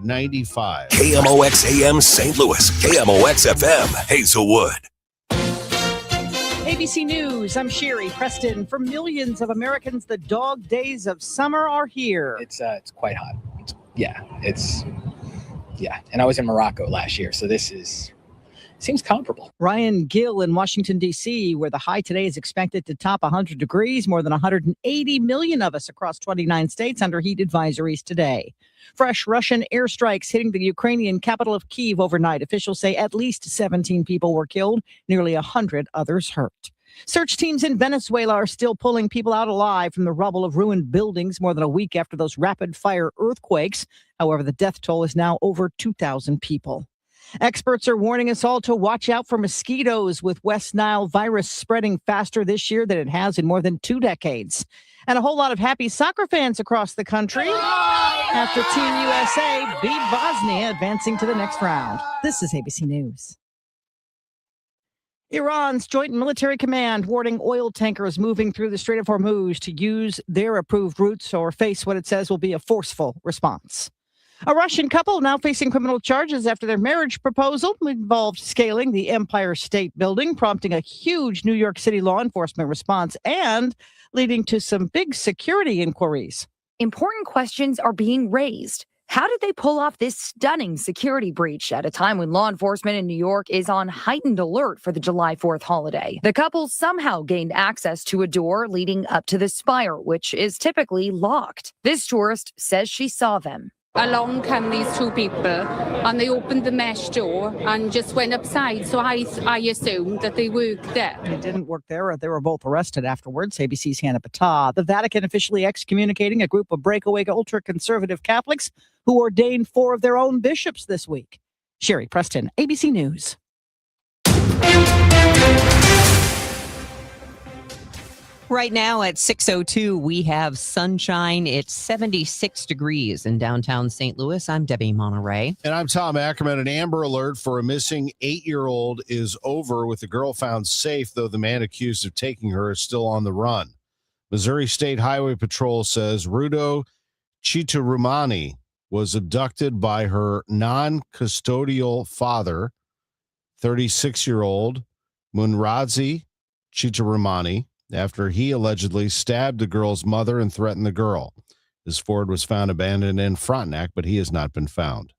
95. KMOX AM St. Louis, KMOX FM Hazelwood. ABC News, I'm Sherry Preston. For millions of Americans, the dog days of summer are here. It's quite hot. And I was in Morocco last year, so seems comparable. Ryan Gill in Washington, D.C., where the high today is expected to top 100 degrees. More than 180 million of us across 29 states under heat advisories today. Fresh Russian airstrikes hitting the Ukrainian capital of Kyiv overnight. Officials say at least 17 people were killed, nearly 100 others hurt. Search teams in Venezuela are still pulling people out alive from the rubble of ruined buildings more than a week after those rapid-fire earthquakes. However, the death toll is now over 2,000 people. Experts are warning us all to watch out for mosquitoes, with West Nile virus spreading faster this year than it has in more than 2 decades. And a whole lot of happy soccer fans across the country after Team USA beat Bosnia, advancing to the next round. This is ABC News. Iran's Joint Military Command warning oil tankers moving through the Strait of Hormuz to use their approved routes or face what it says will be a forceful response. A Russian couple now facing criminal charges after their marriage proposal involved scaling the Empire State Building, prompting a huge New York City law enforcement response and leading to some big security inquiries. Important questions are being raised. How did they pull off this stunning security breach at a time when law enforcement in New York is on heightened alert for the July 4th holiday? The couple somehow gained access to a door leading up to the spire, which is typically locked. This tourist says she saw them. Along came these two people and they opened the mesh door and just went upside. So I assumed that they worked there. They didn't work there. They were both arrested afterwards. ABC's Hannah Patah. The Vatican officially excommunicating a group of breakaway ultra-conservative Catholics who ordained 4 of their own bishops this week. Sherry Preston, ABC News. Right now at 6:02, we have sunshine. It's 76 degrees in downtown St. Louis. I'm Debbie Monterrey. And I'm Tom Ackerman. An Amber Alert for a missing 8-year-old is over, with the girl found safe, though the man accused of taking her is still on the run. Missouri State Highway Patrol says Rudo Chitarumani was abducted by her non-custodial father, 36-year-old Munrazi Chitarumani, after he allegedly stabbed the girl's mother and threatened the girl. His Ford was found abandoned in Frontenac, but he has not been found.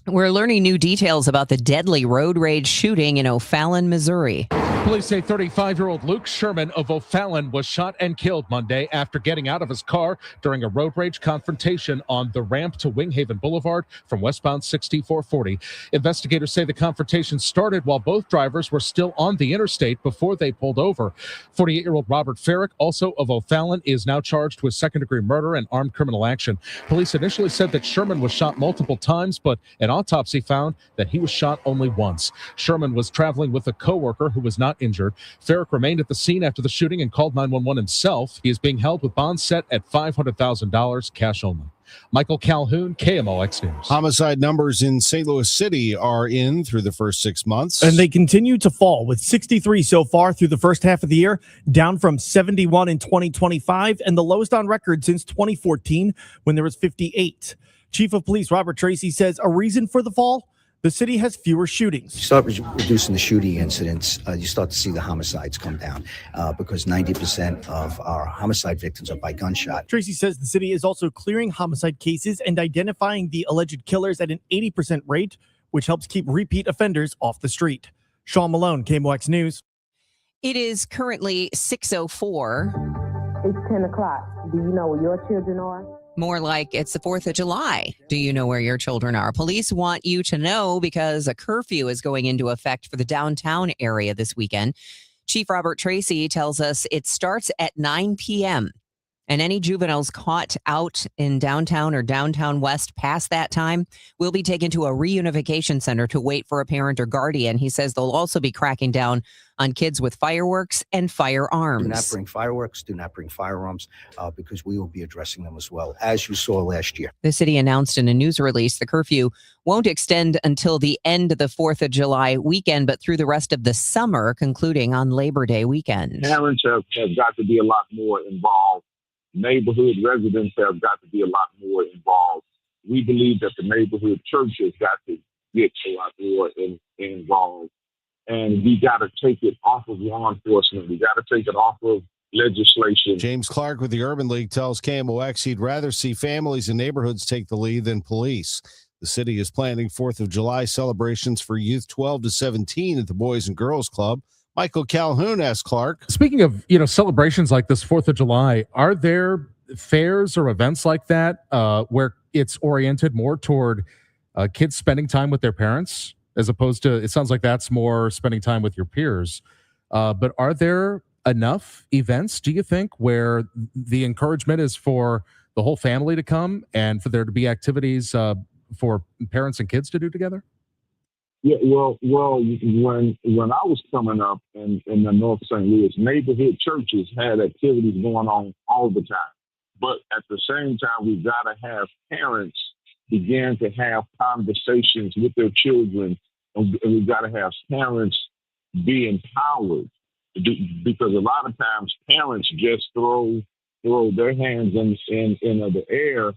We're learning new details about the deadly road rage shooting in O'Fallon, Missouri. Police say 35-year-old Luke Sherman of O'Fallon was shot and killed Monday after getting out of his car during a road rage confrontation on the ramp to Winghaven Boulevard from westbound 6440. Investigators say the confrontation started while both drivers were still on the interstate before they pulled over. 48-year-old Robert Farrick, also of O'Fallon, is now charged with second-degree murder and armed criminal action. Police initially said that Sherman was shot multiple times, but an autopsy found that he was shot only once. Sherman was traveling with a coworker who was not injured. Farrick remained at the scene after the shooting and called 911 himself. He is being held with bond set at $500,000, cash only. Michael Calhoun, KMOX News. Homicide numbers in St. Louis City are in through the first 6 months. And they continue to fall, with 63 so far through the first half of the year, down from 71 in 2025 and the lowest on record since 2014 when there was 58. Chief of Police Robert Tracy says a reason for the fall: the city has fewer shootings. You start reducing the shooting incidents, you start to see the homicides come down because 90% of our homicide victims are by gunshot. Tracy says the city is also clearing homicide cases and identifying the alleged killers at an 80% rate, which helps keep repeat offenders off the street. Sean Malone, KMOX News. It is currently 6:04. It's 10 o'clock. Do you know where your children are? More like it's the 4th of July. Do you know where your children are? Police want you to know because a curfew is going into effect for the downtown area this weekend. Chief Robert Tracy tells us it starts at 9 p.m. And any juveniles caught out in downtown or downtown west past that time will be taken to a reunification center to wait for a parent or guardian. He says they'll also be cracking down on kids with fireworks and firearms. Do not bring fireworks, do not bring firearms, because we will be addressing them as well, as you saw last year. The city announced in a news release the curfew won't extend until the end of the 4th of July weekend, but through the rest of the summer, concluding on Labor Day weekend. Parents have got to be a lot more involved. Neighborhood residents have got to be a lot more involved we believe that the neighborhood churches got to get a lot more involved. And we got to take it off of law enforcement. We got to take it off of legislation. James Clark with the Urban League tells KMOX he'd rather see families and neighborhoods take the lead than police. The city is planning 4th of July celebrations for youth 12 to 17 at the Boys and Girls Club. Michael Calhoun asked Clark. Speaking of, celebrations like this 4th of July, are there fairs or events like that where it's oriented more toward kids spending time with their parents as opposed to, it sounds like that's more spending time with your peers. But are there enough events, do you think, where the encouragement is for the whole family to come and for there to be activities for parents and kids to do together? Yeah, well, when I was coming up in the North St. Louis, neighborhood churches had activities going on all the time. But at the same time, we've got to have parents begin to have conversations with their children, and we've got to have parents be empowered, because a lot of times parents just throw their hands in the air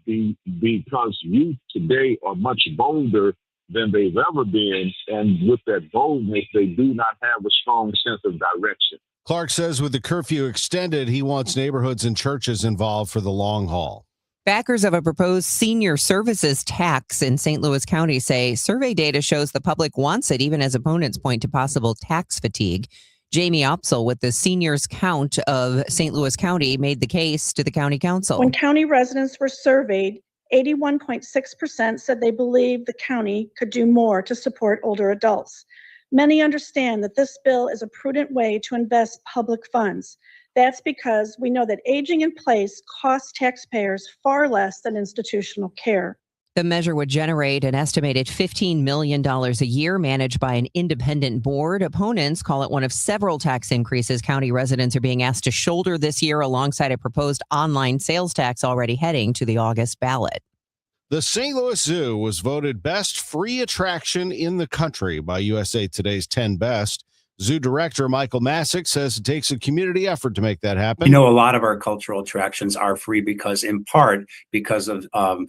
because youth today are much bolder than they've ever been, and with that boldness, they do not have a strong sense of direction. Clark says with the curfew extended, he wants neighborhoods and churches involved for the long haul. Backers of a proposed senior services tax in St. Louis County say survey data shows the public wants it, even as opponents point to possible tax fatigue. Jamie Opsel with the Seniors Count of St. Louis County made the case to the county council. When county residents were surveyed, 81.6% said they believed the county could do more to support older adults. Many understand that this bill is a prudent way to invest public funds. That's because we know that aging in place costs taxpayers far less than institutional care. The measure would generate an estimated $15 million a year managed by an independent board. Opponents call it one of several tax increases county residents are being asked to shoulder this year alongside a proposed online sales tax already heading to the August ballot. The St. Louis Zoo was voted best free attraction in the country by USA Today's 10 Best. Zoo director Michael Masick says it takes a community effort to make that happen. A lot of our cultural attractions are free in part because of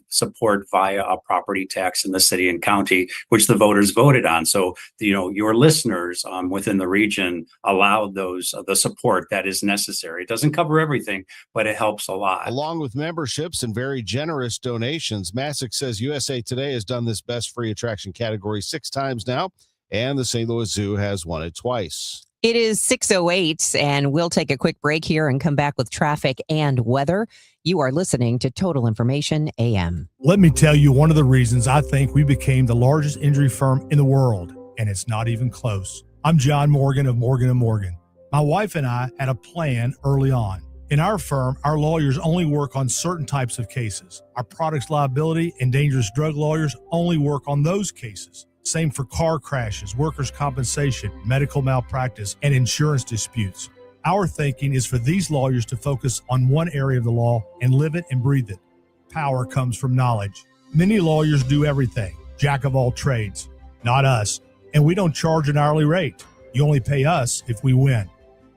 support via a property tax in the city and county, which the voters voted on. So, your listeners within the region allowed the support that is necessary. It doesn't cover everything, but it helps a lot. Along with memberships and very generous donations, Masick says USA Today has done this best free attraction category 6 times now, and the St. Louis Zoo has won it twice. It is 6:08, and we'll take a quick break here and come back with traffic and weather. You are listening to Total Information AM. Let me tell you one of the reasons I think we became the largest injury firm in the world, and it's not even close. I'm John Morgan of Morgan & Morgan. My wife and I had a plan early on. In our firm, our lawyers only work on certain types of cases. Our products liability and dangerous drug lawyers only work on those cases. Same for car crashes, workers' compensation, medical malpractice, and insurance disputes. Our thinking is for these lawyers to focus on one area of the law and live it and breathe it. Power comes from knowledge. Many lawyers do everything, jack of all trades. Not us. And we don't charge an hourly rate. You only pay us if we win.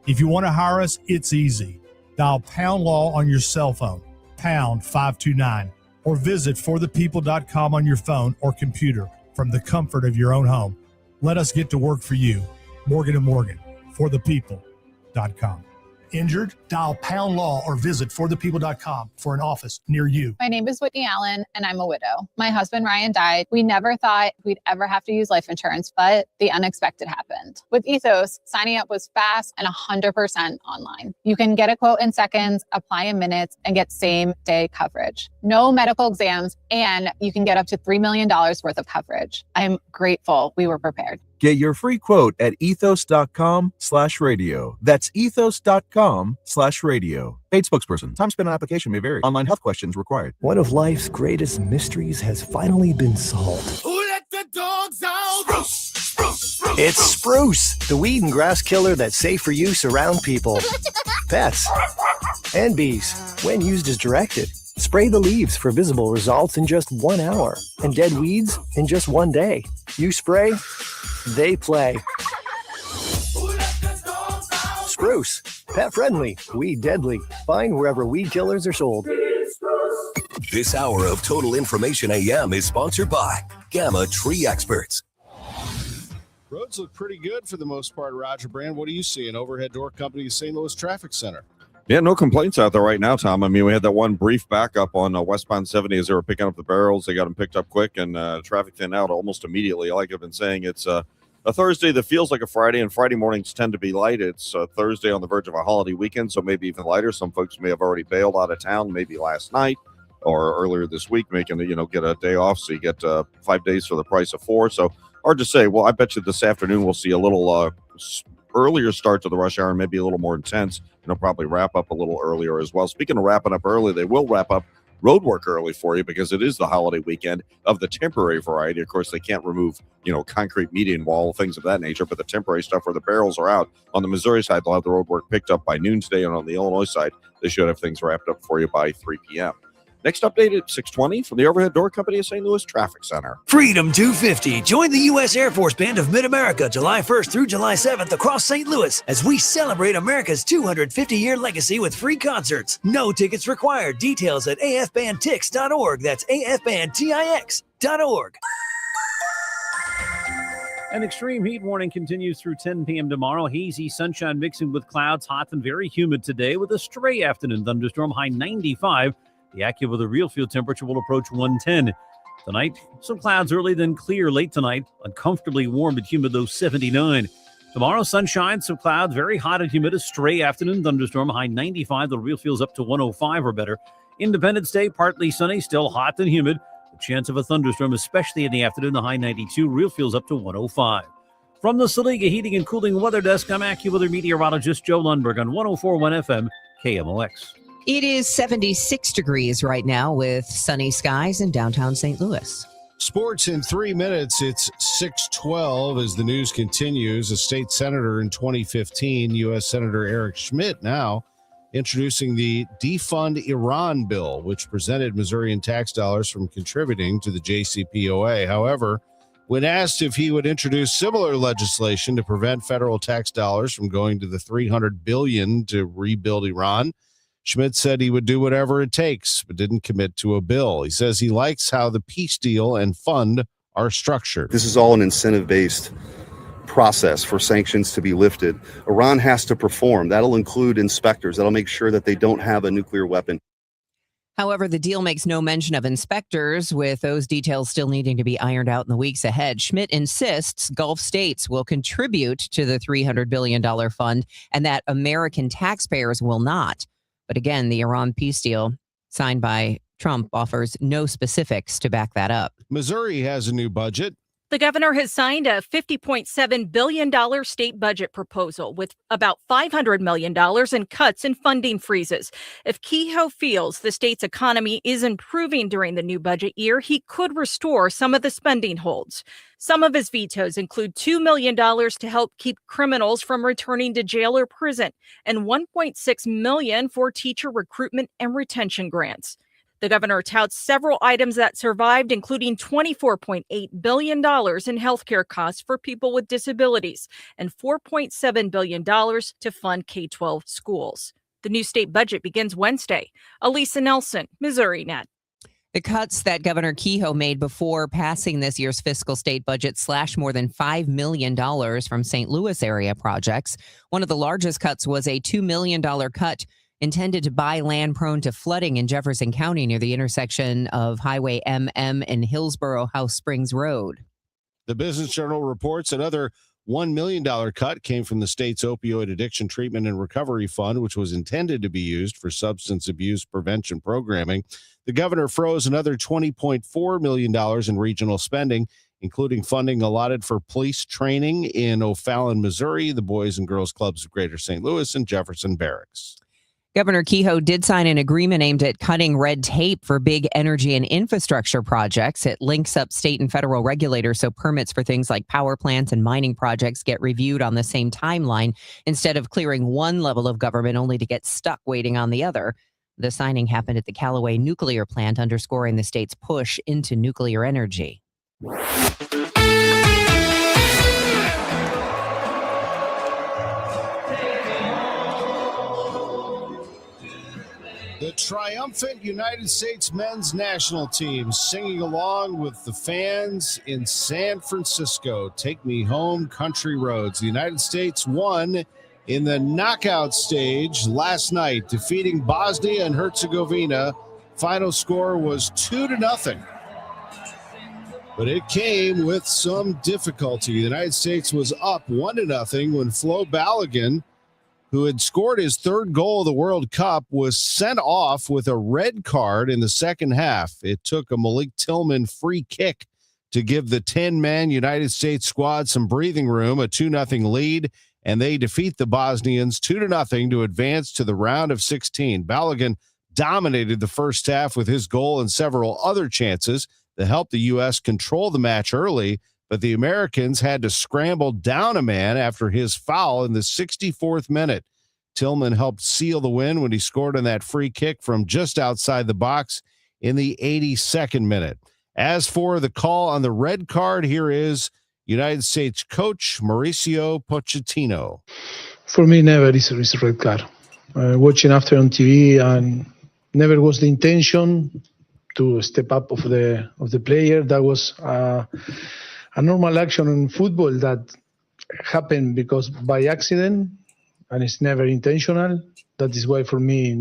If you want to hire us, it's easy. Dial Pound Law on your cell phone, pound 529, or visit forthepeople.com on your phone or computer from the comfort of your own home. Let us get to work for you. Morgan & Morgan, forthepeople.com. Injured? Dial Pound Law or visit forthepeople.com for an office near you. My name is Whitney Allen, and I'm a widow. My husband, Ryan, died. We never thought we'd ever have to use life insurance, but the unexpected happened. With Ethos, signing up was fast and 100% online. You can get a quote in seconds, apply in minutes, and get same-day coverage. No medical exams, and you can get up to $3 million worth of coverage. I'm grateful we were prepared. Get your free quote at ethos.com/radio. That's ethos.com/radio. Paid spokesperson. Time spent on application may vary. Online health questions required. One of life's greatest mysteries has finally been solved. Who let the dogs out? Spruce. It's spruce, the weed and grass killer that's safe for use around people, pets, and bees when used as directed. Spray the leaves for visible results in just 1 hour and dead weeds in just 1 day. You spray, they play. Spruce, pet friendly, weed deadly. Find wherever weed killers are sold. This hour of Total Information AM is sponsored by Gamma Tree Experts. Roads look pretty good for the most part, Roger Brand. What do you see in Overhead Door Company's St. Louis Traffic Center? Yeah, no complaints out there right now, Tom. I mean, we had that one brief backup on westbound 70 as they were picking up the barrels. They got them picked up quick, and traffic thinned out almost immediately. Like I've been saying, it's a Thursday that feels like a Friday, and Friday mornings tend to be light. It's Thursday on the verge of a holiday weekend, so maybe even lighter. Some folks may have already bailed out of town, maybe last night or earlier this week, making get a day off, so you get 5 days for the price of 4. So hard to say. Well, I bet you this afternoon we'll see a little earlier start to the rush hour and maybe a little more intense. It'll probably wrap up a little earlier as well. Speaking of wrapping up early, they will wrap up road work early for you because it is the holiday weekend of the temporary variety. Of course, they can't remove, concrete median wall, things of that nature, but the temporary stuff where the barrels are out. On the Missouri side, they'll have the road work picked up by noon today, and on the Illinois side, they should have things wrapped up for you by 3 p.m. Next update at 6:20 from the Overhead Door Company of St. Louis Traffic Center. Freedom 250. Join the U.S. Air Force Band of Mid-America July 1st through July 7th across St. Louis as we celebrate America's 250-year legacy with free concerts. No tickets required. Details at afbandtix.org. That's afbandtix.org. An extreme heat warning continues through 10 p.m. tomorrow. Hazy sunshine mixing with clouds, hot and very humid today with a stray afternoon thunderstorm, high 95. The AccuWeather real field temperature will approach 110. Tonight, some clouds early, then clear late tonight. Uncomfortably warm but humid, though 79. Tomorrow, sunshine, some clouds, very hot and humid. A stray afternoon thunderstorm, high 95. The real feels up to 105 or better. Independence Day, partly sunny, still hot and humid. The chance of a thunderstorm, especially in the afternoon, the high 92. Real feels up to 105. From the Saliga Heating and Cooling Weather Desk, I'm AccuWeather meteorologist Joe Lundberg on 104.1 FM KMOX. It is 76 degrees right now with sunny skies in downtown St. Louis. Sports in 3 minutes. It's 6:12 as the news continues. A state senator in 2015, U.S. Senator Eric Schmidt, now introducing the Defund Iran bill, which prevented Missourian tax dollars from contributing to the JCPOA. However, when asked if he would introduce similar legislation to prevent federal tax dollars from going to the $300 billion to rebuild Iran, Schmidt said he would do whatever it takes, but didn't commit to a bill. He says he likes how the peace deal and fund are structured. This is all an incentive-based process for sanctions to be lifted. Iran has to perform. That'll include inspectors. That'll make sure that they don't have a nuclear weapon. However, the deal makes no mention of inspectors, with those details still needing to be ironed out in the weeks ahead. Schmidt insists Gulf states will contribute to the $300 billion fund and that American taxpayers will not. But again, the Iran peace deal signed by Trump offers no specifics to back that up. Missouri has a new budget. The governor has signed a $50.7 billion state budget proposal with about $500 million in cuts and funding freezes. If Kehoe feels the state's economy is improving during the new budget year, he could restore some of the spending holds. Some of his vetoes include $2 million to help keep criminals from returning to jail or prison and $1.6 million for teacher recruitment and retention grants. The governor touts several items that survived, including $24.8 billion in healthcare costs for people with disabilities and $4.7 billion to fund K-12 schools. The new state budget begins Wednesday. Elisa Nelson, Missouri Net. The cuts that Governor Kehoe made before passing this year's fiscal state budget slashed more than $5 million from St. Louis area projects. One of the largest cuts was a $2 million cut intended to buy land prone to flooding in Jefferson County near the intersection of Highway MM and Hillsborough-House Springs Road. The Business Journal reports another $1 million cut came from the state's opioid addiction treatment and recovery fund, which was intended to be used for substance abuse prevention programming. The governor froze another $20.4 million in regional spending, including funding allotted for police training in O'Fallon, Missouri, the Boys and Girls Clubs of Greater St. Louis, and Jefferson Barracks. Governor Kehoe did sign an agreement aimed at cutting red tape for big energy and infrastructure projects. It links up state and federal regulators so permits for things like power plants and mining projects get reviewed on the same timeline instead of clearing one level of government only to get stuck waiting on the other. The signing happened at the Callaway nuclear plant, underscoring the state's push into nuclear energy. The triumphant United States men's national team singing along with the fans in San Francisco. Take me home, country roads. The United States won in the knockout stage last night, defeating Bosnia and Herzegovina. Final score was 2-0. But it came with some difficulty. The United States was up 1-0 when Flo Balogun, who had scored his third goal of the World Cup, was sent off with a red card in the second half. It took a Malik Tillman free kick to give the 10-man United States squad some breathing room, a 2-0 lead, and they defeat the Bosnians 2-0 to advance to the round of 16. Balogun dominated the first half with his goal and several other chances that helped the U.S. control the match early, but the Americans had to scramble down a man after his foul in the 64th minute. Tillman helped seal the win when he scored on that free kick from just outside the box in the 82nd minute. As for the call on the red card, here is United States coach Mauricio Pochettino. For me, never is a red card. Watching after on TV, and never was the intention to step up of the player. That was a normal action in football that happened because by accident, and it's never intentional. That is why for me,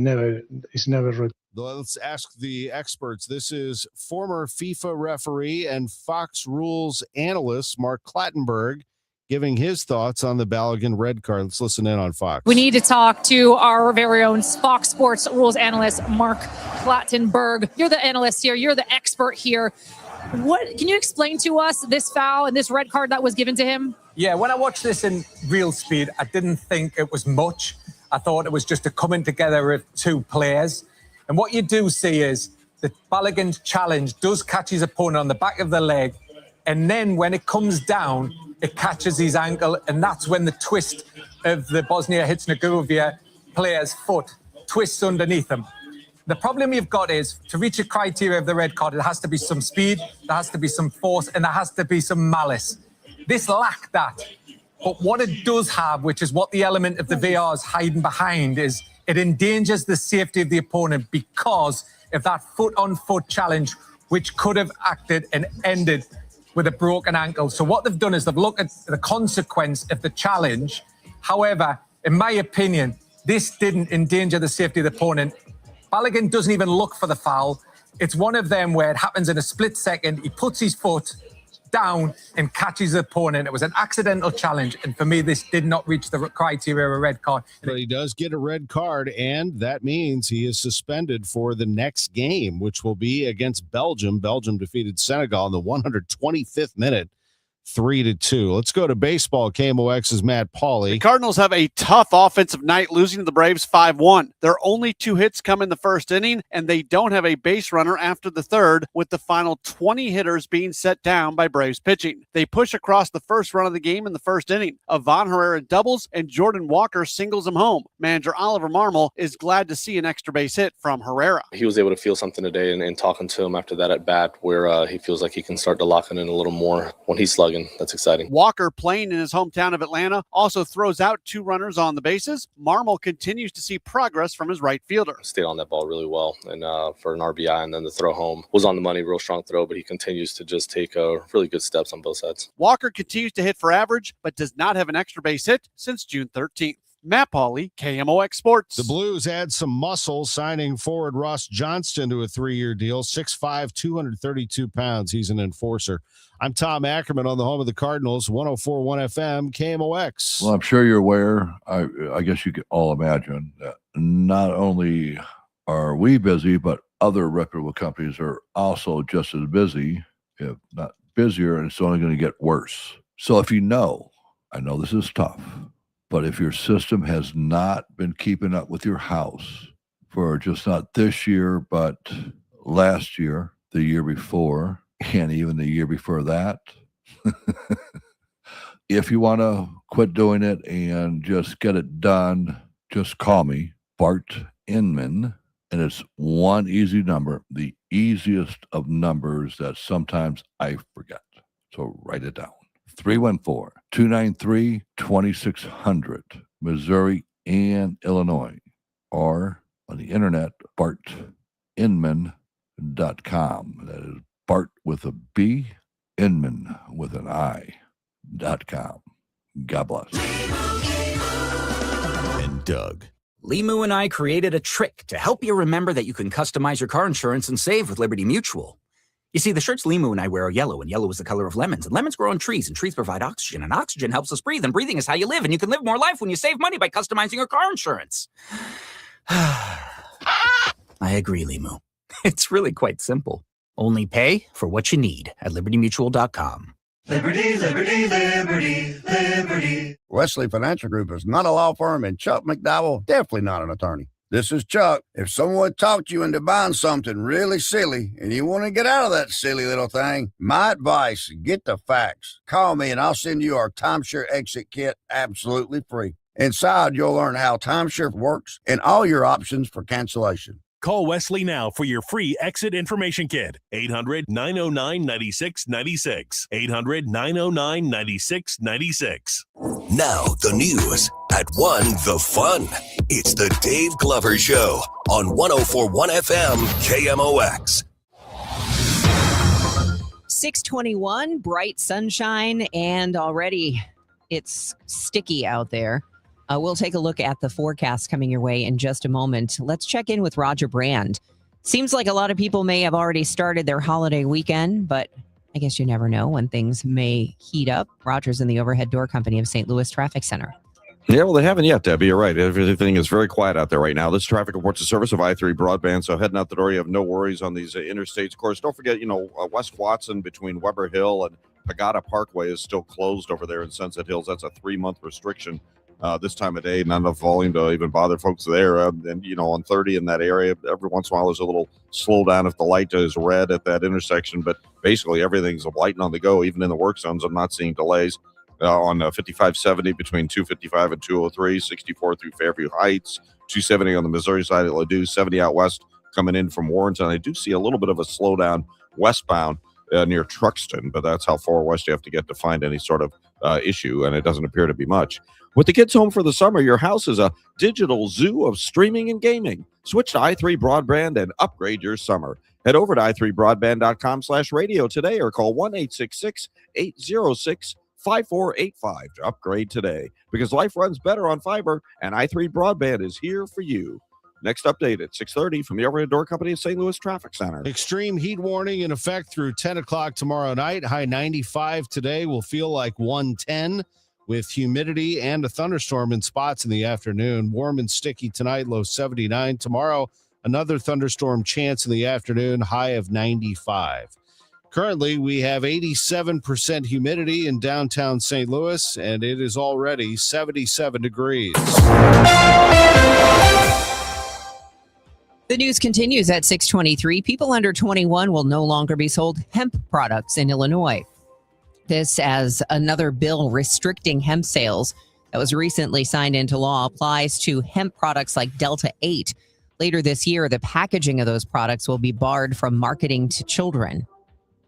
it's never red. Let's ask the experts. This is former FIFA referee and Fox Rules analyst Mark Clattenburg giving his thoughts on the Balogun red card. Let's listen in on Fox. We need to talk to our very own Fox Sports Rules analyst, Mark Clattenburg. You're the analyst here. You're the expert here. What can you explain to us this foul and this red card that was given to him? Yeah, when I watched this in real speed, I didn't think it was much. I thought it was just a coming together of two players. And what you do see is that Balogun's challenge does catch his opponent on the back of the leg. And then when it comes down, it catches his ankle. And that's when the twist of the Bosnia-Herzegovina player's foot twists underneath him. The problem you've got is, to reach a criteria of the red card, it has to be some speed, there has to be some force, and there has to be some malice. This lacked that. But what it does have, which is what the element of the VAR is hiding behind, is it endangers the safety of the opponent because of that foot-on-foot challenge, which could have acted and ended with a broken ankle. So what they've done is they've looked at the consequence of the challenge. However, in my opinion, this didn't endanger the safety of the opponent. Balogun doesn't even look for the foul. It's one of them where it happens in a split second. He puts his foot down and catches the opponent. It was an accidental challenge. And for me, this did not reach the criteria of a red card. But he does get a red card, and that means he is suspended for the next game, which will be against Belgium. Belgium defeated Senegal in the 125th minute, 3-2. Let's go to baseball. KMOX's Matt Pauley. The Cardinals have a tough offensive night, losing to the Braves 5-1. Their only 2 hits come in the first inning, and they don't have a base runner after the third, with the final 20 hitters being set down by Braves pitching. They push across the first run of the game in the first inning. Ivan Herrera doubles, and Jordan Walker singles him home. Manager Oliver Marmol is glad to see an extra base hit from Herrera. He was able to feel something today, and talking to him after that at bat, where he feels like he can start to lock it in a little more when he's slugging. That's exciting. Walker, playing in his hometown of Atlanta, also throws out 2 runners on the bases. Marmol continues to see progress from his right fielder. Stayed on that ball really well, and for an RBI, and then the throw home was on the money, real strong throw, but he continues to just take really good steps on both sides. Walker continues to hit for average, but does not have an extra base hit since June 13th. Matt Pauley, KMOX Sports. The Blues add some muscle, signing forward Ross Johnston to a 3-year deal, 6'5", 232 pounds. He's an enforcer. I'm Tom Ackerman on the home of the Cardinals, 104.1 FM, KMOX. Well, I'm sure you're aware, I guess you can all imagine, that not only are we busy, but other reputable companies are also just as busy, if not busier, and it's only going to get worse. So if you know, I know this is tough, but if your system has not been keeping up with your house for just not this year, but last year, the year before, and even the year before that, if you want to quit doing it and just get it done, just call me, Bart Inman, and it's one easy number, the easiest of numbers that sometimes I forget. So write it down. 314-293-2600, Missouri and Illinois, or on the internet, BartInman.com. That is Bart with a B, Inman with an I.com. God bless. And Doug. Limu and I created a trick to help you remember that you can customize your car insurance and save with Liberty Mutual. You see, the shirts Limu and I wear are yellow, and yellow is the color of lemons, and lemons grow on trees, and trees provide oxygen, and oxygen helps us breathe, and breathing is how you live, and you can live more life when you save money by customizing your car insurance. I agree, Limu. It's really quite simple. Only pay for what you need at libertymutual.com. Liberty, liberty, liberty, liberty. Wesley Financial Group is not a law firm, and Chuck McDowell definitely not an attorney. This is Chuck. If someone talked you into buying something really silly and you want to get out of that silly little thing, my advice, get the facts. Call me and I'll send you our timeshare exit kit absolutely free. Inside, you'll learn how timeshare works and all your options for cancellation. Call Wesley now for your free exit information kit. 800-909-9696. 800-909-9696. Now the news at 1 the fun. It's the Dave Glover Show on 104.1 FM KMOX. 621, bright sunshine, and already it's sticky out there. We'll take a look at the forecast coming your way in just a moment. Let's check in with Roger Brand. Seems like a lot of people may have already started their holiday weekend, but I guess you never know when things may heat up. Roger's in the Overhead Door Company of St. Louis Traffic Center. Yeah, well, they haven't yet, Debbie. You're right. Everything is very quiet out there right now. This traffic reports a service of I-3 broadband, so heading out the door, you have no worries on these interstates. Of course, don't forget, West Watson between Weber Hill and Pagoda Parkway is still closed over there in Sunset Hills. That's a 3-month restriction. This time of day, not enough volume to even bother folks there. And, on 30 in that area, every once in a while there's a little slowdown if the light is red at that intersection. But basically everything's light and on the go, even in the work zones. I'm not seeing delays on 5570 between 255 and 203, 64 through Fairview Heights, 270 on the Missouri side at Ladue, 70 out west coming in from Warrenton. I do see a little bit of a slowdown westbound near Truxton, but that's how far west you have to get to find any sort of issue, and it doesn't appear to be much. With the kids home for the summer, your house is a digital zoo of streaming and gaming. Switch to i3 Broadband and upgrade your summer. Head over to i3broadband.com/radio today or call 1-866-806-5485 to upgrade today, because life runs better on fiber, and i3 Broadband is here for you. Next update at 6:30 from the Overhead Door Company of St. Louis Traffic Center. Extreme heat warning in effect through 10 o'clock tomorrow night. High 95 today will feel like 110 with humidity and a thunderstorm in spots in the afternoon. Warm and sticky tonight, low 79. Tomorrow, another thunderstorm chance in the afternoon, high of 95. Currently, we have 87% humidity in downtown St. Louis, and it is already 77 degrees. The news continues at 6:23. People under 21 will no longer be sold hemp products in Illinois. This, as another bill restricting hemp sales that was recently signed into law, applies to hemp products like Delta 8. Later this year, the packaging of those products will be barred from marketing to children.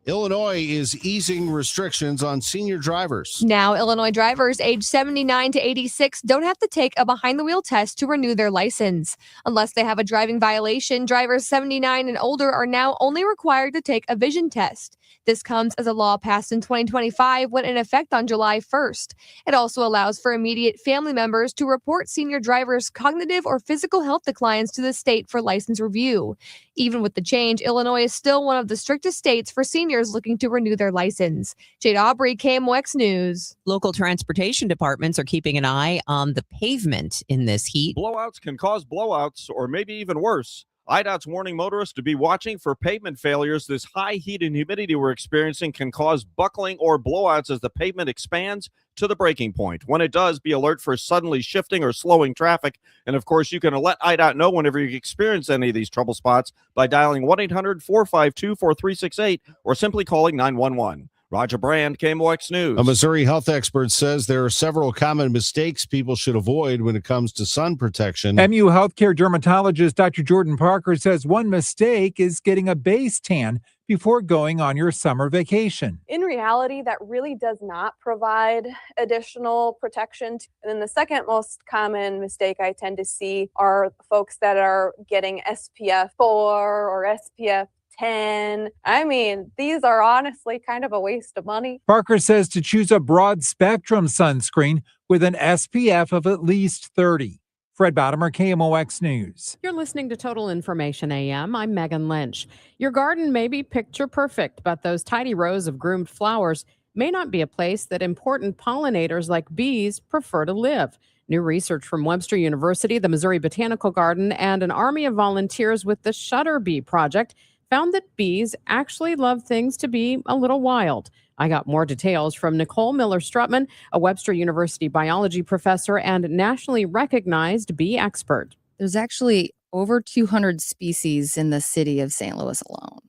Illinois is easing restrictions on senior drivers. Now, Illinois drivers aged 79 to 86 don't have to take a behind-the-wheel test to renew their license. Unless they have a driving violation, drivers 79 and older are now only required to take a vision test. This comes as a law passed in 2025 went in effect on July 1st. It also allows for immediate family members to report senior drivers' cognitive or physical health declines to the state for license review. Even with the change, Illinois is still one of the strictest states for seniors looking to renew their license. Jade Aubrey, KMOX News. Local transportation departments are keeping an eye on the pavement in this heat. Blowouts can cause blowouts, or maybe even worse. IDOT's warning motorists to be watching for pavement failures. This high heat and humidity we're experiencing can cause buckling or blowouts as the pavement expands to the breaking point. When it does, be alert for suddenly shifting or slowing traffic. And of course, you can let IDOT know whenever you experience any of these trouble spots by dialing 1-800-452-4368 or simply calling 911. Roger Brand, KMOX News. A Missouri health expert says there are several common mistakes people should avoid when it comes to sun protection. MU healthcare dermatologist Dr. Jordan Parker says one mistake is getting a base tan. before going on your summer vacation. In reality, that really does not provide additional protection. And then the second most common mistake I tend to see are folks that are getting SPF 4 or SPF 10. I mean, these are honestly kind of a waste of money. Parker says to choose a broad spectrum sunscreen with an SPF of at least 30. Fred Bottomer, KMOX News. You're listening to Total Information AM. I'm Megan Lynch. Your garden may be picture perfect, but those tidy rows of groomed flowers may not be a place that important pollinators like bees prefer to live. New research from Webster University, the Missouri Botanical Garden, and an army of volunteers with the Shutter Bee Project found that bees actually love things to be a little wild. I got more details from Nicole Miller-Strutman, a Webster University biology professor and nationally recognized bee expert. There's actually over 200 species in the city of St. Louis alone.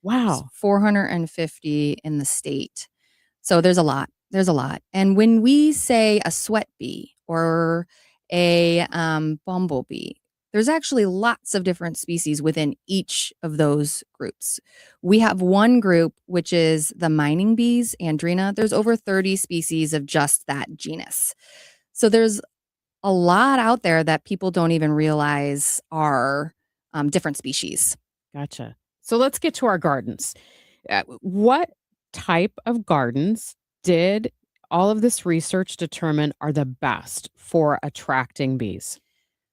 Wow. 450 in the state. So there's a lot. There's a lot. And when we say a sweat bee or a bumblebee, there's actually lots of different species within each of those groups. We have one group, which is the mining bees, Andrena. There's over 30 species of just that genus. So there's a lot out there that people don't even realize are different species. Gotcha. So let's get to our gardens. What type of gardens did all of this research determine are the best for attracting bees?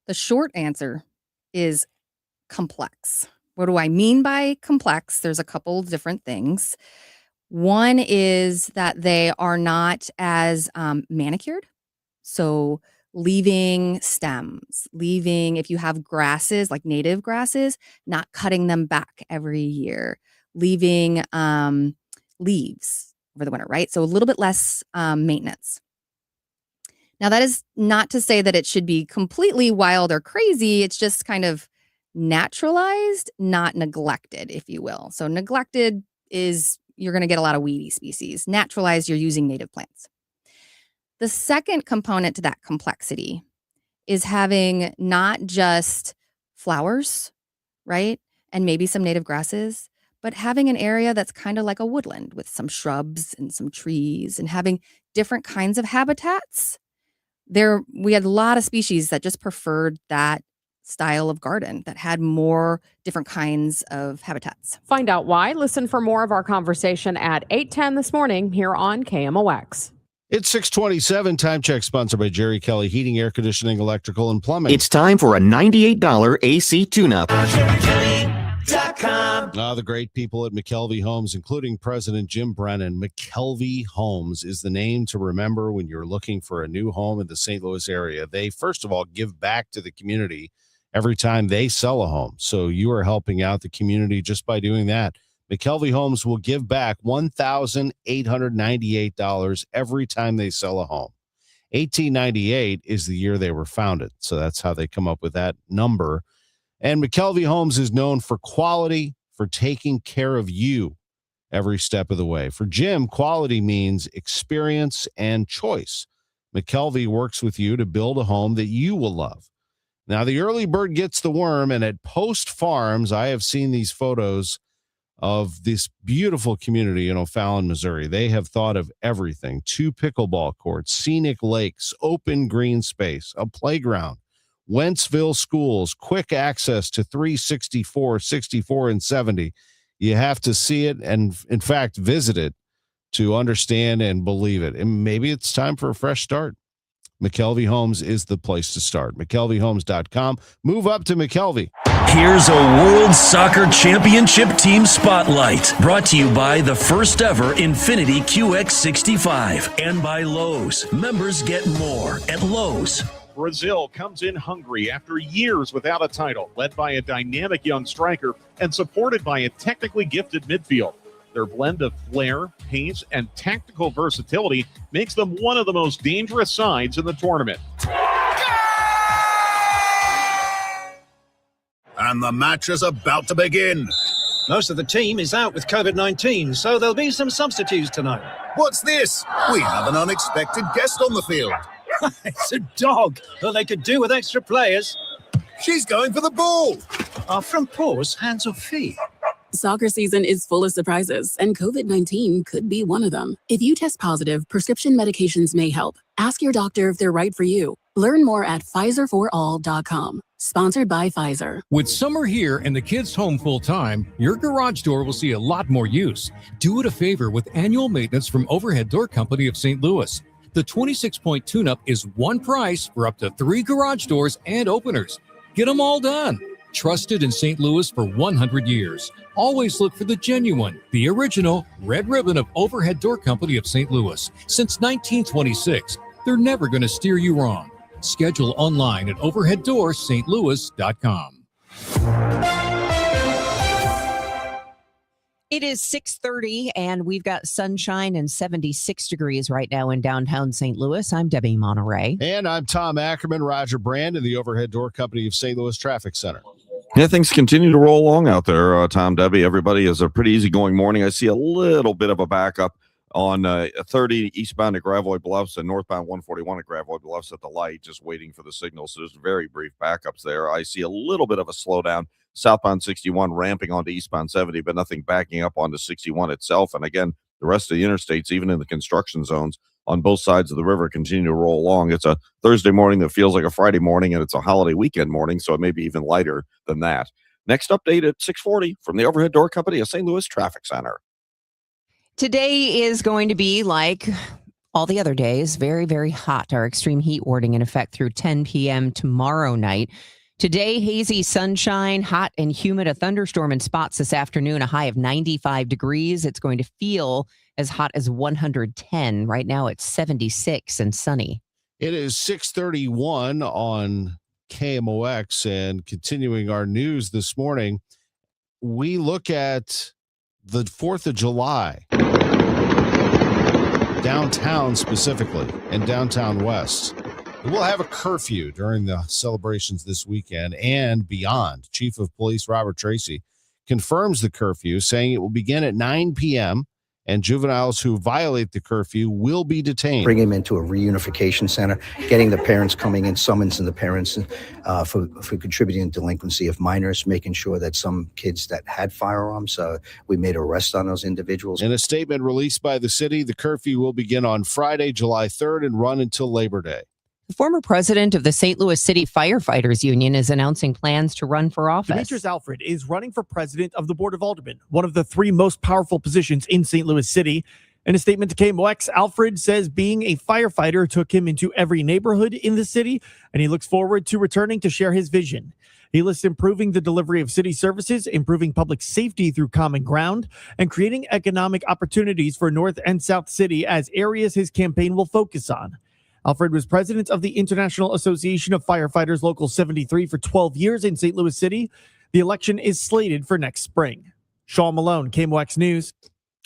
The short answer is complex. What do I mean by complex? There's a couple different things. One is that they are not as manicured. So leaving stems, if you have grasses, like native grasses, not cutting them back every year, leaving leaves over the winter, right? So a little bit less maintenance. Now, that is not to say that it should be completely wild or crazy. It's just kind of naturalized, not neglected, if you will. So neglected is you're going to get a lot of weedy species. Naturalized, you're using native plants. The second component to that complexity is having not just flowers, right? And maybe some native grasses, but having an area that's kind of like a woodland with some shrubs and some trees and having different kinds of habitats. We had a lot of species that just preferred that style of garden that had more different kinds of habitats. Find out why. Listen for more of our conversation at 8:10 this morning here on KMOX. It's 6:27. Time check sponsored by Jerry Kelly Heating, Air Conditioning, Electrical, and Plumbing. It's time for a $98 AC tune-up. The great people at McKelvey Homes, including President Jim Brennan. McKelvey Homes is the name to remember when you're looking for a new home in the St. Louis area. They, first of all, give back to the community every time they sell a home. So you are helping out the community just by doing that. McKelvey Homes will give back $1,898 every time they sell a home. 1898 is the year they were founded. So that's how they come up with that number. And McKelvey Homes is known for quality, for taking care of you every step of the way. For Jim, quality means experience and choice. McKelvey works with you to build a home that you will love. Now, the early bird gets the worm, and at Post Farms, I have seen these photos of this beautiful community in O'Fallon, Missouri. They have thought of everything: 2 pickleball courts, scenic lakes, open green space, a playground, Wentzville schools, quick access to 364, 64, and 70. You have to see it and, in fact, visit it to understand and believe it. And maybe it's time for a fresh start. McKelvey Homes is the place to start. McKelveyHomes.com. Move up to McKelvey. Here's a World Soccer Championship Team Spotlight, brought to you by the first ever Infiniti QX65 and by Lowe's. Members get more at Lowe's. Brazil comes in hungry after years without a title, led by a dynamic young striker and supported by a technically gifted midfield. Their blend of flair, pace, and tactical versatility makes them one of the most dangerous sides in the tournament. And the match is about to begin. Most of the team is out with COVID-19, so there'll be some substitutes tonight. What's this? We have an unexpected guest on the field. It's a dog. Well, they could do with extra players. She's going for the ball. Our front paws, hands or feet? Soccer season is full of surprises, and COVID-19 could be one of them. If you test positive, prescription medications may help. Ask your doctor if they're right for you. Learn more at PfizerForAll.com. Sponsored by Pfizer. With summer here and the kids home full-time, your garage door will see a lot more use. Do it a favor with annual maintenance from Overhead Door Company of St. Louis. The 26-point tune-up is one price for up to 3 garage doors and openers. Get them all done. Trusted in St. Louis for 100 years. Always look for the genuine, the original red ribbon of Overhead Door Company of St. Louis. Since 1926, they're never going to steer you wrong. Schedule online at overheaddoorsstlouis.com. It is 6:30 and we've got sunshine and 76 degrees right now in downtown St. Louis. I'm Debbie Monterrey. And I'm Tom Ackerman. Roger Brand in the Overhead Door Company of St. Louis Traffic Center. Yeah, things continue to roll along out there, Tom, Debbie. Everybody is a pretty easygoing morning. I see a little bit of a backup on 30 eastbound at Gravois Bluffs and northbound 141 at Gravois Bluffs at the light, just waiting for the signal. So there's very brief backups there. I see a little bit of a slowdown southbound 61 ramping onto eastbound 70, but nothing backing up onto 61 itself. And again, the rest of the interstates, even in the construction zones on both sides of the river, continue to roll along. It's a Thursday morning that feels like a Friday morning, and it's a holiday weekend morning, so it may be even lighter than that. Next update at 6:40 from the Overhead Door Company of St. Louis Traffic Center. Today is going to be like all the other days, very, very hot. Our extreme heat warning in effect through 10 p.m. tomorrow night. Today, hazy sunshine, hot and humid, a thunderstorm in spots this afternoon, a high of 95 degrees. It's going to feel as hot as 110. Right now, it's 76 and sunny. It is 6:31 on KMOX, and continuing our news this morning, we look at the 4th of July, downtown specifically, and downtown West. We'll have a curfew during the celebrations this weekend and beyond. Chief of Police Robert Tracy confirms the curfew, saying it will begin at 9 p.m. and juveniles who violate the curfew will be detained. Bring them into a reunification center, getting the parents coming in, summonsing the parents for contributing to delinquency of minors, making sure that some kids that had firearms, we made arrests on those individuals. In a statement released by the city, the curfew will begin on Friday, July 3rd and run until Labor Day. The former president of the St. Louis City Firefighters Union is announcing plans to run for office. Demetrius Alfred is running for president of the Board of Aldermen, one of the 3 most powerful positions in St. Louis City. In a statement to KMOX, Alfred says being a firefighter took him into every neighborhood in the city, and he looks forward to returning to share his vision. He lists improving the delivery of city services, improving public safety through common ground, and creating economic opportunities for North and South City as areas his campaign will focus on. Alfred was president of the International Association of Firefighters Local 73 for 12 years in St. Louis City. The election is slated for next spring. Sean Malone, KMOX News.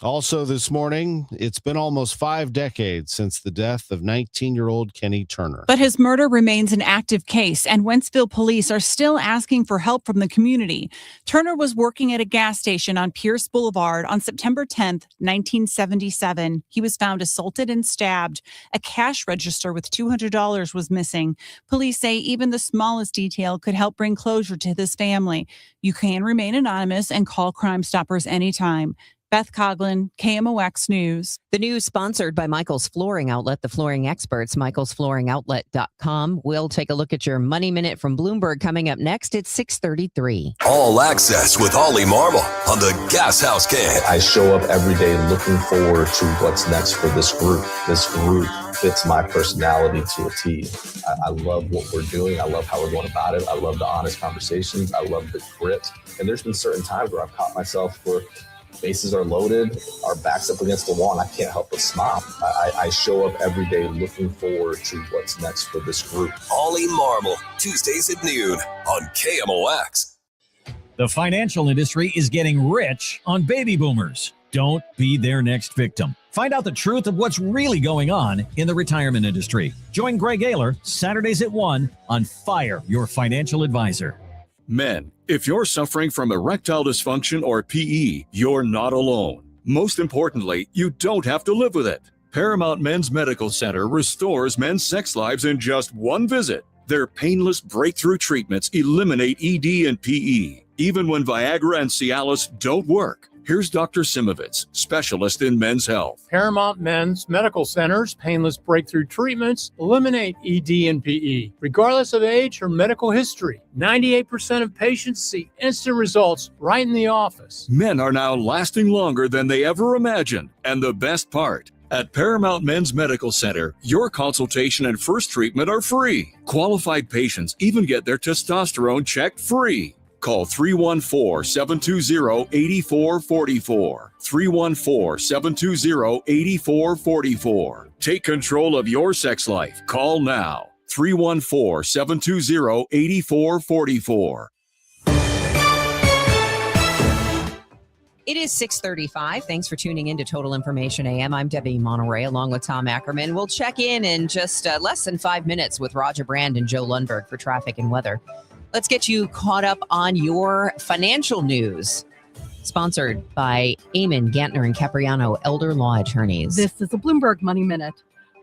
Also this morning, it's been almost 5 decades since the death of 19-year-old Kenny Turner. But his murder remains an active case, and Wentzville police are still asking for help from the community. Turner was working at a gas station on Pierce Boulevard on September 10th, 1977. He was found assaulted and stabbed. A cash register with $200 was missing. Police say even the smallest detail could help bring closure to this family. You can remain anonymous and call Crime Stoppers anytime. Beth Coughlin, KMOX News. The news sponsored by Michael's Flooring Outlet, the flooring experts, michaelsflooringoutlet.com. We'll take a look at your Money Minute from Bloomberg coming up next. It's 6:33. All access with Ollie Marble on the Gas House Gang. I show up every day looking forward to what's next for this group. This group fits my personality to a T. I love what we're doing. I love how we're going about it. I love the honest conversations. I love the grit. And there's been certain times where I've caught myself where bases are loaded, our backs up against the wall, and I can't help but smile. I show up every day looking forward to what's next for this group. Ollie Marble, Tuesdays at noon on KMOX. The financial industry is getting rich on baby boomers. Don't be their next victim. Find out the truth of what's really going on in the retirement industry. Join Greg Ayler Saturdays at 1 on Fire Your Financial Advisor. Men, if you're suffering from erectile dysfunction or PE, you're not alone. Most importantly, you don't have to live with it. Paramount Men's Medical Center restores men's sex lives in just one visit. Their painless breakthrough treatments eliminate ED and PE. even when Viagra and Cialis don't work. Here's Dr. Simovitz, specialist in men's health. Paramount Men's Medical Center's painless breakthrough treatments eliminate ED and PE, regardless of age or medical history. 98% of patients see instant results right in the office. Men are now lasting longer than they ever imagined. And the best part, at Paramount Men's Medical Center, your consultation and first treatment are free. Qualified patients even get their testosterone checked free. Call 314-720-8444. 314-720-8444. Take control of your sex life. Call now. 314-720-8444. It is 6:35. Thanks for tuning in to Total Information AM. I'm Debbie Monterrey along with Tom Ackerman. We'll check in just less than 5 minutes with Roger Brand and Joe Lundberg for traffic and weather. Let's get you caught up on your financial news. Sponsored by Eamon, Gantner, and Capriano, elder law attorneys. This is a Bloomberg Money Minute.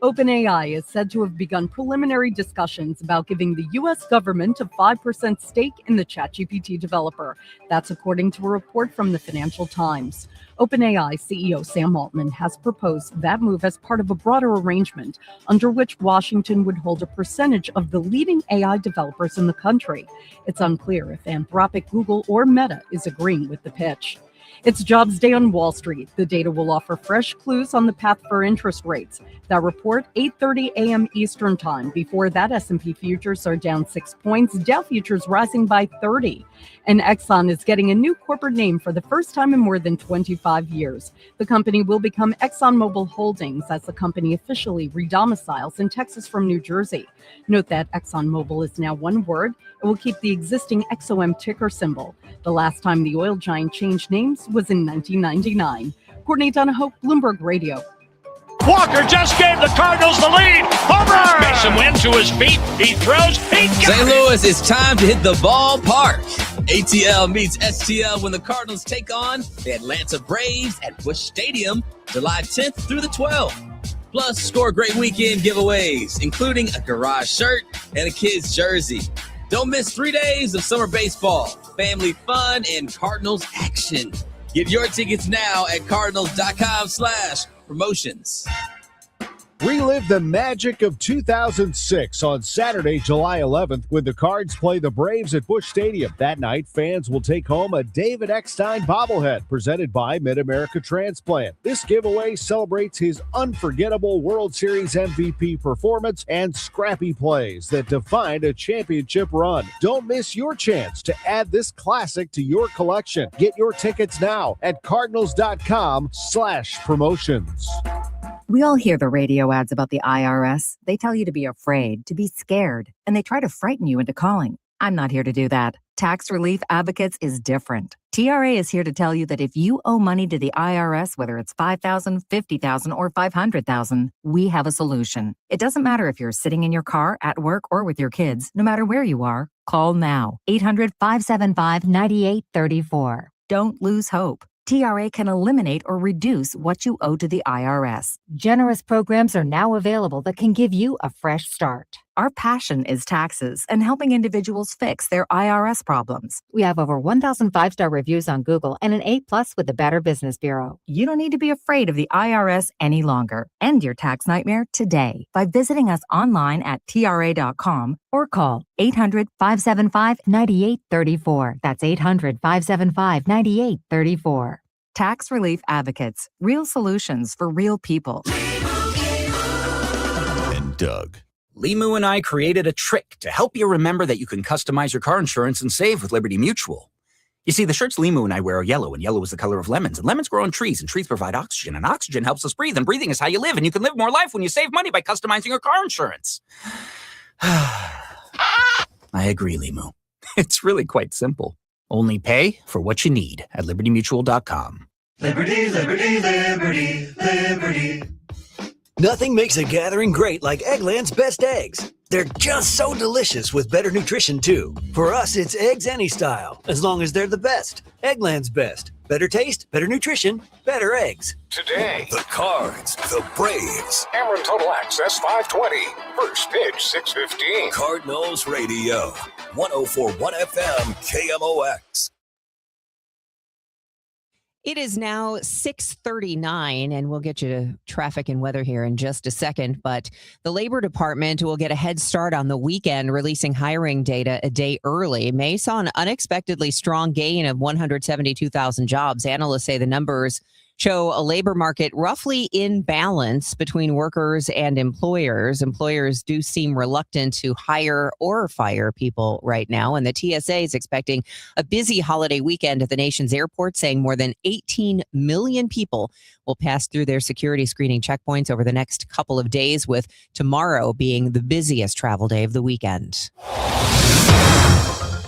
OpenAI is said to have begun preliminary discussions about giving the U.S. government a 5% stake in the ChatGPT developer. That's according to a report from the Financial Times. OpenAI CEO Sam Altman has proposed that move as part of a broader arrangement under which Washington would hold a percentage of the leading AI developers in the country. It's unclear if Anthropic, Google, or Meta is agreeing with the pitch. It's Jobs Day on Wall Street. The data will offer fresh clues on the path for interest rates. That report, 8:30 a.m. Eastern Time. Before that, S&P futures are down 6 points. Dow futures rising by 30. And Exxon is getting a new corporate name for the first time in more than 25 years. The company will become ExxonMobil Holdings as the company officially redomiciles in Texas from New Jersey. Note that ExxonMobil is now one word. It will keep the existing XOM ticker symbol. The last time the oil giant changed names was in 1999. Courtney Donahoe, Bloomberg Radio. Walker just gave the Cardinals the lead. Home run! Mason Wynn to his feet. He throws. He got St. Louis, it's time to hit the ballpark. ATL meets STL when the Cardinals take on the Atlanta Braves at Busch Stadium, July 10th through the 12th. Plus, score great weekend giveaways, including a garage shirt and a kid's jersey. Don't miss 3 days of summer baseball, family fun, and Cardinals action. Get your tickets now at cardinals.com/promotions. Relive the magic of 2006 on Saturday, July 11th, when the Cards play the Braves at Busch Stadium. That night, fans will take home a David Eckstein bobblehead presented by Mid-America Transplant. This giveaway celebrates his unforgettable World Series MVP performance and scrappy plays that defined a championship run. Don't miss your chance to add this classic to your collection. Get your tickets now at cardinals.com/promotions. We all hear the radio ads about the IRS. They tell you to be afraid, to be scared, and they try to frighten you into calling. I'm not here to do that. Tax Relief Advocates is different. TRA is here to tell you that if you owe money to the IRS, whether it's $5,000, $50,000, or $500,000, we have a solution. It doesn't matter if you're sitting in your car, at work, or with your kids. No matter where you are, call now. 800-575-9834. Don't lose hope. TRA can eliminate or reduce what you owe to the IRS. Generous programs are now available that can give you a fresh start. Our passion is taxes and helping individuals fix their IRS problems. We have over 1,000 5-star reviews on Google and an A+ with the Better Business Bureau. You don't need to be afraid of the IRS any longer. End your tax nightmare today by visiting us online at TRA.com or call 800-575-9834. That's 800-575-9834. Tax Relief Advocates. Real solutions for real people. And Doug. Limu and I created a trick to help you remember that you can customize your car insurance and save with Liberty Mutual. You see, the shirts Limu and I wear are yellow, and yellow is the color of lemons, and lemons grow on trees, and trees provide oxygen, and oxygen helps us breathe, and breathing is how you live, and you can live more life when you save money by customizing your car insurance. I agree, Limu. It's really quite simple. Only pay for what you need at libertymutual.com. Liberty, liberty, liberty, liberty. Nothing makes a gathering great like Eggland's Best Eggs. They're just so delicious with better nutrition, too. For us, it's eggs any style, as long as they're the best. Eggland's Best. Better taste, better nutrition, better eggs. Today, the Cards, the Braves. Cameron Total Access 520. First pitch 6:15. Cardinals Radio. 104.1 FM KMOX. It is now 6:39, and we'll get you to traffic and weather here in just a second. But the Labor Department will get a head start on the weekend, releasing hiring data a day early. May saw an unexpectedly strong gain of 172,000 jobs. Analysts say the numbers show a labor market roughly in balance between workers and employers. Employers do seem reluctant to hire or fire people right now. And the TSA is expecting a busy holiday weekend at the nation's airport, saying more than 18 million people will pass through their security screening checkpoints over the next couple of days, with tomorrow being the busiest travel day of the weekend.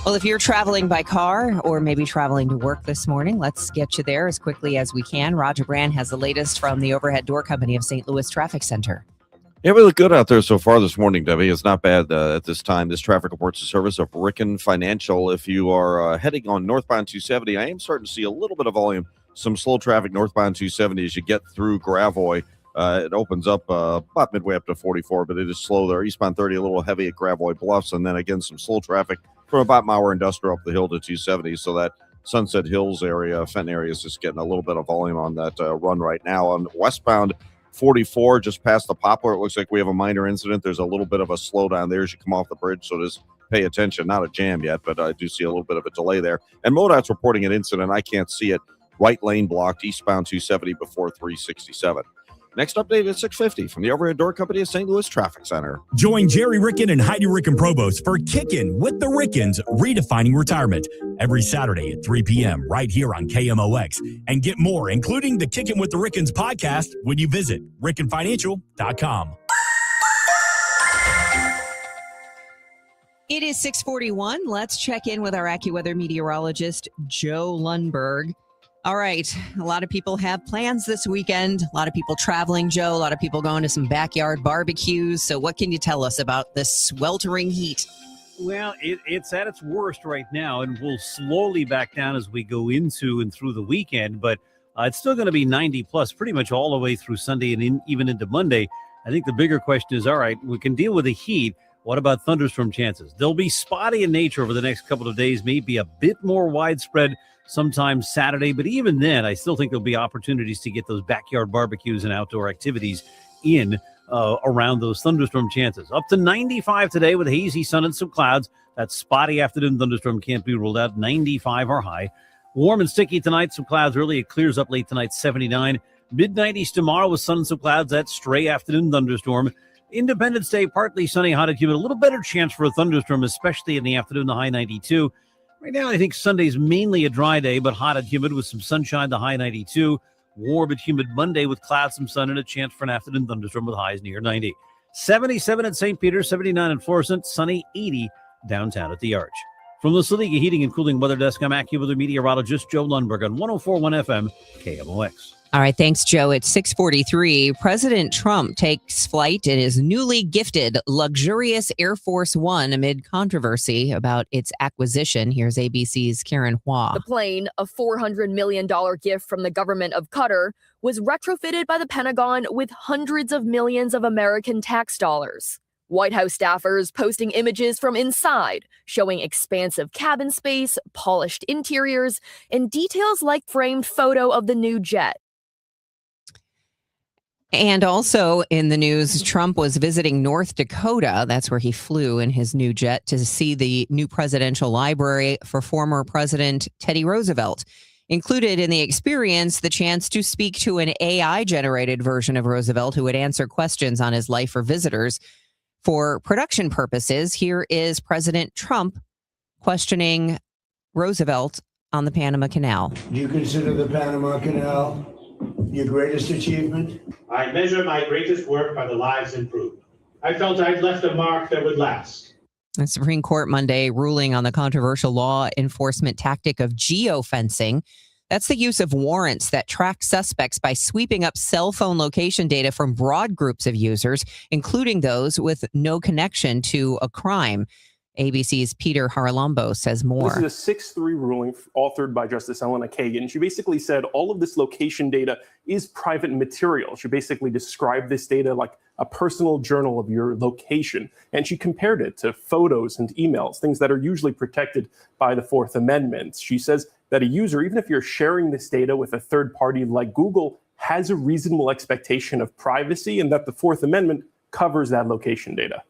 Well, if you're traveling by car or maybe traveling to work this morning, let's get you there as quickly as we can. Roger Brand has the latest from the Overhead Door Company of St. Louis Traffic Center. Yeah, we look good out there so far this morning, Debbie. It's not bad at this time. This traffic reports the service of Ricken Financial. If you are heading on northbound 270, I am starting to see a little bit of volume, some slow traffic northbound 270 as you get through Gravois. It opens up about midway up to 44, but it is slow there. Eastbound 30, a little heavy at Gravois Bluffs, and then again, some slow traffic from about Mauer Industrial up the hill to 270. So that Sunset Hills area, Fenton area is just getting a little bit of volume on that run right now. On westbound 44, just past the Poplar, it looks like we have a minor incident. There's a little bit of a slowdown there as you come off the bridge, so just pay attention. Not a jam yet, but I do see a little bit of a delay there. And MoDOT's reporting an incident. I can't see it. Right lane blocked, eastbound 270 before 367. Next update at 6:50 from the Overhead Door Company of St. Louis Traffic Center. Join Jerry Ricken and Heidi Ricken Provost for Kickin' with the Rickens, Redefining Retirement, every Saturday at 3 p.m. right here on KMOX. And get more, including the Kickin' with the Rickens podcast, when you visit rickenfinancial.com. It is 6:41. Let's check in with our AccuWeather meteorologist, Joe Lundberg. All right. A lot of people have plans this weekend. A lot of people traveling, Joe. A lot of people going to some backyard barbecues. So what can you tell us about this sweltering heat? Well, it's at its worst right now, and we'll slowly back down as we go into and through the weekend. But it's still going to be 90 plus pretty much all the way through Sunday and even into Monday. I think the bigger question is, all right, we can deal with the heat. What about thunderstorm chances? They'll be spotty in nature over the next couple of days, maybe a bit more widespread sometime Saturday. But even then, I still think there'll be opportunities to get those backyard barbecues and outdoor activities in around those thunderstorm chances. Up to 95 today with hazy sun and some clouds. That spotty afternoon thunderstorm can't be ruled out. 95 are high. Warm and sticky tonight. Some clouds early. It clears up late tonight, 79. Mid-90s tomorrow with sun and some clouds. That stray afternoon thunderstorm. Independence Day, partly sunny, hot and humid. A little better chance for a thunderstorm, especially in the afternoon, the high 92. Right now, I think Sunday's mainly a dry day, but hot and humid with some sunshine, the high 92. Warm but humid Monday with clouds, some sun, and a chance for an afternoon thunderstorm with highs near 90. 77 at St. Peter, 79 in Florissant, sunny 80 downtown at the Arch. From the Saliga Heating and Cooling Weather Desk, I'm AccuWeather meteorologist Joe Lundberg on 104.1 FM KMOX. All right, thanks, Joe. It's 6:43. President Trump takes flight in his newly gifted luxurious Air Force One amid controversy about its acquisition. Here's ABC's Karen Hua. The plane, a $400 million gift from the government of Qatar, was retrofitted by the Pentagon with hundreds of millions of American tax dollars. White House staffers posting images from inside, showing expansive cabin space, polished interiors, and details like framed photo of the new jet. And also in the news, Trump was visiting North Dakota. That's where he flew in his new jet to see the new presidential library for former President Teddy Roosevelt. Included in the experience, the chance to speak to an AI-generated version of Roosevelt who would answer questions on his life for visitors. For production purposes, here is President Trump questioning Roosevelt on the Panama Canal. Do you consider the Panama Canal your greatest achievement? I measure my greatest work by the lives improved. I felt I'd left a mark that would last. The Supreme Court Monday ruling on the controversial law enforcement tactic of geofencing. That's the use of warrants that track suspects by sweeping up cell phone location data from broad groups of users, including those with no connection to a crime. ABC's Peter Harlambo says more. This is a 6-3 ruling authored by Justice Elena Kagan. She basically said all of this location data is private material. She basically described this data like a personal journal of your location. And she compared it to photos and emails, things that are usually protected by the Fourth Amendment. She says that a user, even if you're sharing this data with a third party like Google, has a reasonable expectation of privacy and that the Fourth Amendment covers that location data.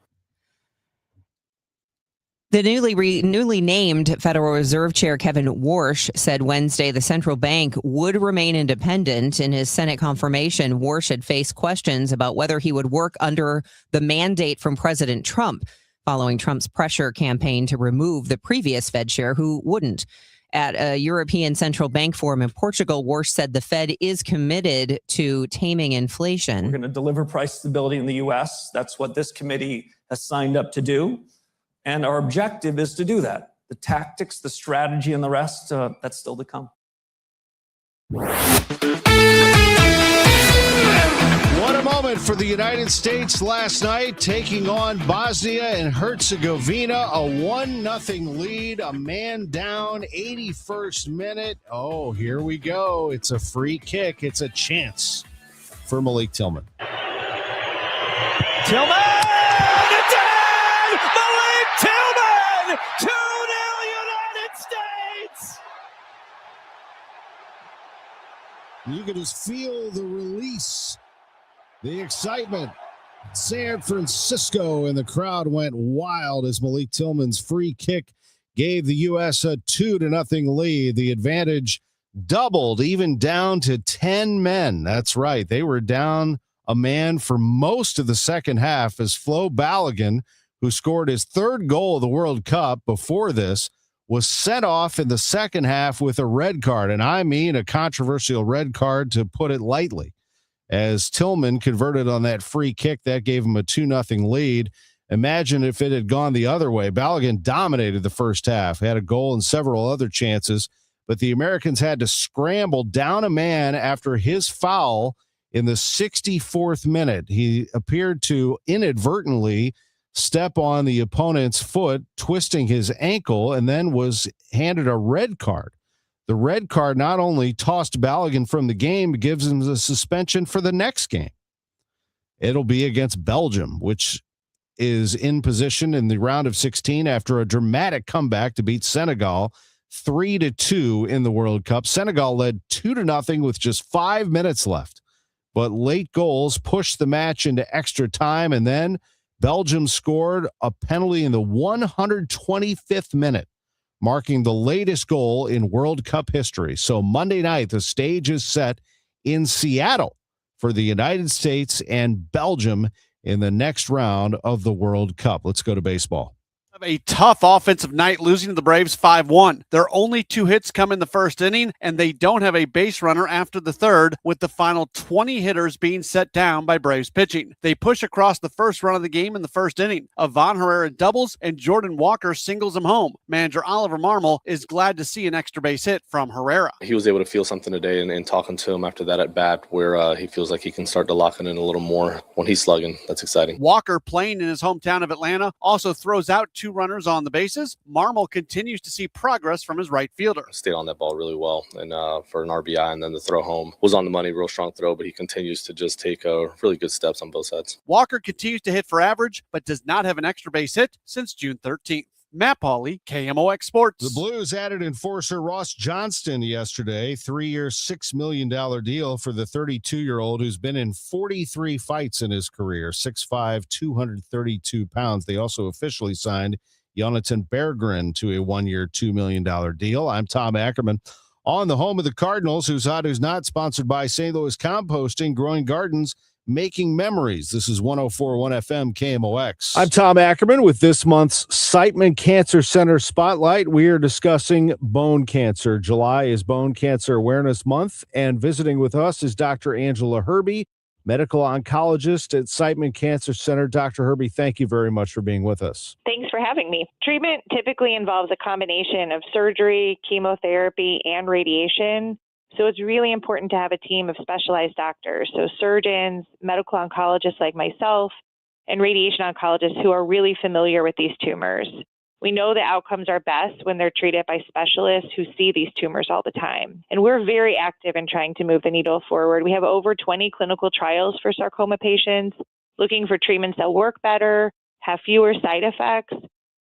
The newly named Federal Reserve Chair Kevin Warsh said Wednesday the central bank would remain independent. In his Senate confirmation, Warsh had faced questions about whether he would work under the mandate from President Trump, following Trump's pressure campaign to remove the previous Fed chair who wouldn't. At a European Central Bank forum in Portugal, Warsh said the Fed is committed to taming inflation. We're going to deliver price stability in the U.S. That's what this committee has signed up to do. And our objective is to do that. The tactics, the strategy, and the rest, that's still to come. What a moment for the United States last night, taking on Bosnia and Herzegovina, a 1-0 lead, a man down, 81st minute. Oh, here we go. It's a free kick. It's a chance for Malik Tillman. Tillman! 2-0 United States! You can just feel the release, the excitement. San Francisco, and the crowd went wild as Malik Tillman's free kick gave the U.S. a 2-0 lead. The advantage doubled, even down to 10 men. That's right. They were down a man for most of the second half as Flo Balogun, who scored his third goal of the World Cup before this, was sent off in the second half with a red card. And I mean a controversial red card, to put it lightly. As Tillman converted on that free kick, that gave him a 2-0 lead. Imagine if it had gone the other way. Balogun dominated the first half, had a goal and several other chances, but the Americans had to scramble down a man after his foul in the 64th minute. He appeared to inadvertently step on the opponent's foot, twisting his ankle, and then was handed a red card. The red card not only tossed Balogun from the game, but gives him the suspension for the next game. It'll be against Belgium, which is in position in the round of 16 after a dramatic comeback to beat Senegal 3-2 in the World Cup. Senegal led 2-0 with just 5 minutes left, but late goals pushed the match into extra time, and then Belgium scored a penalty in the 125th minute, marking the latest goal in World Cup history. So Monday night, the stage is set in Seattle for the United States and Belgium in the next round of the World Cup. Let's go to baseball. A tough offensive night, losing to the Braves 5-1. Their only 2 hits come in the first inning, and they don't have a base runner after the third, with the final 20 hitters being set down by Braves pitching. They push across the first run of the game in the first inning. Ivan Herrera doubles, and Jordan Walker singles him home. Manager Oliver Marmol is glad to see an extra base hit from Herrera. He was able to feel something today, and talking to him after that at bat, where he feels like he can start to lock it in a little more when he's slugging. That's exciting. Walker, playing in his hometown of Atlanta, also throws out 2 runners on the bases. Marmol continues to see progress from his right fielder. Stayed on that ball really well, and for an RBI, and then the throw home was on the money, real strong throw, but he continues to just take really good steps on both sides. Walker continues to hit for average, but does not have an extra base hit since June 13th. Matt Pauley, KMOX Sports. The Blues added enforcer Ross Johnston yesterday, 3-year, $6 million deal for the 32-year-old who's been in 43 fights in his career, 6'5", 232 pounds. They also officially signed Jonathan Berggren to a 1-year, $2 million deal. I'm Tom Ackerman on the home of the Cardinals, who's hot, who's not, sponsored by St. Louis Composting, growing gardens, making memories. This is 104.1 FM KMOX. I'm Tom Ackerman with this month's Siteman Cancer Center Spotlight. We are discussing bone cancer. July is Bone Cancer Awareness Month, and visiting with us is Dr. Angela Herbie, medical oncologist at Siteman Cancer Center. Dr. Herbie, thank you very much for being with us. Thanks for having me. Treatment typically involves a combination of surgery, chemotherapy, and radiation. So it's really important to have a team of specialized doctors, so surgeons, medical oncologists like myself, and radiation oncologists who are really familiar with these tumors. We know the outcomes are best when they're treated by specialists who see these tumors all the time. And we're very active in trying to move the needle forward. We have over 20 clinical trials for sarcoma patients, looking for treatments that work better, have fewer side effects,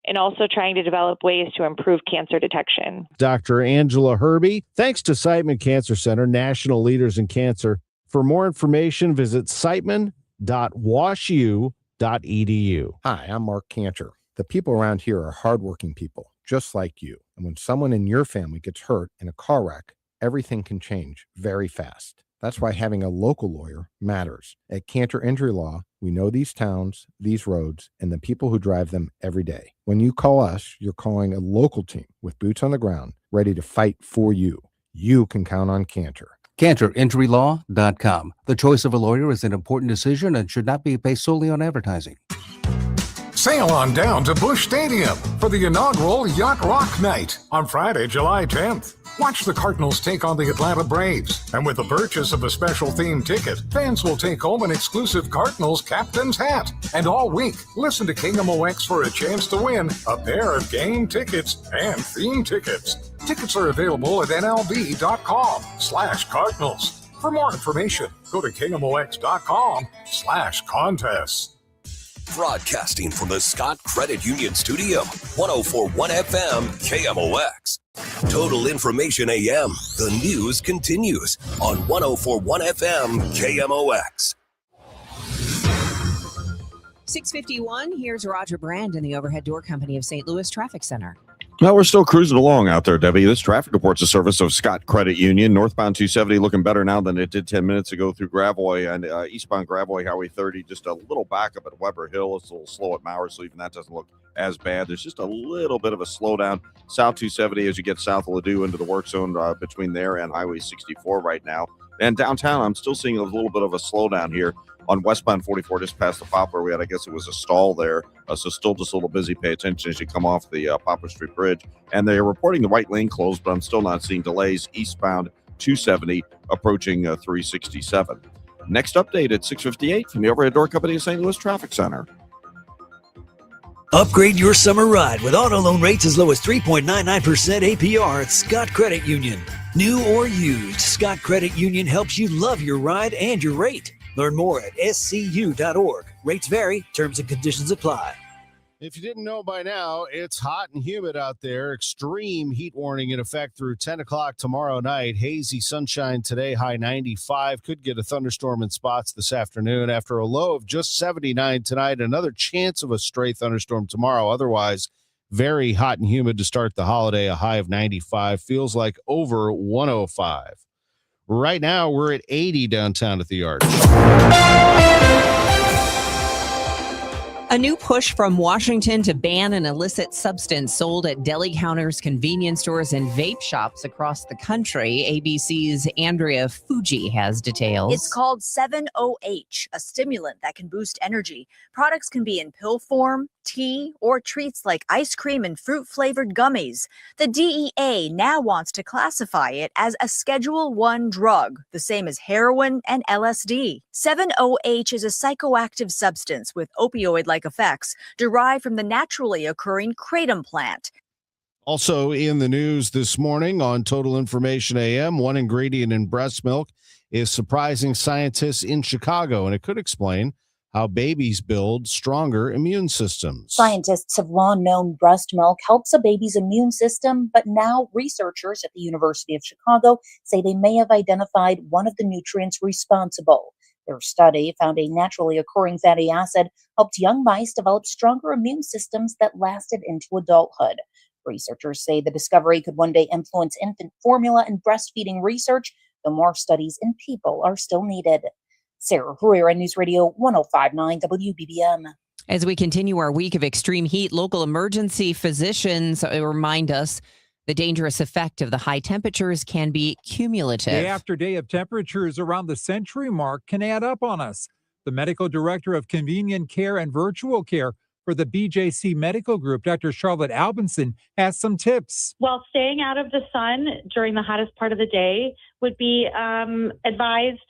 and also trying to develop ways to improve cancer detection. Dr. Angela Herbie, thanks to Siteman Cancer Center, national leaders in cancer. For more information, visit siteman.washu.edu. Hi, I'm Mark Cantor. The people around here are hardworking people, just like you. And when someone in your family gets hurt in a car wreck, everything can change very fast. That's why having a local lawyer matters. At Cantor Injury Law, we know these towns, these roads, and the people who drive them every day. When you call us, you're calling a local team with boots on the ground, ready to fight for you. You can count on Cantor. CantorInjuryLaw.com. The choice of a lawyer is an important decision and should not be based solely on advertising. Sail on down to Busch Stadium for the inaugural Yacht Rock Night on Friday, July 10th. Watch the Cardinals take on the Atlanta Braves. And with the purchase of a special themed ticket, fans will take home an exclusive Cardinals captain's hat. And all week, listen to KMOX for a chance to win a pair of game tickets and theme tickets. Tickets are available at nlb.com/Cardinals. For more information, go to KMOX.com/contests. Broadcasting from the Scott Credit Union Studio, 104.1 FM KMOX. Total Information AM. The news continues on 104.1 FM KMOX. 6:51. Here's Roger Brand in the Overhead Door Company of St. Louis Traffic Center. Well, we're still cruising along out there, Debbie. This traffic report's a service of Scott Credit Union. Northbound 270 looking better now than it did 10 minutes ago through Gravois, and eastbound Gravois Highway 30, just a little backup at Weber Hill. It's a little slow at Mauer, so even that doesn't look as bad. There's just a little bit of a slowdown south 270 as you get south of Ladue into the work zone between there and Highway 64 right now. And downtown, I'm still seeing a little bit of a slowdown here on westbound 44 just past the Poplar. We had, I guess it was a stall there, so still just a little busy. Pay attention as you come off the Poplar Street Bridge. And they're reporting the right lane closed, but I'm still not seeing delays eastbound 270 approaching 367. Next update at 6:58 from the Overhead Door Company of St. Louis Traffic Center. Upgrade your summer ride with auto loan rates as low as 3.99% APR at Scott Credit Union. New or used, Scott Credit Union helps you love your ride and your rate. Learn more at scu.org. Rates vary. Terms and conditions apply. If you didn't know by now, it's hot and humid out there. Extreme heat warning in effect through 10 o'clock tomorrow night. Hazy sunshine today, high 95. Could get a thunderstorm in spots this afternoon after a low of just 79 tonight. Another chance of a stray thunderstorm tomorrow. Otherwise, very hot and humid to start the holiday. A high of 95. Feels like over 105. Right now, we're at 80 downtown at the Arch. A new push from Washington to ban an illicit substance sold at deli counters, convenience stores, and vape shops across the country. ABC's Andrea Fuji has details. It's called 7-OH, a stimulant that can boost energy. Products can be in pill form, tea, or treats like ice cream and fruit-flavored gummies. The DEA now wants to classify it as a Schedule I drug, the same as heroin and LSD. 7-OH is a psychoactive substance with opioid-like effects derived from the naturally occurring kratom plant. Also in the news this morning on Total Information AM, one ingredient in breast milk is surprising scientists in Chicago, and it could explain how babies build stronger immune systems. Scientists have long known breast milk helps a baby's immune system, but now researchers at the University of Chicago say they may have identified one of the nutrients responsible. Their study found a naturally occurring fatty acid helped young mice develop stronger immune systems that lasted into adulthood. Researchers say the discovery could one day influence infant formula and breastfeeding research, though more studies in people are still needed. Sarah Herrera, News Radio 105.9 WBBM. As we continue our week of extreme heat, local emergency physicians remind us the dangerous effect of the high temperatures can be cumulative. Day after day of temperatures around the century mark can add up on us. The medical director of convenient care and virtual care for the BJC Medical Group, Dr. Charlotte Albinson, has some tips. Well, staying out of the sun during the hottest part of the day would be advised.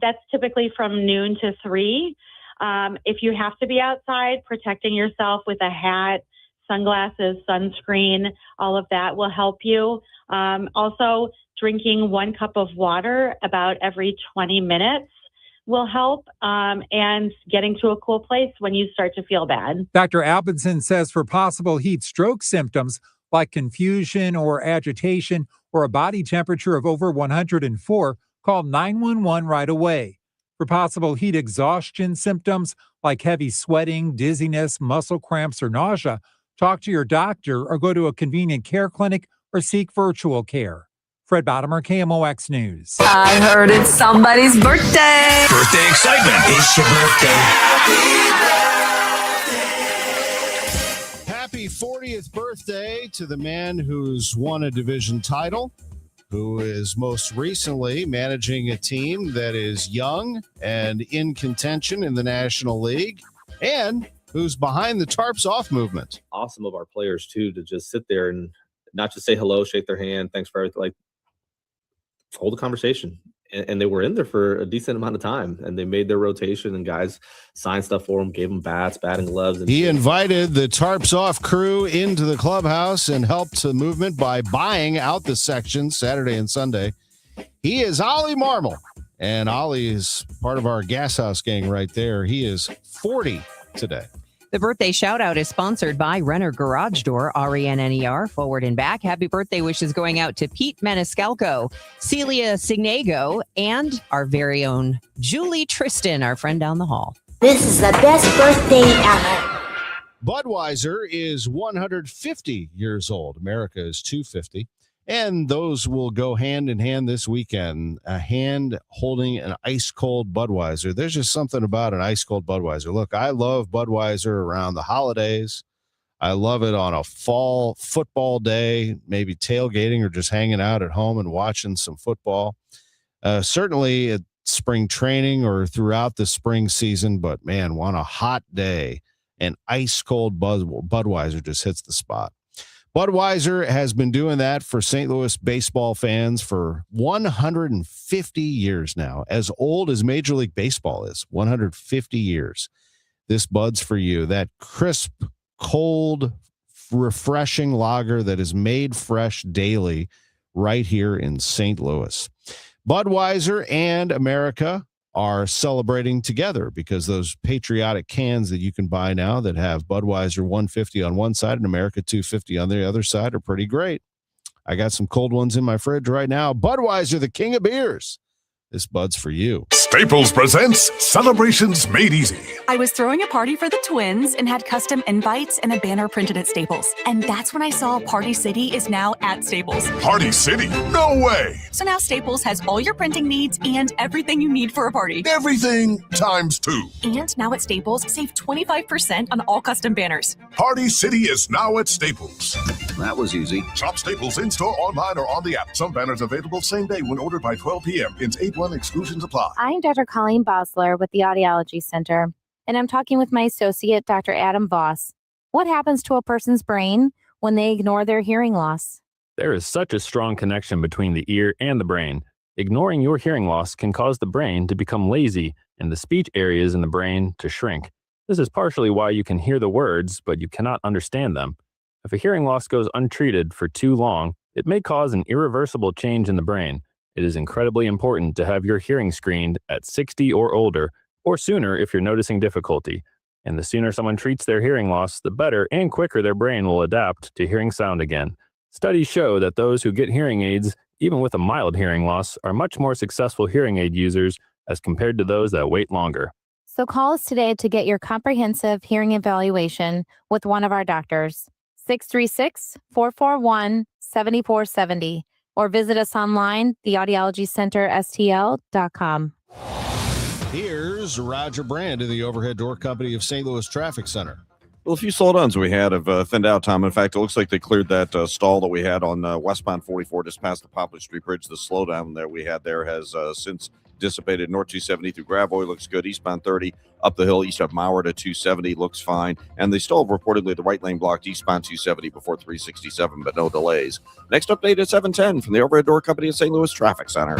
That's typically from noon to 3. If you have to be outside, protecting yourself with a hat, sunglasses, sunscreen, all of that will help you. Also, drinking 1 cup of water about every 20 minutes will help, and getting to a cool place when you start to feel bad. Dr. Albinson says for possible heat stroke symptoms like confusion or agitation or a body temperature of over 104, call 911 right away. For possible heat exhaustion symptoms like heavy sweating, dizziness, muscle cramps, or nausea, talk to your doctor or go to a convenient care clinic or seek virtual care. Fred Bottomer, KMOX News. I heard it's somebody's birthday. Birthday excitement. It's your birthday. Happy 40th birthday to the man who's won a division title, who is most recently managing a team that is young and in contention in the National League, and who's behind the Tarps Off movement. Awesome of our players, too, to just sit there and not just say hello, shake their hand, thanks for everything, like, hold a conversation. And they were in there for a decent amount of time, and they made their rotation, and guys signed stuff for them, gave them bats, batting gloves. And he invited the Tarps Off crew into the clubhouse and helped the movement by buying out the section Saturday and Sunday. He is Ollie Marmol, and Ollie is part of our Gas House gang right there. He is 40 today. The birthday shout out is sponsored by Renner Garage Door, RENNER, forward and back. Happy birthday wishes going out to Pete Maniscalco, Celia Signego, and our very own Julie Tristan, our friend down the hall. This is the best birthday ever. Budweiser is 150 years old. America is 250. And those will go hand in hand this weekend. A hand holding an ice cold Budweiser. There's just something about an ice cold Budweiser. Look, I love Budweiser around the holidays. I love it on a fall football day, maybe tailgating or just hanging out at home and watching some football. Certainly at spring training or throughout the spring season. But man, on a hot day, an ice cold Budweiser just hits the spot. Budweiser has been doing that for St. Louis baseball fans for 150 years now, as old as Major League Baseball is, 150 years. This Bud's for you, that crisp, cold, refreshing lager that is made fresh daily right here in St. Louis. Budweiser and America are celebrating together because those patriotic cans that you can buy now that have Budweiser 150 on one side and America 250 on the other side are pretty great. I got some cold ones in my fridge right now. Budweiser, the king of beers. This Bud's for you. Staples presents Celebrations Made Easy. I was throwing a party for the twins and had custom invites and a banner printed at Staples. And that's when I saw Party City is now at Staples. Party City? No way! So now Staples has all your printing needs and everything you need for a party. Everything times 2. And now at Staples, save 25% on all custom banners. Party City is now at Staples. That was easy. Shop Staples in-store, online, or on the app. Some banners available same day when ordered by 12 p.m. Ins 8-1 exclusions apply. I'm Dr. Colleen Bosler with the Audiology Center, and I'm talking with my associate, Dr. Adam Voss. What happens to a person's brain when they ignore their hearing loss? There is such a strong connection between the ear and the brain. Ignoring your hearing loss can cause the brain to become lazy and the speech areas in the brain to shrink. This is partially why you can hear the words, but you cannot understand them. If a hearing loss goes untreated for too long, it may cause an irreversible change in the brain. It is incredibly important to have your hearing screened at 60 or older, or sooner if you're noticing difficulty. And the sooner someone treats their hearing loss, the better and quicker their brain will adapt to hearing sound again. Studies show that those who get hearing aids, even with a mild hearing loss, are much more successful hearing aid users as compared to those that wait longer. So call us today to get your comprehensive hearing evaluation with one of our doctors. 636-441-7470. Or visit us online, theaudiologycenterstl.com. Here's Roger Brand in the Overhead Door Company of St. Louis Traffic Center. Well, a few slowdowns we had have thinned out, Tom. In fact, it looks like they cleared that stall that we had on westbound 44 just past the Poplar Street Bridge. The slowdown that we had there has since dissipated. North 270 through Gravois looks good. Eastbound 30 up the hill east of Mauer to 270 looks fine. And they still have reportedly the right lane blocked eastbound 270 before 367, but no delays. Next update at 7:10 from the Overhead Door Company of St. Louis Traffic Center.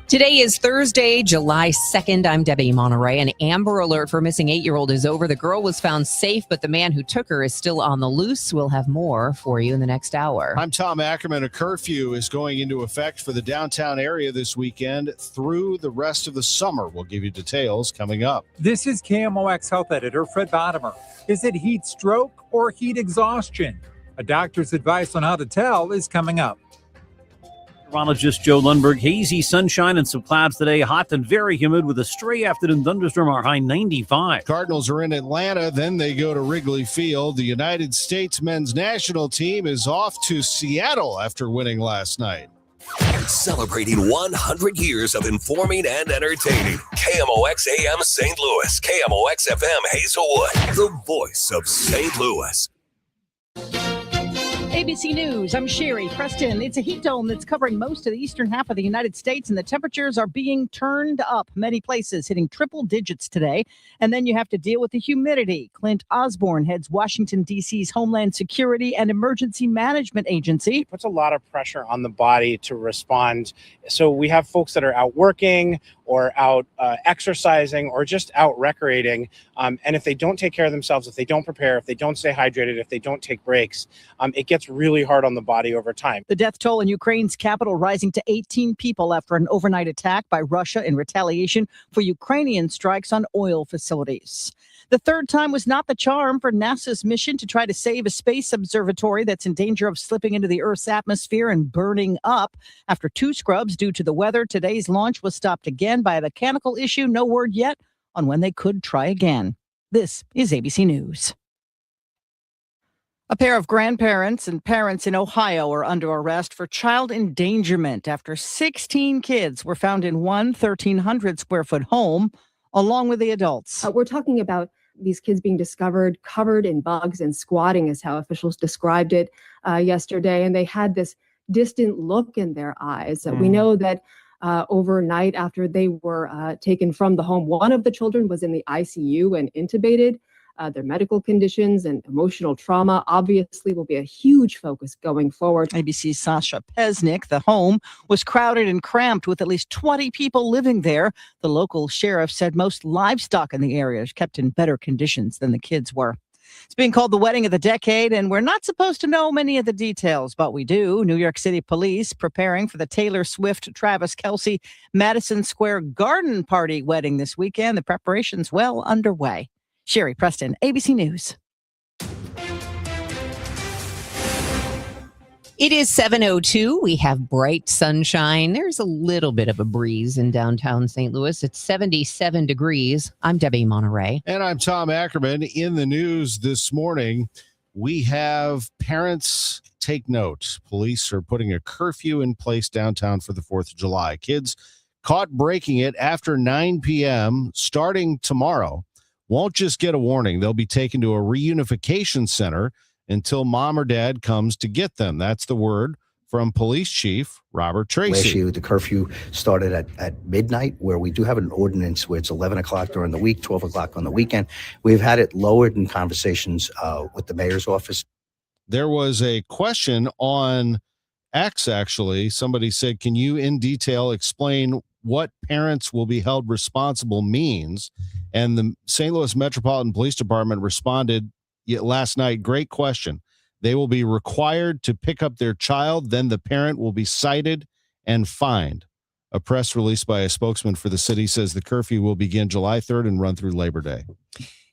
Today is Thursday, July 2nd. I'm Debbie Monterrey. An Amber Alert for missing 8-year-old is over. The girl was found safe, but the man who took her is still on the loose. We'll have more for you in the next hour. I'm Tom Ackerman. A curfew is going into effect for the downtown area this weekend through the rest of the summer. We'll give you details coming up. This is KMOX Health Editor Fred Bottomer. Is it heat stroke or heat exhaustion? A doctor's advice on how to tell is coming up. Meteorologist Joe Lundberg. Hazy sunshine and some clouds today. Hot and very humid with a stray afternoon thunderstorm. Our high 95. Cardinals are in Atlanta. Then they go to Wrigley Field. The United States men's national team is off to Seattle after winning last night. Celebrating 100 years of informing and entertaining. KMOX AM St. Louis. KMOX FM Hazelwood. The voice of St. Louis. ABC News, I'm Sherry Preston. It's a heat dome that's covering most of the eastern half of the United States, and the temperatures are being turned up many places, hitting triple digits today. And then you have to deal with the humidity. Clint Osborne heads Washington, D.C.'s Homeland Security and Emergency Management Agency. It puts a lot of pressure on the body to respond. So we have folks that are out working or out exercising or just out recreating. And if they don't take care of themselves, if they don't prepare, if they don't stay hydrated, if they don't take breaks, it gets really hard on the body over time. The death toll in Ukraine's capital rising to 18 people after an overnight attack by Russia in retaliation for Ukrainian strikes on oil facilities. The third time was not the charm for NASA's mission to try to save a space observatory that's in danger of slipping into the Earth's atmosphere and burning up. After 2 scrubs due to the weather, today's launch was stopped again by a mechanical issue. No word yet on when they could try again. This is ABC News. A pair of grandparents and parents in Ohio are under arrest for child endangerment after 16 kids were found in one 1,300-square-foot home, along with the adults. We're talking about these kids being discovered covered in bugs and squatting is how officials described it yesterday. And they had this distant look in their eyes. We know that overnight after they were taken from the home, one of the children was in the ICU and intubated. Their medical conditions and emotional trauma obviously will be a huge focus going forward. ABC's Sasha Pesnick. The home was crowded and cramped with at least 20 people living there. The local sheriff said most livestock in the area is kept in better conditions than the kids were. It's being called the wedding of the decade, and we're not supposed to know many of the details, but we do. New York City police preparing for the Taylor Swift, Travis Kelce, Madison Square Garden Party wedding this weekend. The preparations well underway. Sherry Preston, ABC News. It is 7:02. We have bright sunshine. There's a little bit of a breeze in downtown St. Louis. It's 77 degrees. I'm Debbie Monterrey. And I'm Tom Ackerman. In the news this morning, we have parents take note. Police are putting a curfew in place downtown for the 4th of July. Kids caught breaking it after 9 p.m. starting tomorrow won't just get a warning. They'll be taken to a reunification center until mom or dad comes to get them. That's the word from Police Chief Robert Tracy. Last year, the curfew started at midnight, where we do have an ordinance where it's 11 o'clock during the week, 12 o'clock on the weekend. We've had it lowered in conversations with the mayor's office. There was a question on X, actually. Somebody said, can you in detail explain what parents will be held responsible means? And the St. Louis Metropolitan Police Department responded last night, great question. They will be required to pick up their child, then the parent will be cited and fined. A press release by a spokesman for the city says the curfew will begin July 3rd and run through Labor Day.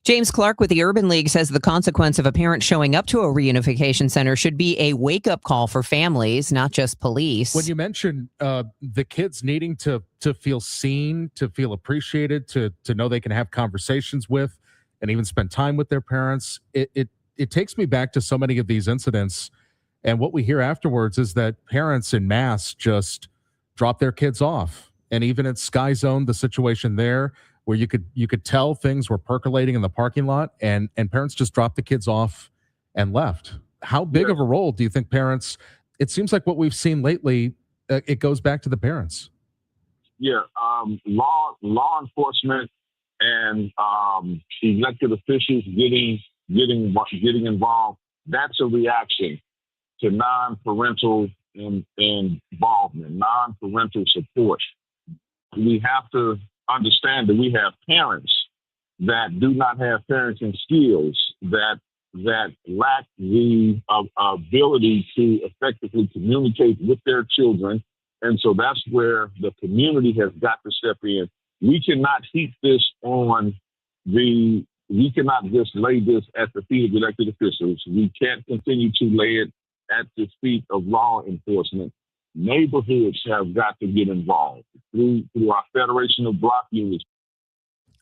James Clark with the Urban League says the consequence of a parent showing up to a reunification center should be a wake-up call for families, not just police. When you mention the kids needing to feel seen, to feel appreciated, to know they can have conversations with and even spend time with their parents, it takes me back to so many of these incidents. And what we hear afterwards is that parents en masse just drop their kids off. And even at Sky Zone, the situation there, where you could tell things were percolating in the parking lot, and parents just dropped the kids off and left. How big of a role do you think parents, it seems like what we've seen lately, it goes back to the parents. Yeah, law enforcement and elected officials getting involved, that's a reaction to non-parental involvement, non-parental support. we have to understand that we have parents that do not have parenting skills, that lack the ability to effectively communicate with their children. And so that's where the community has got to step in. We cannot heap this we cannot just lay this at the feet of elected officials. We can't continue to lay it at the feet of law enforcement. Neighborhoods have got to get involved through our Federation of Block Units.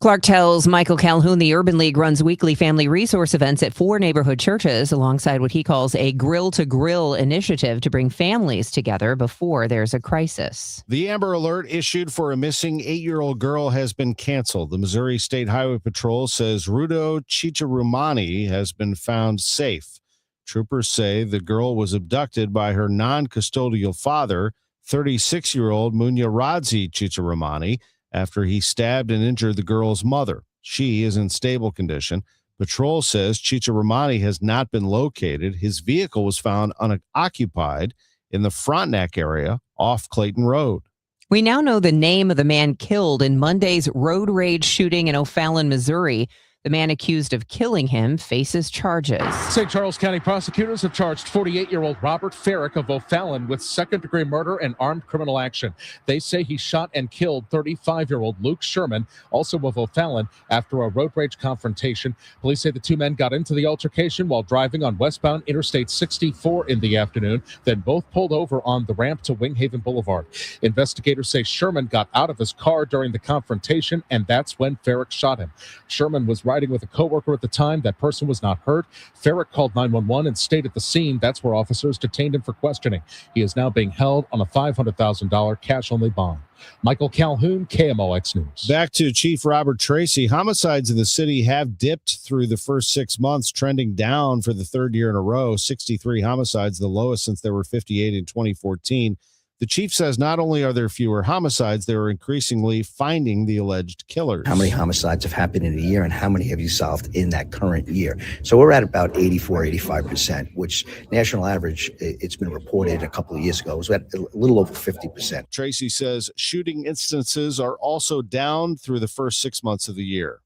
Clark tells Michael Calhoun the Urban League runs weekly family resource events at 4 neighborhood churches alongside what he calls a grill-to-grill initiative to bring families together before there's a crisis. The Amber Alert issued for a missing 8-year-old girl has been canceled. The Missouri State Highway Patrol says Rudo Chicharumani has been found safe. Troopers say the girl was abducted by her non-custodial father, 36-year-old Munyaradzi Chicharumani, after he stabbed and injured the girl's mother. She is in stable condition. Patrol says Chicharumani has not been located. His vehicle was found unoccupied in the Frontenac area off Clayton Road. We now know the name of the man killed in Monday's road rage shooting in O'Fallon, Missouri. The man accused of killing him faces charges. St. Charles County prosecutors have charged 48-year-old Robert Farrick of O'Fallon with second-degree murder and armed criminal action. They say he shot and killed 35-year-old Luke Sherman, also of O'Fallon, after a road rage confrontation. Police say the two men got into the altercation while driving on westbound Interstate 64 in the afternoon, then both pulled over on the ramp to Winghaven Boulevard. Investigators say Sherman got out of his car during the confrontation, and that's when Farrick shot him. Sherman was riding with a coworker at the time. That person was not hurt. Farrick called 911 and stayed at the scene. That's where officers detained him for questioning. He is now being held on a $500,000 cash-only bond. Michael Calhoun, KMOX News. Back to Chief Robert Tracy. Homicides in the city have dipped through the first 6 months, trending down for the third year in a row. 63 homicides, the lowest since there were 58 in 2014. The chief says not only are there fewer homicides, they're increasingly finding the alleged killers. How many homicides have happened in a year and how many have you solved in that current year? So we're at about 85%, which national average, it's been reported a couple of years ago, was at a little over 50%. Tracy says shooting instances are also down through the first 6 months of the year.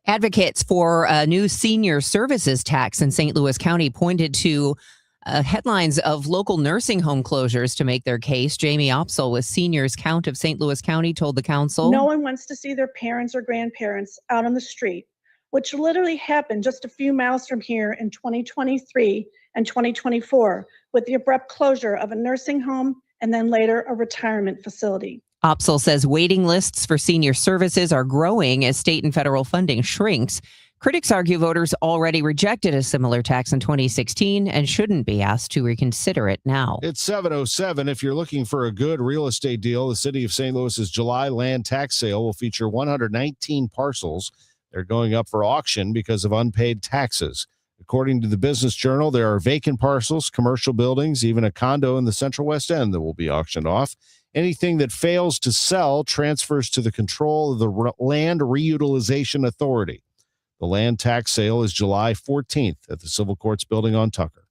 Advocates for a new senior services tax in St. Louis County pointed to headlines of local nursing home closures to make their case. Jamie Opsel with Seniors Count of St. Louis County told the council, no one wants to see their parents or grandparents out on the street, which literally happened just a few miles from here in 2023 and 2024 with the abrupt closure of a nursing home and then later a retirement facility. Opsel says waiting lists for senior services are growing as state and federal funding shrinks. Critics argue voters already rejected a similar tax in 2016 and shouldn't be asked to reconsider it now. It's 7:07. If you're looking for a good real estate deal, the City of St. Louis's July land tax sale will feature 119 parcels. They're going up for auction because of unpaid taxes. According to the Business Journal, there are vacant parcels, commercial buildings, even a condo in the Central West End that will be auctioned off. Anything that fails to sell transfers to the control of the Land Reutilization Authority. The land tax sale is July 14th at the Civil Courts Building on Tucker.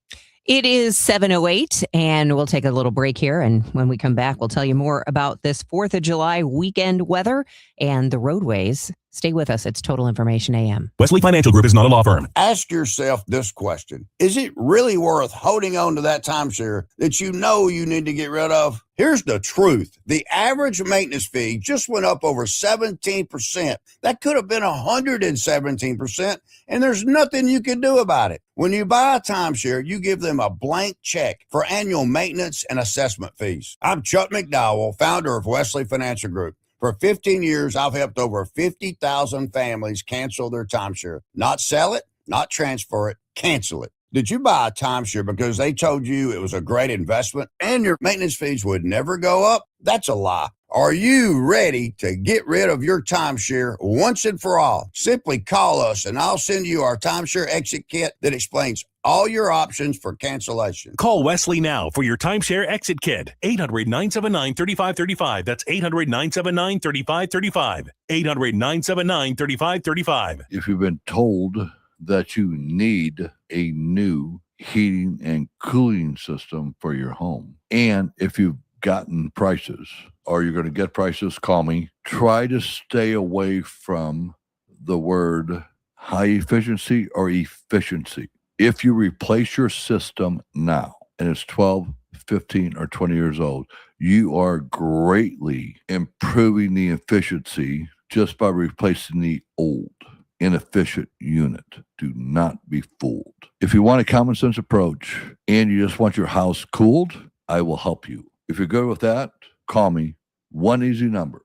It is 7:08, and we'll take a little break here. And when we come back, we'll tell you more about this 4th of July weekend weather and the roadways. Stay with us. It's Total Information AM. Wesley Financial Group is not a law firm. Ask yourself this question. Is it really worth holding on to that timeshare that you know you need to get rid of? Here's the truth. The average maintenance fee just went up over 17%. That could have been 117%, and there's nothing you can do about it. When you buy a timeshare, you give them a blank check for annual maintenance and assessment fees. I'm Chuck McDowell, founder of Wesley Financial Group. For 15 years, I've helped over 50,000 families cancel their timeshare. Not sell it, not transfer it, cancel it. Did you buy a timeshare because they told you it was a great investment and your maintenance fees would never go up? That's a lie. Are you ready to get rid of your timeshare once and for all? Simply call us and I'll send you our timeshare exit kit that explains all your options for cancellation. Call Wesley now for your timeshare exit kit. 800-979-3535. That's 800-979-3535. 800-979-3535. If you've been told that you need a new heating and cooling system for your home, and if you've gotten prices or you're going to get prices, call me. Try to stay away from the word high efficiency or efficiency. If you replace your system now and it's 12, 15, or 20 years old, you are greatly improving the efficiency just by replacing the old, inefficient unit. Do not be fooled. If you want a common sense approach and you just want your house cooled, I will help you. If you're good with that, call me. One easy number.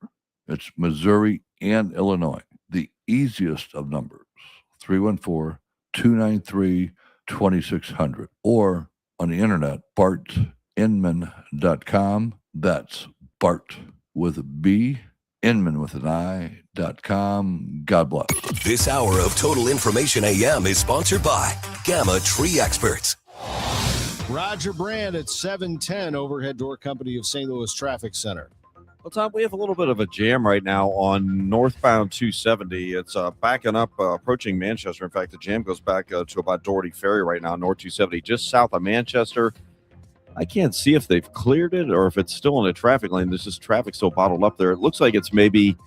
It's Missouri and Illinois. The easiest of numbers, 314-293-2600. Or on the internet, bartinman.com. That's Bart with a B, Inman with an I.com. God bless. This hour of Total Information AM is sponsored by Gamma Tree Experts. Roger Brand at 710 Overhead Door Company of St. Louis Traffic Center. Well, Tom, we have a little bit of a jam right now on northbound 270. It's backing up, approaching Manchester. In fact, the jam goes back to about Doherty Ferry right now, north 270, just south of Manchester. I can't see if they've cleared it or if it's still in a traffic lane. There's just traffic still bottled up there. It looks like it's maybe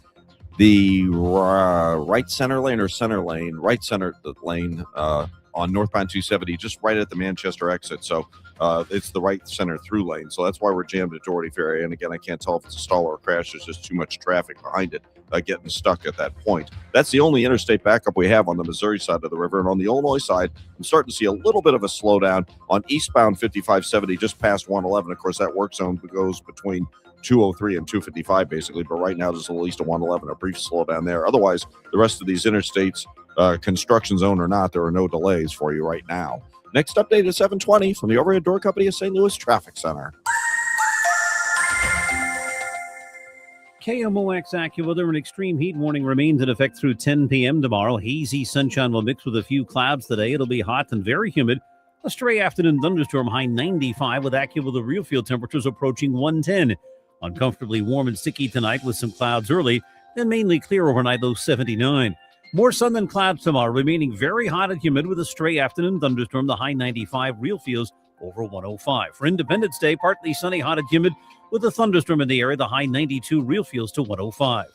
the right center lane or center lane, right center lane on northbound 270, just right at the Manchester exit. So it's the right center through lane. So that's why we're jammed at Doherty Ferry. And again, I can't tell if it's a stall or a crash. There's just too much traffic behind it getting stuck at that point. That's the only interstate backup we have on the Missouri side of the river. And on the Illinois side, I'm starting to see a little bit of a slowdown on eastbound 5570, just past 111. Of course, that work zone goes between 203 and 255 basically, but right now there's at least a 111, a brief slowdown there. Otherwise, the rest of these interstates, construction zone or not, there are no delays for you right now. Next update is 720 from the Overhead Door Company of St. Louis Traffic Center. KMOX AccuWeather, an extreme heat warning remains in effect through 10 p.m. tomorrow. Hazy sunshine will mix with a few clouds today. It'll be hot and very humid. A stray afternoon thunderstorm, high 95 with AccuWeather real field temperatures approaching 110. Uncomfortably warm and sticky tonight with some clouds early, then mainly clear overnight, low 79. More sun than clouds tomorrow, remaining very hot and humid with a stray afternoon thunderstorm, the high 95, real feels over 105. For Independence Day, partly sunny, hot and humid with a thunderstorm in the area, the high 92, real feels to 105.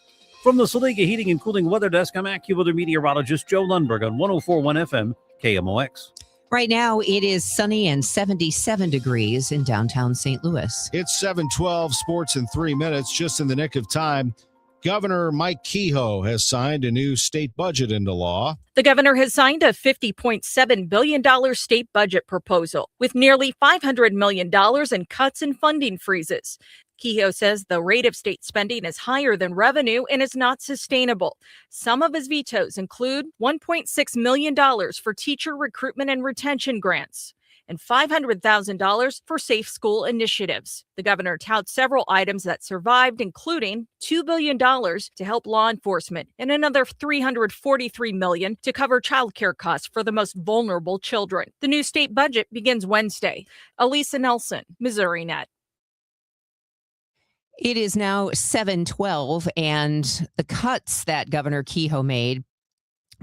From the Saliga Heating and Cooling Weather Desk, I'm AccuWeather meteorologist Joe Lundberg on 104.1 FM KMOX. Right now, it is sunny and 77 degrees in downtown St. Louis. It's 7:12, sports in 3 minutes, just in the nick of time. Governor Mike Kehoe has signed a new state budget into law. The governor has signed a $50.7 billion state budget proposal with nearly $500 million in cuts and funding freezes. Kehoe says the rate of state spending is higher than revenue and is not sustainable. Some of his vetoes include $1.6 million for teacher recruitment and retention grants and $500,000 for safe school initiatives. The governor touts several items that survived, including $2 billion to help law enforcement and another $343 million to cover childcare costs for the most vulnerable children. The new state budget begins Wednesday. Elisa Nelson, Missouri Net. It is now 7:12, and the cuts that Governor Kehoe made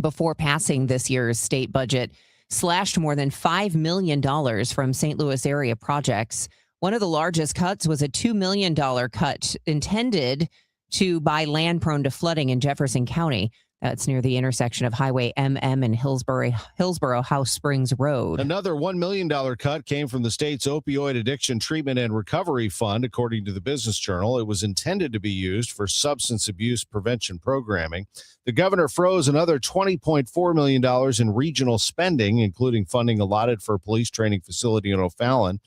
before passing this year's state budget slashed more than $5 million from St. Louis area projects. One of the largest cuts was a $2 million cut intended to buy land prone to flooding in Jefferson County. That's near the intersection of Highway MM and Hillsborough House Springs Road. Another $1 million cut came from the state's opioid addiction treatment and recovery fund, according to the Business Journal. It was intended to be used for substance abuse prevention programming. The governor froze another $20.4 million in regional spending, including funding allotted for a police training facility in O'Fallon,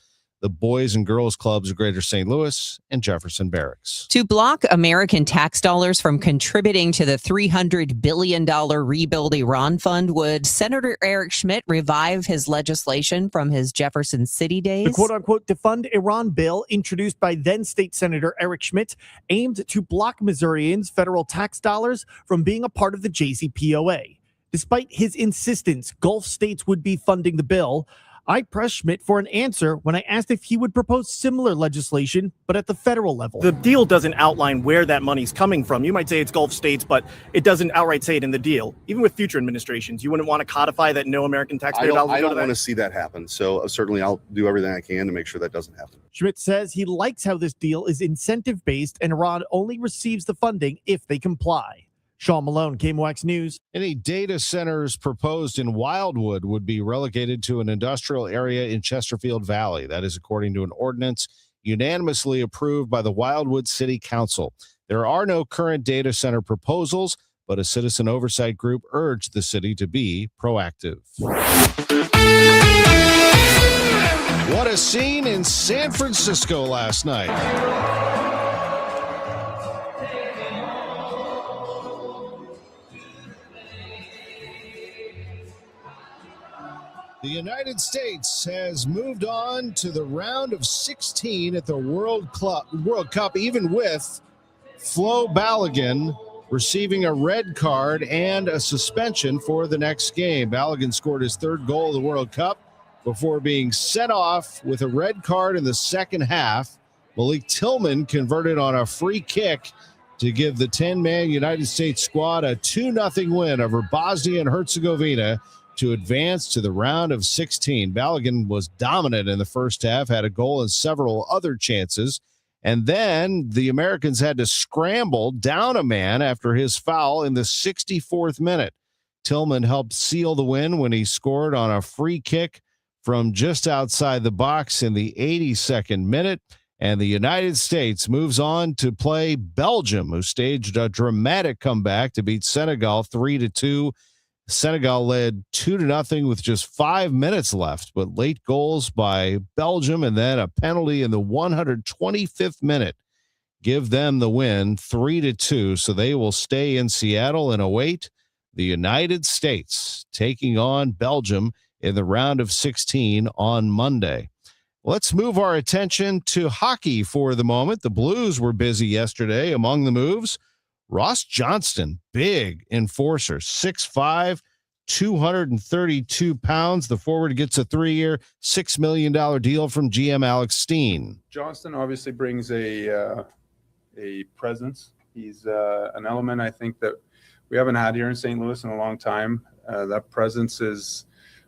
the Boys and Girls Clubs of Greater St. Louis, and Jefferson Barracks. To block American tax dollars from contributing to the $300 billion Rebuild Iran Fund, would Senator Eric Schmitt revive his legislation from his Jefferson City days? The quote-unquote Defund Iran bill, introduced by then-State Senator Eric Schmitt, aimed to block Missourians' federal tax dollars from being a part of the JCPOA. Despite his insistence Gulf states would be funding the bill, I pressed Schmidt for an answer when I asked if he would propose similar legislation, but at the federal level. The deal doesn't outline where that money's coming from. You might say it's Gulf states, but it doesn't outright say it in the deal. Even with future administrations, you wouldn't want to codify that no American taxpayer dollars I go to don't that. want to see that happen. So certainly I'll do everything I can to make sure that doesn't happen. Schmidt says he likes how this deal is incentive-based and Iran only receives the funding if they comply. Sean Malone, KMOX News. Any data centers proposed in Wildwood would be relegated to an industrial area in Chesterfield Valley. That is according to an ordinance unanimously approved by the Wildwood City Council. There are no current data center proposals, but a citizen oversight group urged the city to be proactive. What a scene in San Francisco last night. The United States has moved on to the round of 16 at the World Cup, even with Flo Balogun receiving a red card and a suspension for the next game. Balogun scored his third goal of the World Cup before being sent off with a red card in the second half. Malik Tillman converted on a free kick to give the 10-man United States squad a 2-0 win over Bosnia and Herzegovina to advance to the round of 16. Balogun was dominant in the first half, had a goal and several other chances. And then the Americans had to scramble down a man after his foul in the 64th minute. Tillman helped seal the win when he scored on a free kick from just outside the box in the 82nd minute. And the United States moves on to play Belgium, who staged a dramatic comeback to beat Senegal 3-2. Senegal led 2-0 with just 5 minutes left, but late goals by Belgium and then a penalty in the 125th minute give them the win 3-2. So they will stay in Seattle and await the United States taking on Belgium in the round of 16 on Monday. Let's move our attention to hockey for the moment. The Blues were busy yesterday. Among the moves, Ross Johnston, big enforcer, 6'5", 232 pounds. The forward gets a 3-year, $6 million deal from GM Alex Steen. Johnston obviously brings a presence. He's an element I think that we haven't had here in St. Louis in a long time. That presence is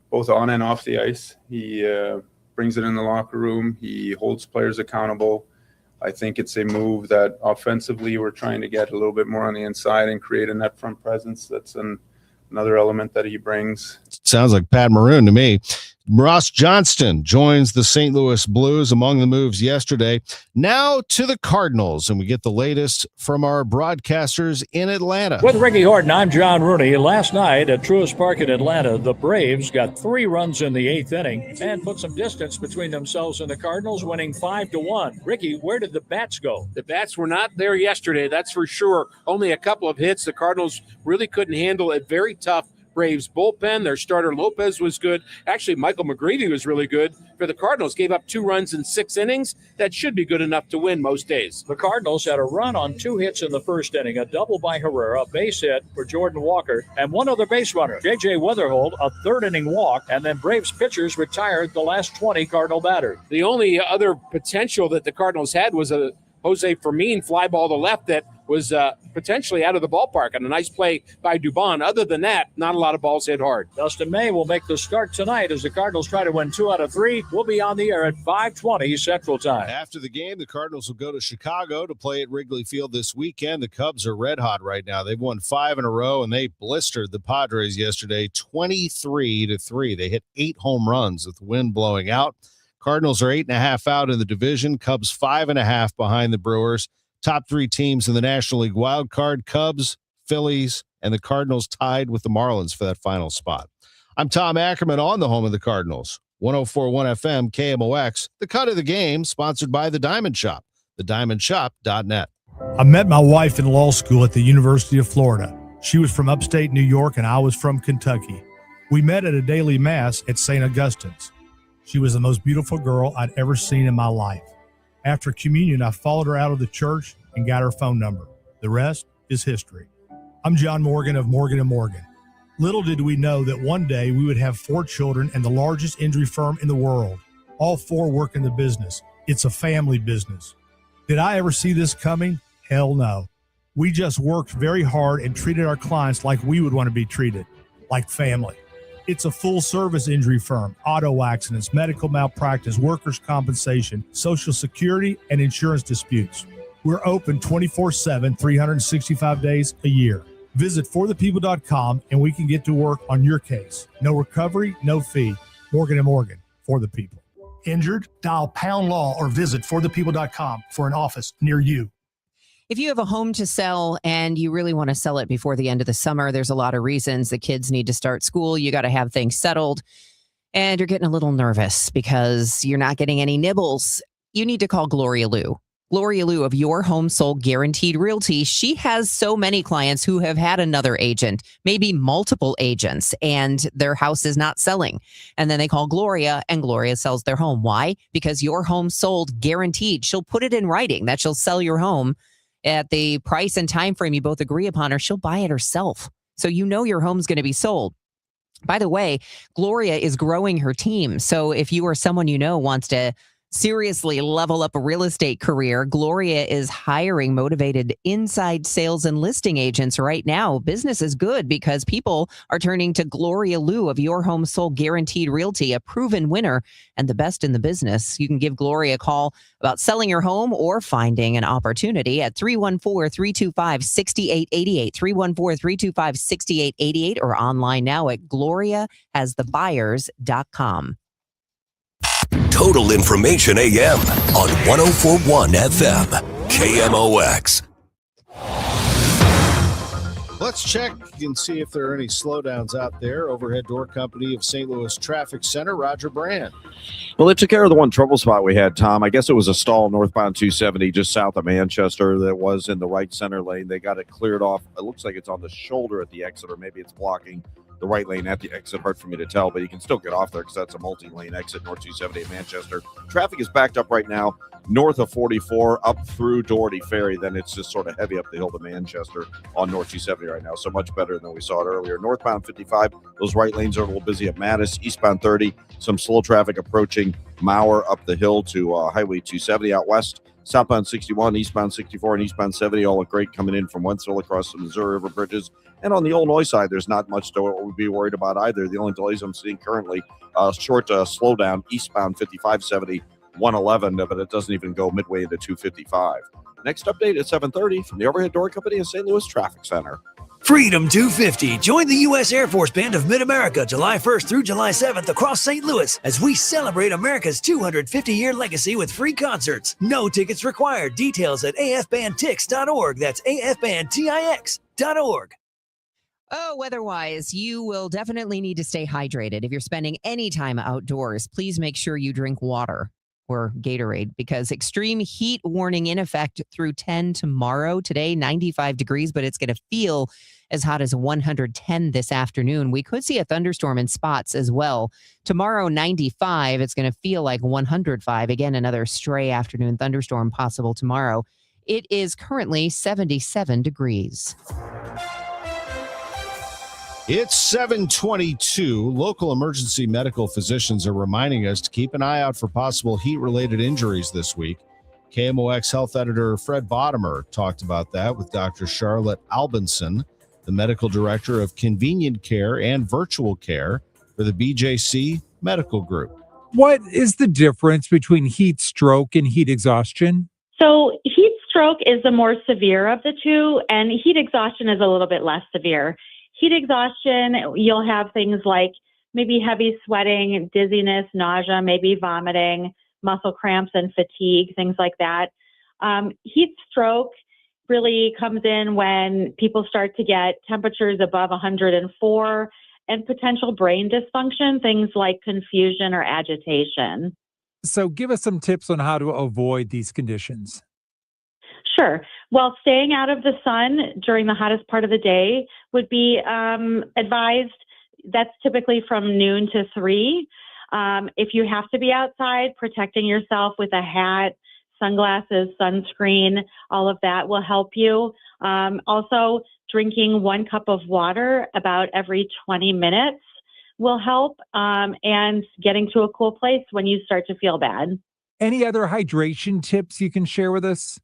both on and off the ice. He brings it in the locker room. He holds players accountable. I think it's a move that offensively we're trying to get a little bit more on the inside and create a net front presence. That's another element that he brings. Sounds like Pat Maroon to me. Ross Johnston joins the St. Louis Blues among the moves yesterday. Now to the Cardinals, and we get the latest from our broadcasters in Atlanta. With Ricky Horton, I'm John Rooney. Last night at Truist Park in Atlanta, the Braves got 3 runs in the 8th inning and put some distance between themselves and the Cardinals, winning 5-1. Ricky, where did the bats go? The bats were not there yesterday, that's for sure. Only a couple of hits. The Cardinals really couldn't handle a very tough Braves bullpen. Their starter Lopez was good. Actually, Michael McGreevy was really good for the Cardinals. Gave up 2 runs in 6 innings. That should be good enough to win most days. The Cardinals had a run on 2 hits in the first inning, a double by Herrera, a base hit for Jordan Walker, and 1 other base runner, J.J. Weatherhold, a 3rd inning walk, and then Braves pitchers retired the last 20 Cardinal batters. The only other potential that the Cardinals had was a Jose Fermin fly ball to left that was potentially out of the ballpark, and a nice play by Dubon. Other than that, not a lot of balls hit hard. Dustin May will make the start tonight as the Cardinals try to win 2 out of 3. We'll be on the air at 5:20 Central Time. After the game, the Cardinals will go to Chicago to play at Wrigley Field this weekend. The Cubs are red hot right now. They've won 5 in a row, and they blistered the Padres yesterday 23-3. They hit 8 home runs with the wind blowing out. Cardinals are 8.5 out in the division. Cubs 5.5 behind the Brewers. Top 3 teams in the National League wild card: Cubs, Phillies, and the Cardinals tied with the Marlins for that final spot. I'm Tom Ackerman on the home of the Cardinals. 104.1 FM KMOX. The cut of the game, sponsored by The Diamond Shop. TheDiamondShop.net. I met my wife in law school at the University of Florida. She was from upstate New York and I was from Kentucky. We met at a daily mass at St. Augustine's. She was the most beautiful girl I'd ever seen in my life. After communion, I followed her out of the church and got her phone number. The rest is history. I'm John Morgan of Morgan & Morgan. Little did we know that one day we would have 4 children and the largest injury firm in the world. All 4 work in the business. It's a family business. Did I ever see this coming? Hell no. We just worked very hard and treated our clients like we would want to be treated, like family. It's a full-service injury firm, auto accidents, medical malpractice, workers' compensation, Social Security, and insurance disputes. We're open 24/7, 365 days a year. Visit forthepeople.com and we can get to work on your case. No recovery, no fee. Morgan & Morgan, for the people. Injured? Dial pound law or visit forthepeople.com for an office near you. If you have a home to sell and you really want to sell it before the end of the summer, there's a lot of reasons. The kids need to start school. You got to have things settled. And you're getting a little nervous because you're not getting any nibbles. You need to call Gloria Lou. Gloria Lou of Your Home Sold Guaranteed Realty. She has so many clients who have had another agent, maybe multiple agents, and their house is not selling. And then they call Gloria and Gloria sells their home. Why? Because Your Home Sold Guaranteed. She'll put it in writing that she'll sell your home at the price and time frame you both agree upon, or she'll buy it herself. So you know your home's going to be sold. By the way, Gloria is growing her team. So if you or someone you know wants to seriously level up a real estate career, Gloria is hiring motivated inside sales and listing agents right now. Business is good because people are turning to Gloria Lou of Your Home Sold Guaranteed Realty, a proven winner and the best in the business. You can give Gloria a call about selling your home or finding an opportunity at 314-325-6888, 314-325-6888, or online now at gloriahasthebuyers.com. Total Information AM on 1041 FM, KMOX. Let's check and see if there are any slowdowns out there. Overhead Door Company of St. Louis Traffic Center, Roger Brand. Well, it took care of the one trouble spot we had, Tom. I guess it was a stall northbound 270 just south of Manchester that was in the right center lane. They got it cleared off. It looks like it's on the shoulder at the exit, or maybe it's blocking the right lane at the exit. Hard for me to tell, but you can still get off there because that's a multi-lane exit, North 270 at Manchester. Traffic is backed up right now north of 44 up through Doherty Ferry. Then it's just sort of heavy up the hill to Manchester on North 270 right now. So much better than we saw it earlier. Northbound 55, those right lanes are a little busy at Mattis. Eastbound 30, some slow traffic approaching Mauer up the hill to Highway 270 out west. Southbound 61, eastbound 64, and eastbound 70 all look great coming in from Wentzville across the Missouri River bridges. And on the Illinois side, there's not much to be worried about either. The only delays I'm seeing currently, short slowdown eastbound 5570, 111, but it doesn't even go midway into 255. Next update at 7:30 from the Overhead Door Company of St. Louis Traffic Center. Freedom 250. Join the U.S. Air Force Band of Mid-America July 1st through July 7th across St. Louis as we celebrate America's 250-year legacy with free concerts. No tickets required. Details at afbandtix.org. That's afbandtix.org. Oh, weather-wise, you will definitely need to stay hydrated. If you're spending any time outdoors, please make sure you drink water or Gatorade, because extreme heat warning in effect through 10 tomorrow. Today, 95 degrees, but it's going to feel as hot as 110 this afternoon. We could see a thunderstorm in spots as well. Tomorrow, 95. It's going to feel like 105. Again, another stray afternoon thunderstorm possible tomorrow. It is currently 77 degrees. It's 7:22. Local emergency medical physicians are reminding us to keep an eye out for possible heat-related injuries this week. KMOX health editor Fred Bottomer talked about that with Dr. Charlotte Albinson, the medical director of convenient care and virtual care for the BJC Medical Group. What is the difference between heat stroke and heat exhaustion? So heat stroke is the more severe of the two, and heat exhaustion is a little bit less severe. Heat exhaustion, you'll have things like maybe heavy sweating, dizziness, nausea, maybe vomiting, muscle cramps and fatigue, things like that. Heat stroke really comes in when people start to get temperatures above 104 and potential brain dysfunction, things like confusion or agitation. So give us some tips on how to avoid these conditions. Sure. Well, staying out of the sun during the hottest part of the day would be advised. That's typically from noon to 3. If you have to be outside, protecting yourself with a hat, sunglasses, sunscreen, all of that will help you. Also, drinking 1 cup of water about every 20 minutes will help, and getting to a cool place when you start to feel bad. Any other hydration tips you can share with us?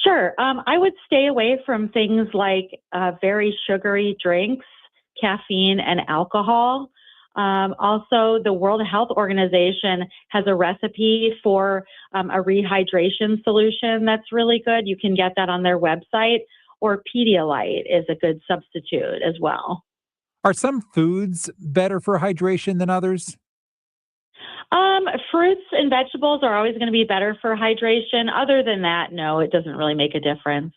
Sure. I would stay away from things like very sugary drinks, caffeine, and alcohol. Also, the World Health Organization has a recipe for a rehydration solution that's really good. You can get that on their website, or Pedialyte is a good substitute as well. Are some foods better for hydration than others? Fruits and vegetables are always going to be better for hydration. Other than that, no, it doesn't really make a difference.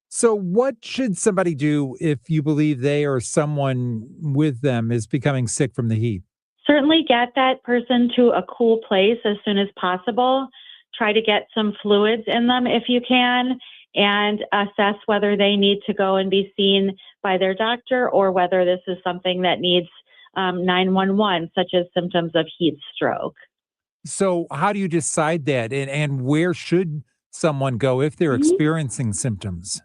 So, what should somebody do if you believe they or someone with them is becoming sick from the heat? Certainly get that person to a cool place as soon as possible. Try to get some fluids in them if you can, and assess whether they need to go and be seen by their doctor or whether this is something that needs 911, such as symptoms of heat stroke. So, how do you decide that? And where should someone go if they're experiencing symptoms?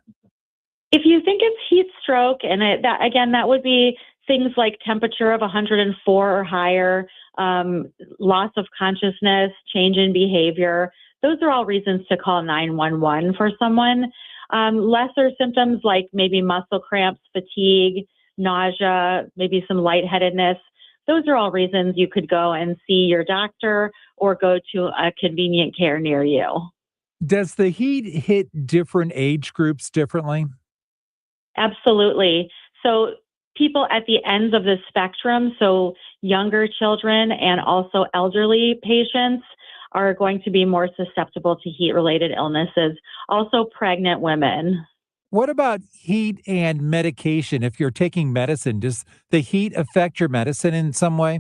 If you think it's heat stroke, and that would be things like temperature of 104 or higher, loss of consciousness, change in behavior, those are all reasons to call 911 for someone. Lesser symptoms like maybe muscle cramps, fatigue, nausea, maybe some lightheadedness, those are all reasons you could go and see your doctor or go to a convenient care near you. Does the heat hit different age groups differently? Absolutely. So people at the ends of the spectrum, so younger children and also elderly patients, are going to be more susceptible to heat-related illnesses. Also pregnant women. What about heat and medication? If you're taking medicine, does the heat affect your medicine in some way?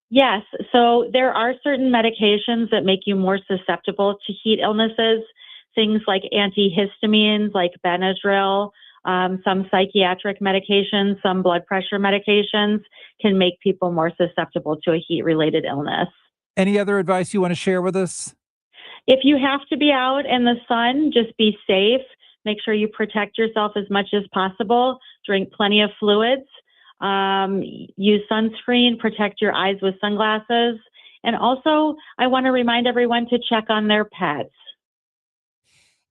Yes. So there are certain medications that make you more susceptible to heat illnesses. Things like antihistamines, like Benadryl, some psychiatric medications, some blood pressure medications can make people more susceptible to a heat-related illness. Any other advice you want to share with us? If you have to be out in the sun, just be safe. Make sure you protect yourself as much as possible. Drink plenty of fluids. Use sunscreen. Protect your eyes with sunglasses. And also, I want to remind everyone to check on their pets.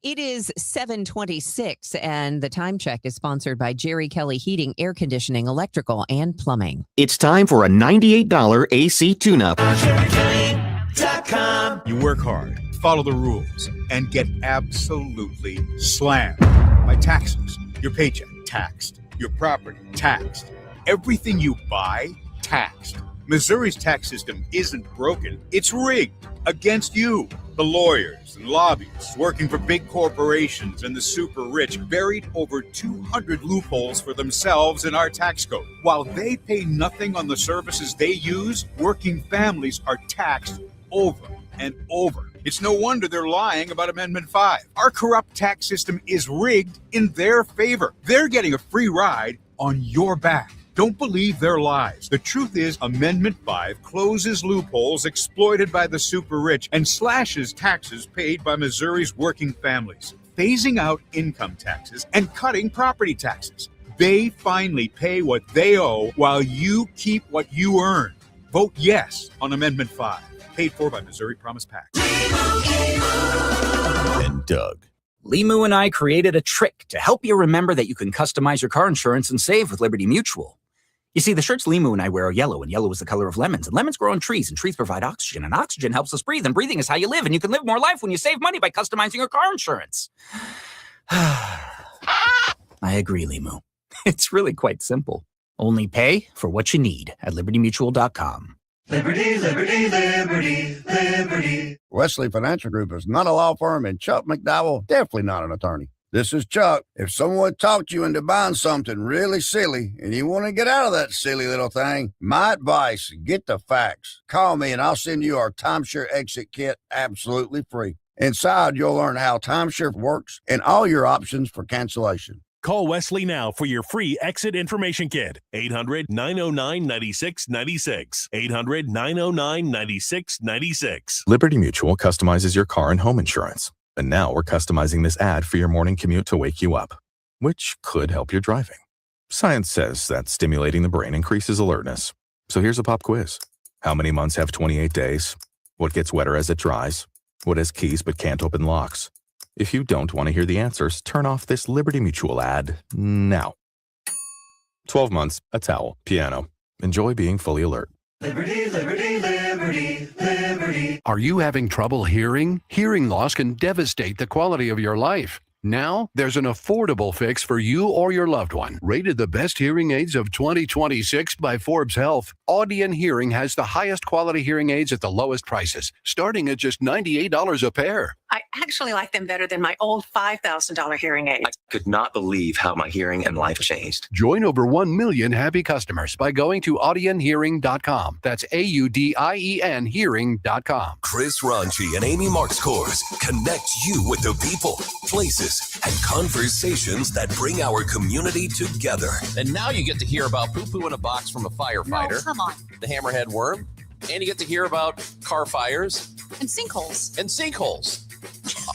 It is 7:26, and the time check is sponsored by Jerry Kelly Heating, Air Conditioning, Electrical, and Plumbing. It's time for a $98 AC tune-up. You work hard, follow the rules, and get absolutely slammed by taxes. Your paycheck taxed, your property taxed, everything you buy taxed. Missouri's tax system isn't broken, it's rigged against you. The lawyers and lobbyists working for big corporations and the super rich buried over 200 loopholes for themselves in our tax code. While they pay nothing on the services they use, working families are taxed over and over. It's no wonder they're lying about Amendment 5. Our corrupt tax system is rigged in their favor. They're getting a free ride on your back. Don't believe their lies. The truth is, Amendment 5 closes loopholes exploited by the super rich and slashes taxes paid by Missouri's working families, phasing out income taxes and cutting property taxes. They finally pay what they owe while you keep what you earn. Vote yes on Amendment 5, paid for by Missouri Promise PAC. And Doug. Limu and I created a trick to help you remember that you can customize your car insurance and save with Liberty Mutual. You see, the shirts Limu and I wear are yellow, and yellow is the color of lemons, and lemons grow on trees, and trees provide oxygen, and oxygen helps us breathe, and breathing is how you live, and you can live more life when you save money by customizing your car insurance. I agree, Limu. It's really quite simple. Only pay for what you need at libertymutual.com. Liberty, liberty, liberty, liberty. Wesley Financial Group is not a law firm, and Chuck McDowell, definitely not an attorney. This is Chuck. If someone talked you into buying something really silly and you want to get out of that silly little thing, my advice, get the facts. Call me and I'll send you our timeshare exit kit absolutely free. Inside, you'll learn how timeshare works and all your options for cancellation. Call Wesley now for your free exit information kit. 800-909-9696. 800-909-9696. Liberty Mutual customizes your car and home insurance. And now we're customizing this ad for your morning commute to wake you up, which could help your driving. Science says that stimulating the brain increases alertness. So here's a pop quiz. How many months have 28 days? What gets wetter as it dries? What has keys but can't open locks? If you don't want to hear the answers, turn off this Liberty Mutual ad now. 12 months, a towel, piano. Enjoy being fully alert. Liberty, liberty, liberty, liberty. Are you having trouble hearing? Hearing loss can devastate the quality of your life. Now, there's an affordable fix for you or your loved one. Rated the best hearing aids of 2026 by Forbes Health, Audion Hearing has the highest quality hearing aids at the lowest prices, starting at just $98 a pair. I actually like them better than my old $5,000 hearing aid. I could not believe how my hearing and life changed. Join over 1 million happy customers by going to audionhearing.com. That's AUDIEN hearing.com. Chris Ranchi and Amy Marks Kors connect you with the people, places, and conversations that bring our community together. And now you get to hear about poo-poo in a box from a firefighter. No, come on. The hammerhead worm. And you get to hear about car fires. And sinkholes. And sinkholes.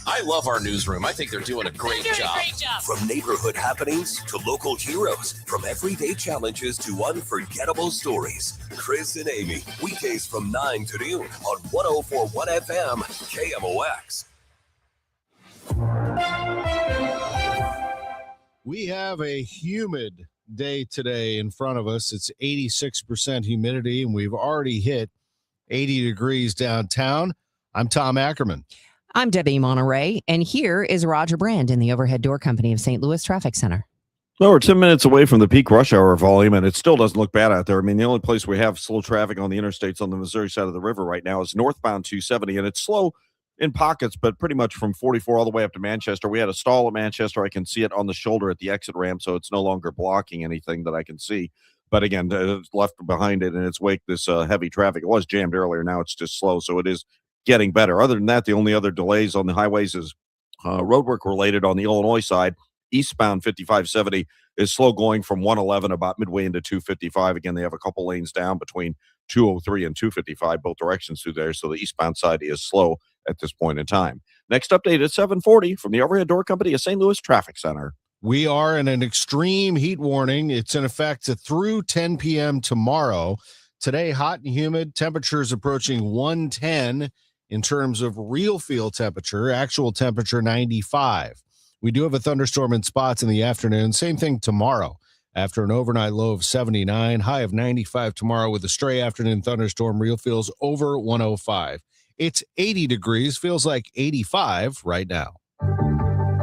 I love our newsroom. I think they're doing a great job. From neighborhood happenings to local heroes, from everyday challenges to unforgettable stories. Chris and Amy, weekdays from 9 to noon on 104.1 FM KMOX. We have a humid day today in front of us. It's 86% humidity, and we've already hit 80 degrees downtown. I'm Tom Ackerman. I'm Debbie Monterrey, and here is Roger Brand in the Overhead Door Company of St. Louis Traffic Center. Well, we're 10 minutes away from the peak rush hour volume, and it still doesn't look bad out there. I mean, the only place we have slow traffic on the interstates on the Missouri side of the river right now is northbound 270, and it's slow in pockets, but pretty much from 44 all the way up to Manchester. We had a stall at Manchester. I can see it on the shoulder at the exit ramp, so it's no longer blocking anything that I can see. But again, it's left behind it in its wake this heavy traffic. It was jammed earlier. Now it's just slow, so it is getting better. Other than that, the only other delays on the highways is roadwork related on the Illinois side. Eastbound 5570 is slow going from 111 about midway into 255. Again, they have a couple lanes down between 203 and 255, both directions through there. So the eastbound side is slow at this point in time. Next update at 740 from the Overhead Door Company of St. Louis Traffic Center. We are in an extreme heat warning. It's in effect through 10 p.m. tomorrow. Today, hot and humid, temperatures approaching 110 in terms of real field temperature, actual temperature 95. We do have a thunderstorm in spots in the afternoon. Same thing tomorrow. After an overnight low of 79, high of 95 tomorrow with a stray afternoon thunderstorm, real feels over 105. It's 80 degrees, feels like 85 right now.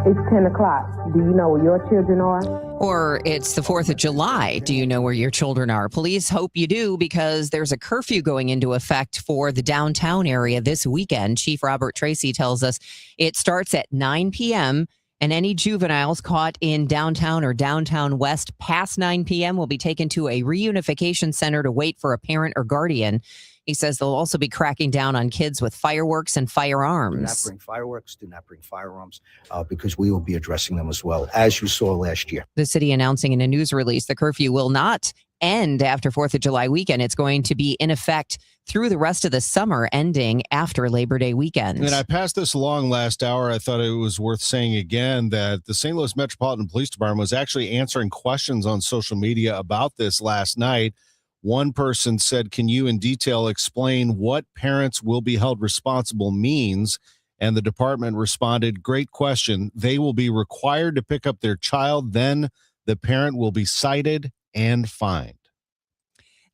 It's 10 o'clock. Do you know where your children are? Or it's the 4th of July. Do you know where your children are? Police hope you do because there's a curfew going into effect for the downtown area this weekend. Chief Robert Tracy tells us it starts at 9 p.m. and any juveniles caught in downtown or downtown west past 9 p.m. will be taken to a reunification center to wait for a parent or guardian. He says they'll also be cracking down on kids with fireworks and firearms. Do not bring fireworks, do not bring firearms, because we will be addressing them as well, as you saw last year. The city announcing in a news release the curfew will not end after 4th of July weekend. It's going to be in effect through the rest of the summer, ending after Labor Day weekend. And I passed this along last hour. I thought it was worth saying again that the St. Louis Metropolitan Police Department was actually answering questions on social media about this last night. One person said, can you in detail explain what parents will be held responsible means? And the department responded, great question. They will be required to pick up their child. Then the parent will be cited and fined.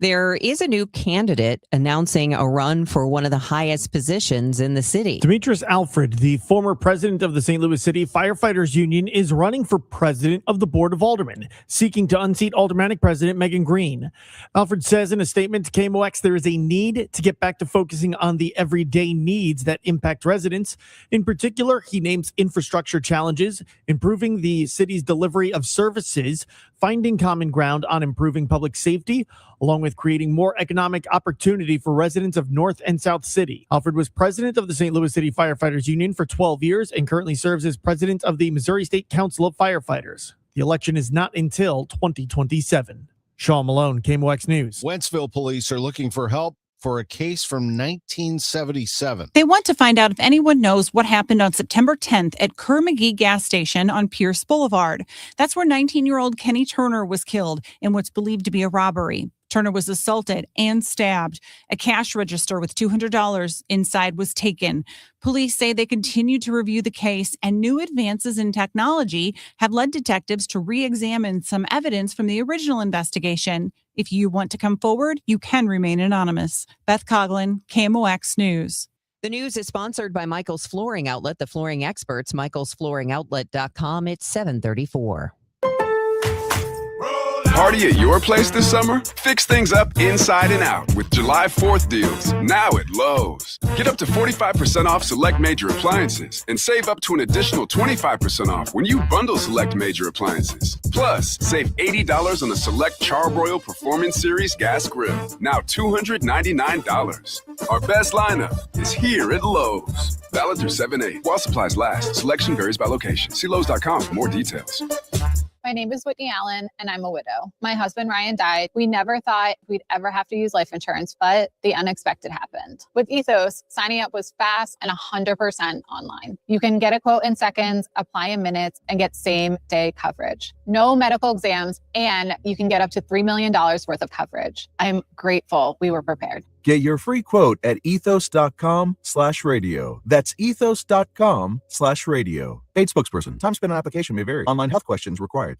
There is a new candidate announcing a run for one of the highest positions in the city. Demetrius Alfred, the former president of the St. Louis City Firefighters Union, is running for president of the Board of Aldermen, seeking to unseat Aldermanic President Megan Green. Alfred says in a statement to KMOX there is a need to get back to focusing on the everyday needs that impact residents. In particular, he names infrastructure challenges, improving the city's delivery of services, finding common ground on improving public safety, along with creating more economic opportunity for residents of North and South City. Alfred was president of the St. Louis City Firefighters Union for 12 years and currently serves as president of the Missouri State Council of Firefighters. The election is not until 2027. Sean Malone, KMOX News. Wentzville police are looking for help for a case from 1977. They want to find out if anyone knows what happened on September 10th at Kerr-McGee gas station on Pierce Boulevard. That's where 19-year-old Kenny Turner was killed in what's believed to be a robbery. Turner was assaulted and stabbed. A cash register with $200 inside was taken. Police say they continue to review the case, and new advances in technology have led detectives to re-examine some evidence from the original investigation. If you want to come forward, you can remain anonymous. Beth Coughlin, KMOX News. The news is sponsored by Michael's Flooring Outlet, the flooring experts, michaelsflooringoutlet.com. It's 734. Party at your place this summer? Fix things up inside and out with July 4th deals, now at Lowe's. Get up to 45% off select major appliances and save up to an additional 25% off when you bundle select major appliances. Plus, save $80 on the select Charbroil Performance Series gas grill, now $299. Our best lineup is here at Lowe's. Valid through 7/8 while supplies last. Selection varies by location. See Lowe's.com for more details. My name is Whitney Allen, and I'm a widow. My husband, Ryan, died. We never thought we'd ever have to use life insurance, but the unexpected happened. With Ethos, signing up was fast and 100% online. You can get a quote in seconds, apply in minutes, and get same-day coverage. No medical exams, and you can get up to $3 million worth of coverage. I'm grateful we were prepared. Get your free quote at ethos.com/radio. That's ethos.com/radio. Paid spokesperson. Time spent on application may vary. Online health questions required.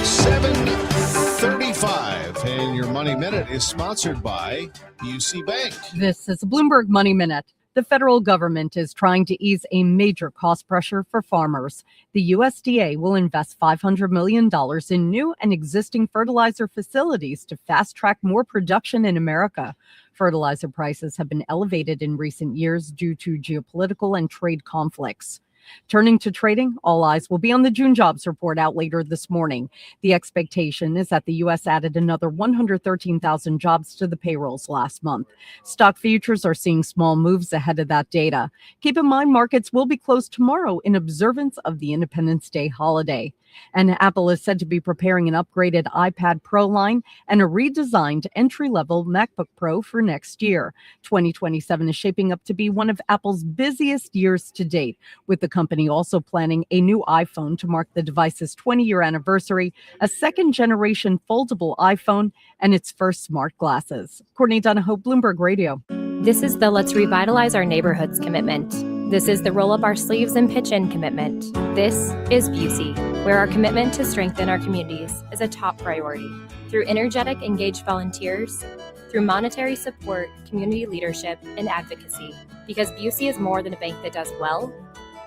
7:35, and your Money Minute is sponsored by UC Bank. This is a Bloomberg Money Minute. The federal government is trying to ease a major cost pressure for farmers. The USDA will invest $500 million in new and existing fertilizer facilities to fast-track more production in America. Fertilizer prices have been elevated in recent years due to geopolitical and trade conflicts. Turning to trading, all eyes will be on the June jobs report out later this morning. The expectation is that the U.S. added another 113,000 jobs to the payrolls last month. Stock futures are seeing small moves ahead of that data. Keep in mind, markets will be closed tomorrow in observance of the Independence Day holiday. And Apple is said to be preparing an upgraded iPad Pro line and a redesigned entry-level MacBook Pro for next year. 2027 is shaping up to be one of Apple's busiest years to date, with the company also planning a new iPhone to mark the device's 20-year anniversary, a second-generation foldable iPhone, and its first smart glasses. Courtney Donahoe, Bloomberg Radio. This is the Let's Revitalize Our Neighborhoods commitment. This is the Roll Up Our Sleeves and Pitch In commitment. This is Busey, where our commitment to strengthen our communities is a top priority. Through energetic, engaged volunteers, through monetary support, community leadership, and advocacy. Because Busey is more than a bank that does well,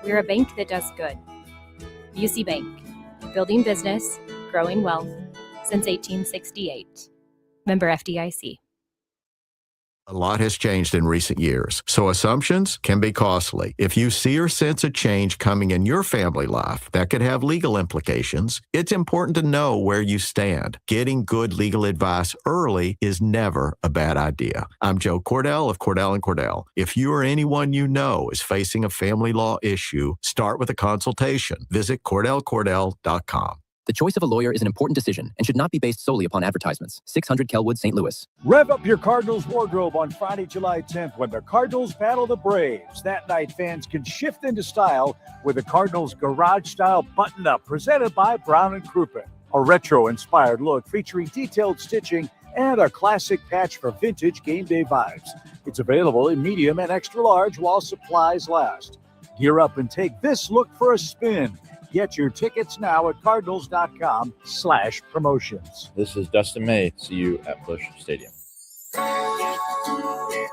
we're a bank that does good. Busey Bank, building business, growing wealth, since 1868. Member FDIC. A lot has changed in recent years, so assumptions can be costly. If you see or sense a change coming in your family life that could have legal implications, it's important to know where you stand. Getting good legal advice early is never a bad idea. I'm Joe Cordell of Cordell & Cordell. If you or anyone you know is facing a family law issue, start with a consultation. Visit CordellCordell.com. The choice of a lawyer is an important decision and should not be based solely upon advertisements. 600 Kelwood, St. Louis. Rev up your Cardinals wardrobe on Friday, July 10th when the Cardinals battle the Braves. That night, fans can shift into style with the Cardinals garage-style button-up presented by Brown & Crouppen. A retro-inspired look featuring detailed stitching and a classic patch for vintage game day vibes. It's available in medium and extra large while supplies last. Gear up and take this look for a spin. Get your tickets now at cardinals.com/promotions. This is Dustin May. See you at Busch Stadium.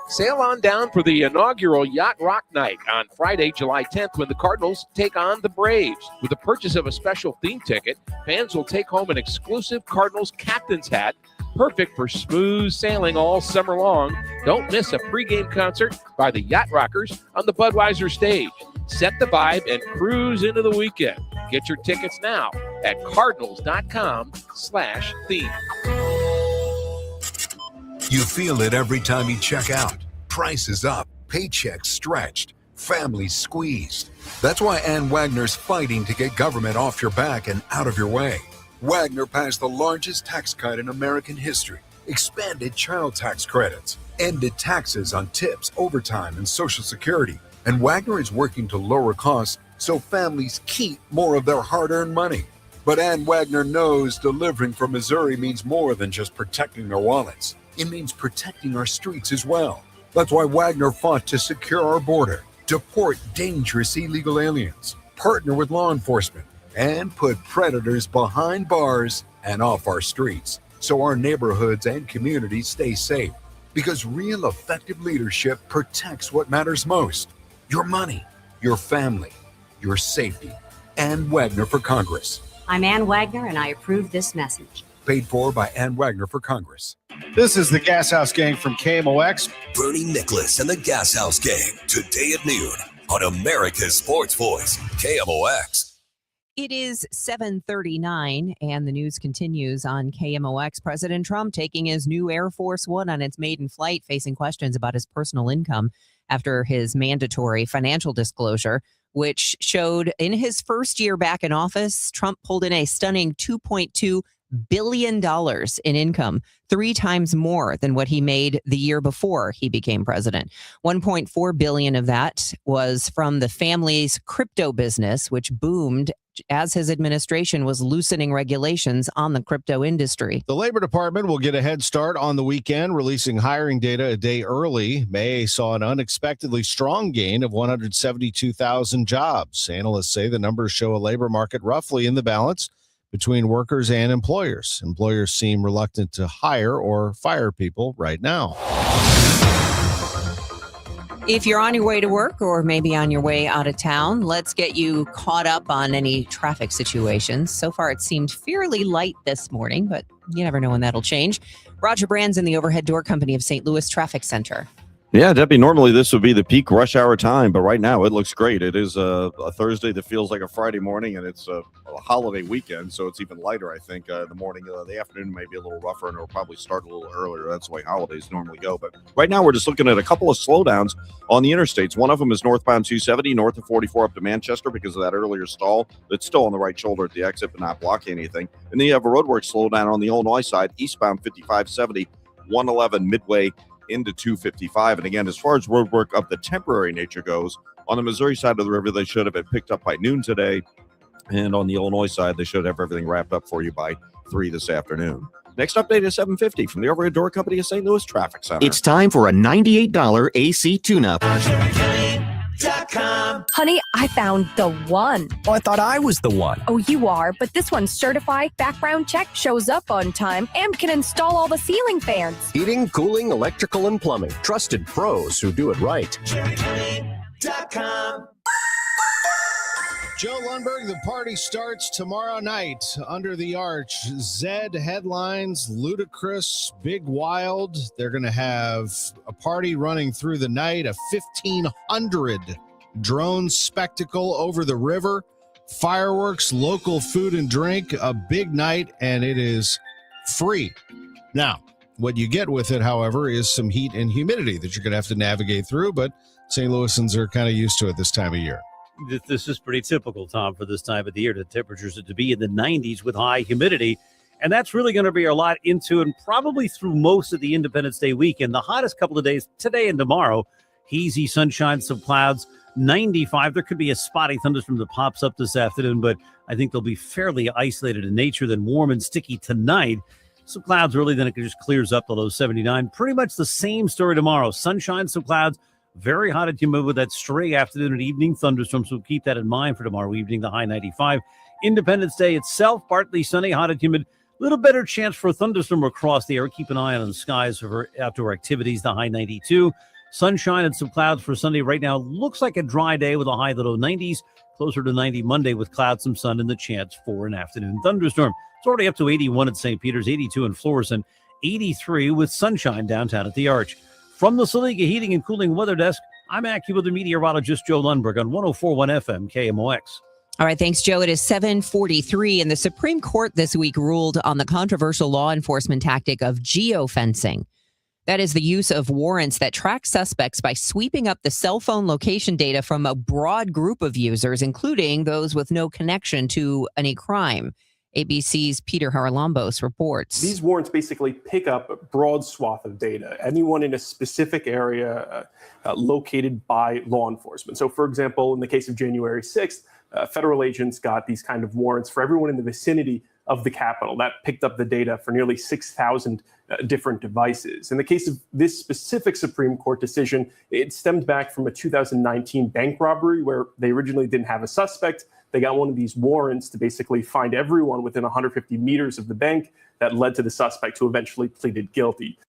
Sail on down for the inaugural Yacht Rock Night on Friday, July 10th, when the Cardinals take on the Braves. With the purchase of a special theme ticket, fans will take home an exclusive Cardinals captain's hat, perfect for smooth sailing all summer long. Don't miss a pregame concert by the Yacht Rockers on the Budweiser stage. Set the vibe and cruise into the weekend. Get your tickets now at cardinals.com/theme. You feel it every time you check out. Prices up, paychecks stretched. families squeezed. That's why Ann Wagner's fighting to get government off your back and out of your way. Wagner passed the largest tax cut in American history, expanded child tax credits, ended taxes on tips, overtime, and Social Security. And Wagner is working to lower costs so families keep more of their hard-earned money. But Ann Wagner knows delivering for Missouri means more than just protecting their wallets. It means protecting our streets as well. That's why Wagner fought to secure our border, deport dangerous illegal aliens, partner with law enforcement, and put predators behind bars and off our streets so our neighborhoods and communities stay safe. Because real effective leadership protects what matters most: your money, your family, your safety. Ann Wagner for Congress. I'm Ann Wagner, and I approve this message. Paid for by Ann Wagner for Congress. This is the Gas House Gang from KMOX. Bernie Nicholas and the Gas House Gang, today at noon on America's Sports Voice, KMOX. It is 7:39, and the news continues on KMOX. President Trump taking his new Air Force One on its maiden flight, facing questions about his personal income after his mandatory financial disclosure, which showed in his first year back in office, Trump pulled in a stunning $2.2 billion in income, 3 times more than what he made the year before he became president. $1.4 billion of that was from the family's crypto business, which boomed as his administration was loosening regulations on the crypto industry. The Labor Department will get a head start on the weekend, releasing hiring data a day early. May saw an unexpectedly strong gain of 172,000 jobs. Analysts say the numbers show a labor market roughly in the balance between workers and employers. Employers seem reluctant to hire or fire people right now. If you're on your way to work or maybe on your way out of town, let's get you caught up on any traffic situations. So far, it seemed fairly light this morning, but you never know when that'll change. Roger Brand's in the Overhead Door Company of St. Louis Traffic Center. Yeah, Debbie, normally this would be the peak rush hour time, but right now it looks great. It is a Thursday that feels like a Friday morning, and it's a holiday weekend, so it's even lighter, I think. The morning, the afternoon may be a little rougher, and it'll probably start a little earlier. That's the way holidays normally go. But right now we're just looking at a couple of slowdowns on the interstates. One of them is northbound 270, north of 44 up to Manchester because of that earlier stall. That's still on the right shoulder at the exit, but not blocking anything. And then you have a roadwork slowdown on the Illinois side, eastbound 5570, 111 midway into 255. And again, as far as road work of the temporary nature goes, on the Missouri side of the river, they should have been picked up by noon today. And on the Illinois side, they should have everything wrapped up for you by 3 this afternoon. Next update is 7:50 from the Overhead Door Company of St. Louis Traffic Center. It's time for a $98 AC tune-up. Honey, I found the one. Oh, I thought I was the one. Oh, you are, but this one's certified, background check, shows up on time, and can install all the ceiling fans. Heating, cooling, electrical, and plumbing. Trusted pros who do it right. Joe Lundberg, the party starts tomorrow night under the arch. Zed headlines, Ludacris, Big Wild. They're going to have a party running through the night, a 1,500 drone spectacle over the river, fireworks, local food and drink, a big night, and it is free. Now, what you get with it, however, is some heat and humidity that you're going to have to navigate through, but St. Louisans are kind of used to it this time of year. This is pretty typical, Tom, for this time of the year. The temperatures are to be in the 90s with high humidity. And that's really going to be a lot into and probably through most of the Independence Day weekend. The hottest couple of days, today and tomorrow, hazy sunshine, some clouds, 95. There could be a spotty thunderstorm that pops up this afternoon, but I think they'll be fairly isolated in nature, then warm and sticky tonight. Some clouds early, then it just clears up to low 79. Pretty much the same story tomorrow. Sunshine, some clouds. Very hot and humid with that stray afternoon and evening thunderstorms. So keep that in mind for tomorrow evening, the high 95. Independence Day itself, partly sunny, hot and humid. Little better chance for a thunderstorm across the air. Keep an eye on the skies for outdoor activities, the high 92. Sunshine and some clouds for Sunday. Right now, looks like a dry day with a high of the low 90s. Closer to 90 Monday with clouds, some sun, and the chance for an afternoon thunderstorm. It's already up to 81 at St. Peter's, 82 in Florissant, 83 with sunshine downtown at the Arch. From the Saliga Heating and Cooling Weather Desk, I'm AccuWeather meteorologist Joe Lundberg on 104.1 FM KMOX. All right, thanks, Joe. It is 7:43, and the Supreme Court this week ruled on the controversial law enforcement tactic of geofencing. That is the use of warrants that track suspects by sweeping up the cell phone location data from a broad group of users, including those with no connection to any crime. ABC's Peter Haralambos reports. These warrants basically pick up a broad swath of data, anyone in a specific area located by law enforcement. So, for example, in the case of January 6th, federal agents got these kind of warrants for everyone in the vicinity of the Capitol. That picked up the data for nearly 6,000 different devices. In the case of this specific Supreme Court decision, it stemmed back from a 2019 bank robbery where they originally didn't have a suspect. They got one of these warrants to basically find everyone within 150 meters of the bank. That led to the suspect who eventually pleaded guilty.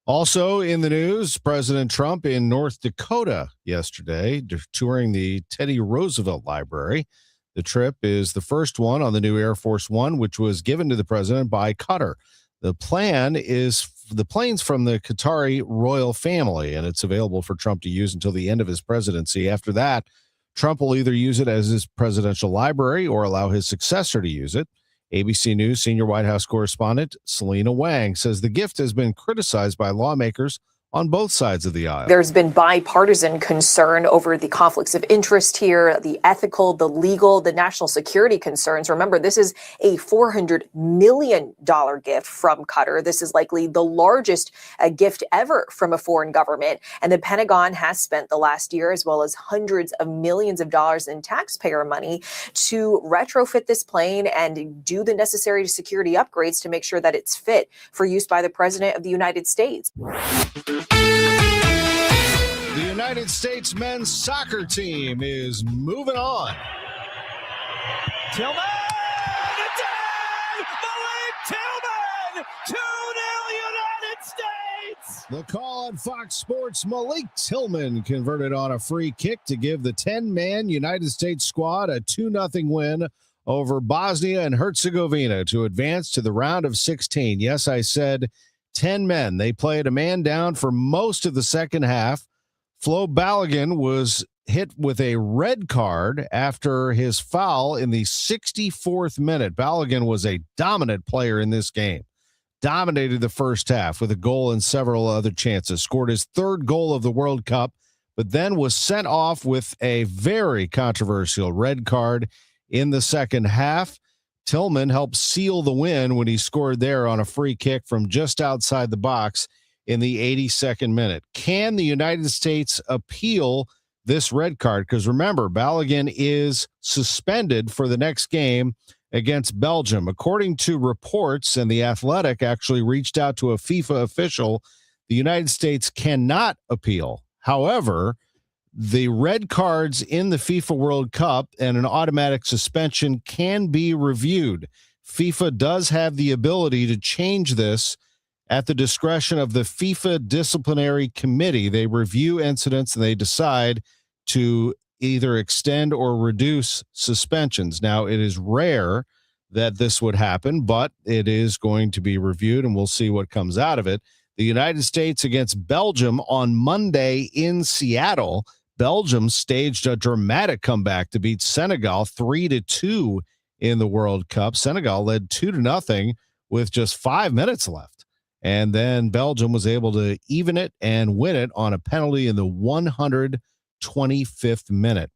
Also in the news, President Trump in North Dakota yesterday, touring the Teddy Roosevelt Library. The trip is the first one on the new Air Force One, which was given to the president by Qatar. The plan is the plane's from the Qatari royal family, and it's available for Trump to use until the end of his presidency. After that, Trump will either use it as his presidential library or allow his successor to use it. ABC News senior White House correspondent Selena Wang says the gift has been criticized by lawmakers on both sides of the aisle. There's been bipartisan concern over the conflicts of interest here, the ethical, the legal, the national security concerns. Remember, this is a $400 million gift from Qatar. This is likely the largest gift ever from a foreign government. And the Pentagon has spent the last year, as well as hundreds of millions of dollars in taxpayer money, to retrofit this plane and do the necessary security upgrades to make sure that it's fit for use by the President of the United States. The United States men's soccer team is moving on. Tillman! Malik Tillman! 2-0 United States! The call on Fox Sports, Malik Tillman converted on a free kick to give the 10-man United States squad a 2-0 win over Bosnia and Herzegovina to advance to the round of 16. Yes, I said 10 men. They played a man down for most of the second half. Flo Balogun was hit with a red card after his foul in the 64th minute. Balogun was a dominant player in this game. Dominated the first half with a goal and several other chances. Scored his third goal of the World Cup, but then was sent off with a very controversial red card in the second half. Tillman helped seal the win when he scored there on a free kick from just outside the box in the 82nd minute. Can the United States appeal this red card? Because remember, Balogun is suspended for the next game against Belgium. According to reports, and The Athletic actually reached out to a FIFA official, the United States cannot appeal. However, the red cards in the FIFA World Cup and an automatic suspension can be reviewed. FIFA does have the ability to change this at the discretion of the FIFA Disciplinary Committee. They review incidents and they decide to either extend or reduce suspensions. Now, it is rare that this would happen, but it is going to be reviewed, and we'll see what comes out of it. The United States against Belgium on Monday in Seattle. Belgium staged a dramatic comeback to beat Senegal 3-2 in the World Cup. Senegal led 2-0 with just 5 minutes left. And then Belgium was able to even it and win it on a penalty in the 125th minute.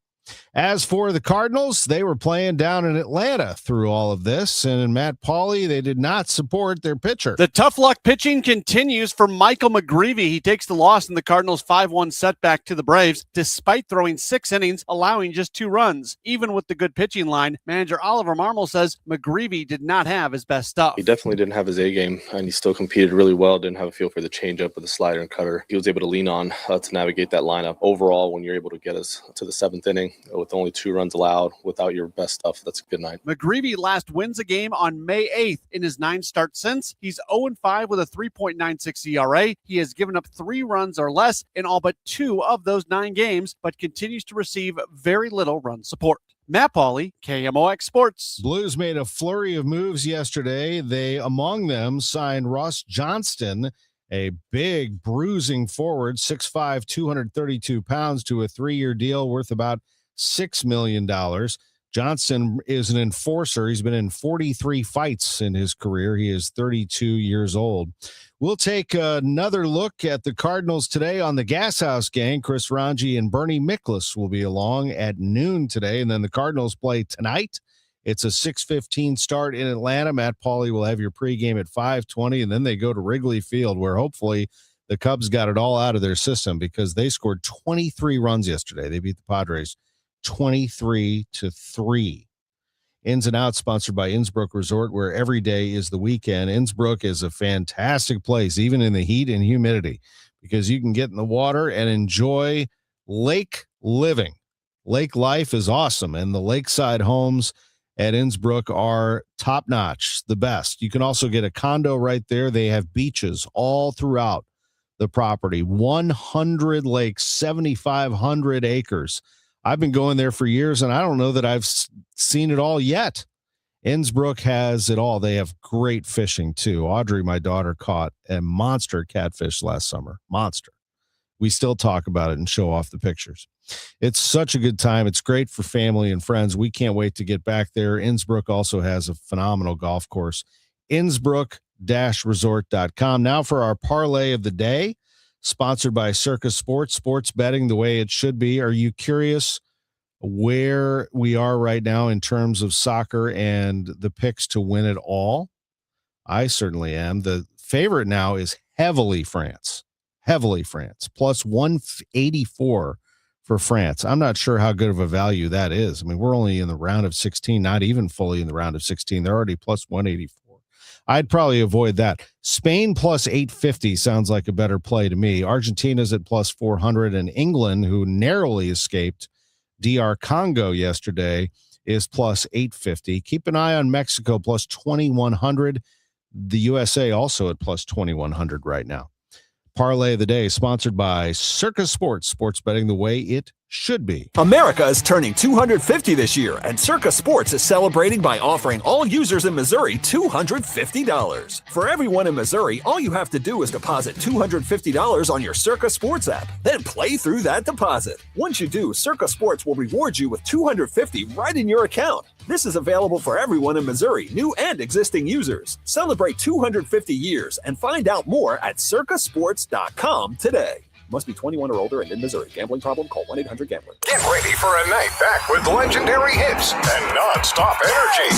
As for the Cardinals, they were playing down in Atlanta through all of this, and in Matt Pauley, they did not support their pitcher. The tough luck pitching continues for Michael McGreevy. He takes the loss in the Cardinals' 5-1 setback to the Braves, despite throwing 6 innings, allowing just 2 runs. Even with the good pitching line, manager Oliver Marmol says McGreevy did not have his best stuff. He definitely didn't have his A game, and he still competed really well. Didn't have a feel for the changeup with the slider and cutter. He was able to lean on to navigate that lineup. Overall, when you're able to get us to the 7th inning with only 2 runs allowed without your best stuff, that's a good night. McGreevy last wins a game on May 8th. In his 9 starts since, he's 0-5 with a 3.96 ERA. He has given up 3 runs or less in all but 2 of those 9 games, but continues to receive very little run support. Matt Pauley, KMOX Sports. Blues made a flurry of moves yesterday. They, among them, signed Ross Johnston, a big bruising forward, 6'5", 232 pounds, to a 3-year deal worth about $6 million. Johnson is an enforcer. He's been in 43 fights in his career. He is 32 years old. We'll take another look at the Cardinals today on the Gas House Gang. Chris Ranji and Bernie Miklas will be along at noon today, and then the Cardinals play tonight. It's a 6:15 start in Atlanta. Matt Pauley will have your pregame at 5:20, and then they go to Wrigley Field, where hopefully the Cubs got it all out of their system because they scored 23 runs yesterday. They beat the Padres 23-3. Ins and Outs sponsored by Innsbrook Resort, where every day is the weekend. Innsbrook is a fantastic place, even in the heat and humidity, because you can get in the water and enjoy lake living. Lake life is awesome, and the lakeside homes at Innsbrook are top-notch, the best. You can also get a condo right there. They have beaches all throughout the property, 100 lakes, 7,500 acres. I've been going there for years, and I don't know that I've seen it all yet. Innsbrook has it all. They have great fishing, too. Audrey, my daughter, caught a monster catfish last summer. Monster. We still talk about it and show off the pictures. It's such a good time. It's great for family and friends. We can't wait to get back there. Innsbrook also has a phenomenal golf course. Innsbrook-resort.com. Now for our parlay of the day. Sponsored by Circus Sports, sports betting the way it should be. Are you curious where we are right now in terms of soccer and the picks to win it all? I certainly am. The favorite now is heavily France, plus 184 for France. I'm not sure how good of a value that is. I mean, we're only in the round of 16, not even fully in the round of 16. They're already plus 184. I'd probably avoid that. Spain plus 850 sounds like a better play to me. Argentina's at plus 400, and England, who narrowly escaped DR Congo yesterday, is plus 850. Keep an eye on Mexico plus 2,100. The USA also at plus 2,100 right now. Parlay of the day sponsored by Circus Sports, sports betting the way it should be. America is turning 250 this year, and Circus Sports is celebrating by offering all users in Missouri $250. For everyone in Missouri, all you have to do is deposit $250 on your Circus Sports app, then play through that deposit. Once you do, Circus Sports will reward you with $250 right in your account. This is available for everyone in Missouri, new and existing users. Celebrate 250 years and find out more at circusports.com today. Must be 21 or older and in Missouri. Gambling problem? Call 1-800-GAMBLER. Get ready for a night back with legendary hits and non-stop energy.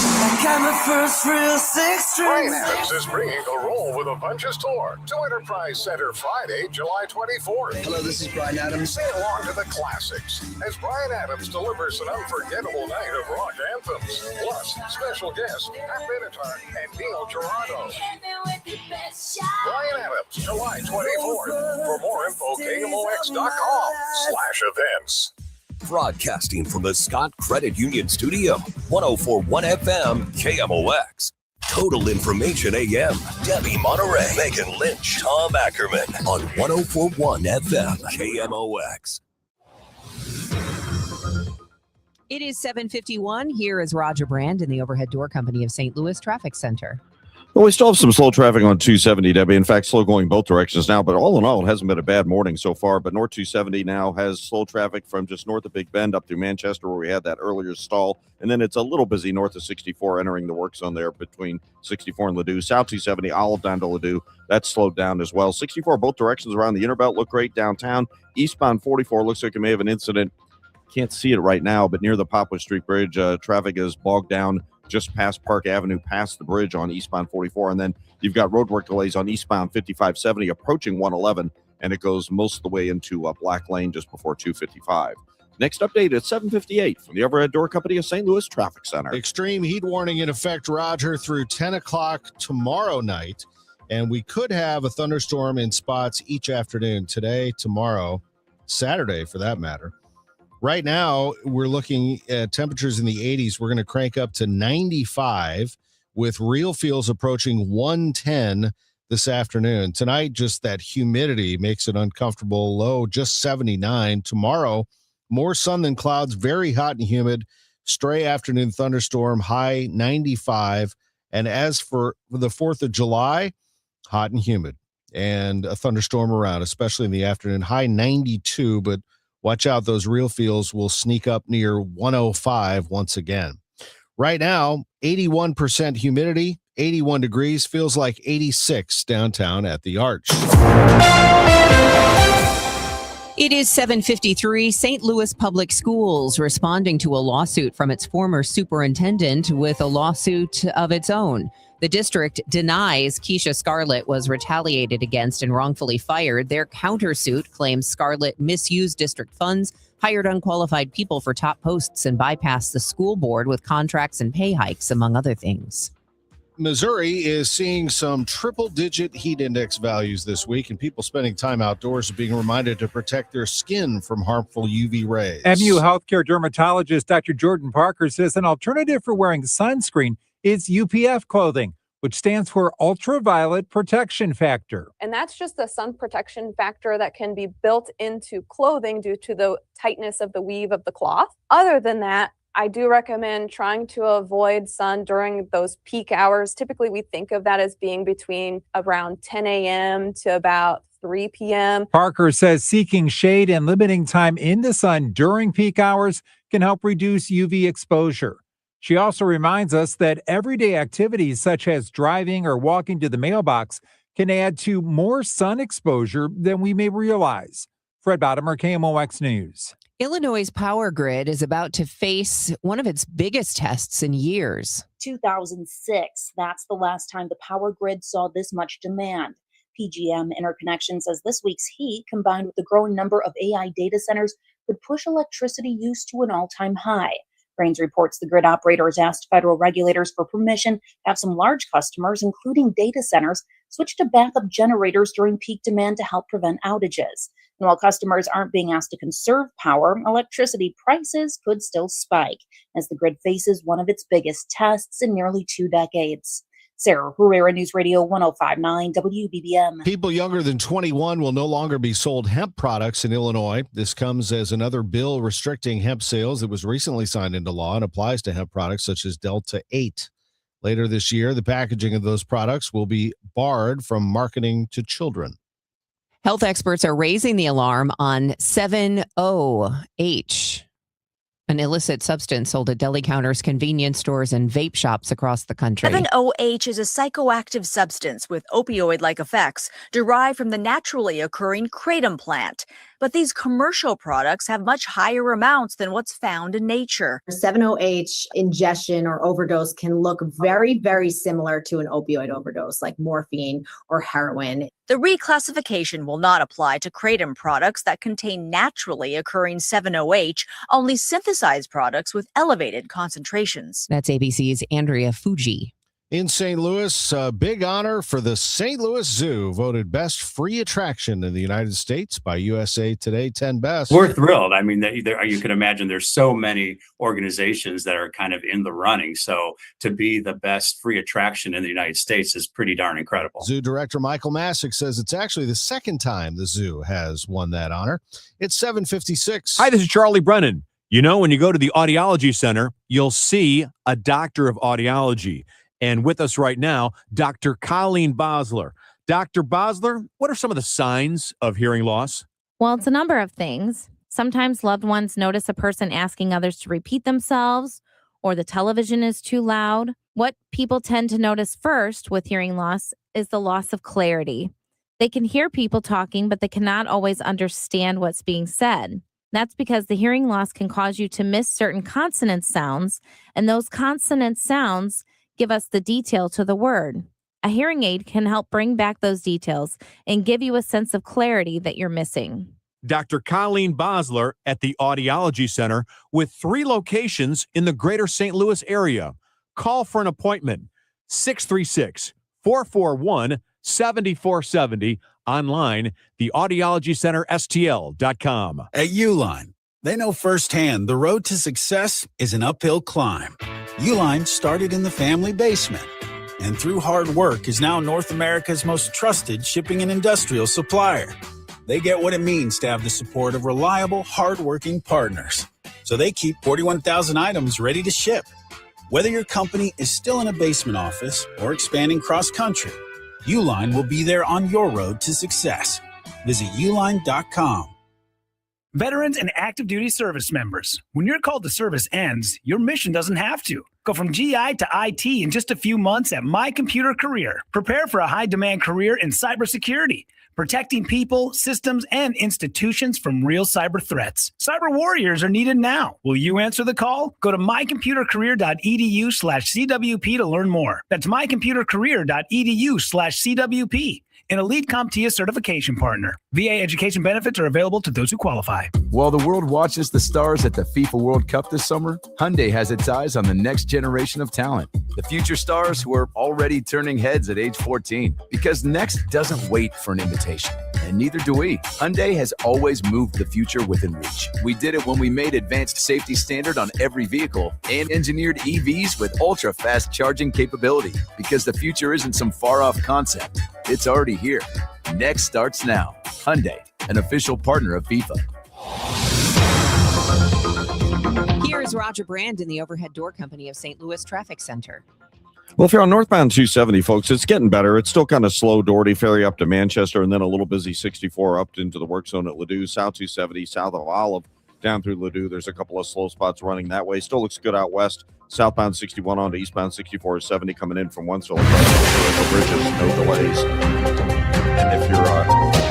Got my first real six Bryan strings. Adams is bringing the Roll with a Bunches tour to Enterprise Center Friday, July 24th. Hello, this is Bryan Adams. Sing along to the classics as Bryan Adams delivers an unforgettable night of rock anthems. Plus, special guests Pat Benatar and Neil Giraldo. Bryan Adams, July 24th. For more info, KMOX.com/events. Broadcasting from the Scott Credit Union Studio, 104.1 FM, KMOX. Total Information AM, Debbie Monterrey, Megan Lynch, Tom Ackerman on 104.1 FM, KMOX. It is 7:51. Here is Roger Brand in the Overhead Door Company of St. Louis Traffic Center. Well, we still have some slow traffic on 270, Debbie. In fact, slow going both directions now. But all in all, it hasn't been a bad morning so far. But North 270 now has slow traffic from just north of Big Bend up through Manchester, where we had that earlier stall. And then it's a little busy north of 64, entering the work zone there between 64 and Ladue. South 270, Olive down to Ladue. That's slowed down as well. 64 both directions around the Interbelt look great downtown. Eastbound 44 looks like it may have an incident. Can't see it right now, but near the Poplar Street Bridge, traffic is bogged down just past Park Avenue, past the bridge on eastbound 44. And then you've got roadwork delays on eastbound 5570 approaching 111, and it goes most of the way into Black Lane just before 255. Next update at 7:58 from the Overhead Door Company of St. Louis Traffic Center. Extreme heat warning in effect, Roger, through 10 o'clock tomorrow night. And we could have a thunderstorm in spots each afternoon today, tomorrow, Saturday for that matter. Right now, we're looking at temperatures in the 80s. We're going to crank up to 95 with real feels approaching 110 this afternoon. Tonight, just that humidity makes it uncomfortable. Low, just 79. Tomorrow, more sun than clouds, very hot and humid. Stray afternoon thunderstorm, high 95. And as for the 4th of July, hot and humid and a thunderstorm around, especially in the afternoon, high 92, but Watch out, those real feels will sneak up near 105 once again. Right now, 81% humidity, 81 degrees, feels like 86 downtown at the Arch. It is 7:53. St. Louis Public Schools responding to a lawsuit from its former superintendent with a lawsuit of its own. The district denies Keisha Scarlett was retaliated against and wrongfully fired. Their countersuit claims Scarlett misused district funds, hired unqualified people for top posts, and bypassed the school board with contracts and pay hikes, among other things. Missouri is seeing some triple-digit heat index values this week, and people spending time outdoors are being reminded to protect their skin from harmful UV rays. MU healthcare dermatologist Dr. Jordan Parker says an alternative for wearing sunscreen is UPF clothing, which stands for ultraviolet protection factor. And that's just a sun protection factor that can be built into clothing due to the tightness of the weave of the cloth. Other than that, I do recommend trying to avoid sun during those peak hours. Typically, we think of that as being between around 10 a.m. to about 3 p.m. Parker says seeking shade and limiting time in the sun during peak hours can help reduce UV exposure. She also reminds us that everyday activities such as driving or walking to the mailbox can add to more sun exposure than we may realize. Fred Bottomer, KMOX News. Illinois' power grid is about to face one of its biggest tests in years. 2006, that's the last time the power grid saw this much demand. PGM Interconnection says this week's heat, combined with the growing number of AI data centers, could push electricity use to an all-time high. Brains reports the grid operators asked federal regulators for permission to have some large customers, including data centers, switch to backup generators during peak demand to help prevent outages. And while customers aren't being asked to conserve power, electricity prices could still spike as the grid faces one of its biggest tests in nearly 2 decades. Sarah Herrera, News Radio 105.9 WBBM. People younger than 21 will no longer be sold hemp products in Illinois. This comes as another bill restricting hemp sales that was recently signed into law and applies to hemp products such as Delta 8. Later this year, the packaging of those products will be barred from marketing to children. Health experts are raising the alarm on 7-OH, an illicit substance sold at deli counters, convenience stores, and vape shops across the country. 7-OH is a psychoactive substance with opioid-like effects derived from the naturally occurring kratom plant. But these commercial products have much higher amounts than what's found in nature. 7-OH ingestion or overdose can look very, very similar to an opioid overdose, like morphine or heroin. The reclassification will not apply to kratom products that contain naturally occurring 7-OH, only synthesized products with elevated concentrations. That's ABC's Andrea Fuji. In St. Louis, a big honor for the St. Louis Zoo, voted best free attraction in the United States by USA Today 10 Best. We're thrilled. I mean, you can imagine there's so many organizations that are kind of in the running. So to be the best free attraction in the United States is pretty darn incredible. Zoo director Michael Masick says it's actually the second time the zoo has won that honor. It's 7:56. Hi, this is Charlie Brennan. You know, when you go to the Audiology Center, you'll see a doctor of audiology. And with us right now, Dr. Colleen Bosler. Dr. Bosler, what are some of the signs of hearing loss? Well, it's a number of things. Sometimes loved ones notice a person asking others to repeat themselves, or the television is too loud. What people tend to notice first with hearing loss is the loss of clarity. They can hear people talking, but they cannot always understand what's being said. That's because the hearing loss can cause you to miss certain consonant sounds, and those consonant sounds give us the detail to the word. A hearing aid can help bring back those details and give you a sense of clarity that you're missing. Dr. Colleen Bosler at the Audiology Center with 3 locations in the greater St. Louis area. Call for an appointment, 636-441-7470. Online, theaudiologycenterstl.com. At Uline, they know firsthand the road to success is an uphill climb. Uline started in the family basement, and through hard work is now North America's most trusted shipping and industrial supplier. They get what it means to have the support of reliable, hardworking partners. So they keep 41,000 items ready to ship. Whether your company is still in a basement office or expanding cross-country, Uline will be there on your road to success. Visit uline.com. Veterans and active duty service members, when your call to service ends, your mission doesn't have to. Go from GI to IT in just a few months at My Computer Career. Prepare for a high-demand career in cybersecurity, protecting people, systems, and institutions from real cyber threats. Cyber warriors are needed now. Will you answer the call? Go to mycomputercareer.edu/CWP to learn more. That's mycomputercareer.edu/CWP. An elite CompTIA certification partner. VA education benefits are available to those who qualify. While the world watches the stars at the FIFA World Cup this summer, Hyundai has its eyes on the next generation of talent. The future stars who are already turning heads at age 14. Because next doesn't wait for an invitation. And neither do we. Hyundai has always moved the future within reach. We did it when we made advanced safety standard on every vehicle and engineered EVs with ultra-fast charging capability. Because the future isn't some far-off concept. It's already here. Next starts now. Hyundai, an official partner of FIFA. Here's Roger Brand in the Overhead Door Company of St. Louis Traffic Center. Well, if you're on northbound 270, folks, it's getting better. It's still kind of slow, Doherty Ferry up to Manchester, and then a little busy 64 up into the work zone at Ladue, south 270, south of Olive, down through Ladue. There's a couple of slow spots running that way. Still looks good out west. Southbound 61 on to eastbound 6470 coming in from Wentzville. The bridges, no delays. And if you're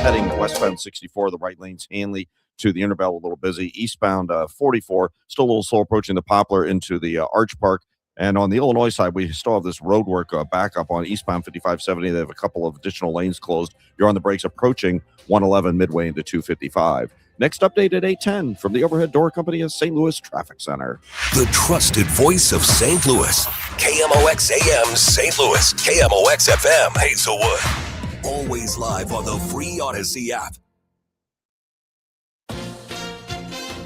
heading westbound 64, the right lane's Hanley to the Interbell, a little busy. Eastbound 44, still a little slow approaching the Poplar into the Arch Park. And on the Illinois side, we still have this road work backup on eastbound 5570. They have a couple of additional lanes closed. You're on the brakes approaching 111 midway into 255. Next update at 8:10 from the Overhead Door Company of St. Louis Traffic Center. The trusted voice of St. Louis. KMOX AM St. Louis. KMOX FM Hazelwood. Always live on the free Odyssey app.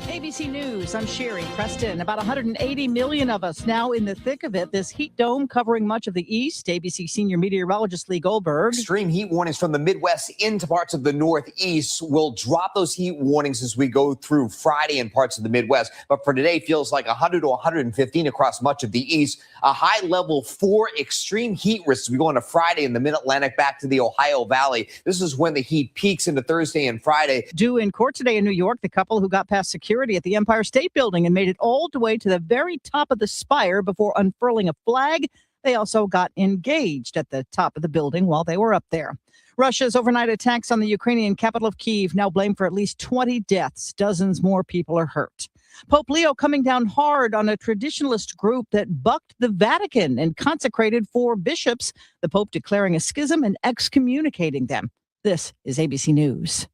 ABC News, I'm Sherry Preston. About 180 million of us now in the thick of it. This heat dome covering much of the east. ABC senior meteorologist Lee Goldberg. Extreme heat warnings from the Midwest into parts of the Northeast will drop those heat warnings as we go through Friday in parts of the Midwest. But for today, feels like 100 to 115 across much of the east. A high level 4 extreme heat risks as we go into Friday in the Mid-Atlantic back to the Ohio Valley. This is when the heat peaks into Thursday and Friday. Due in court today in New York, the couple who got past security at the Empire State Building and made it all the way to the very top of the spire before unfurling a flag. They also got engaged at the top of the building while they were up there. Russia's overnight attacks on the Ukrainian capital of Kyiv now blamed for at least 20 deaths. Dozens more people are hurt. Pope Leo coming down hard on a traditionalist group that bucked the Vatican and consecrated 4 bishops, the Pope declaring a schism and excommunicating them. This is ABC News.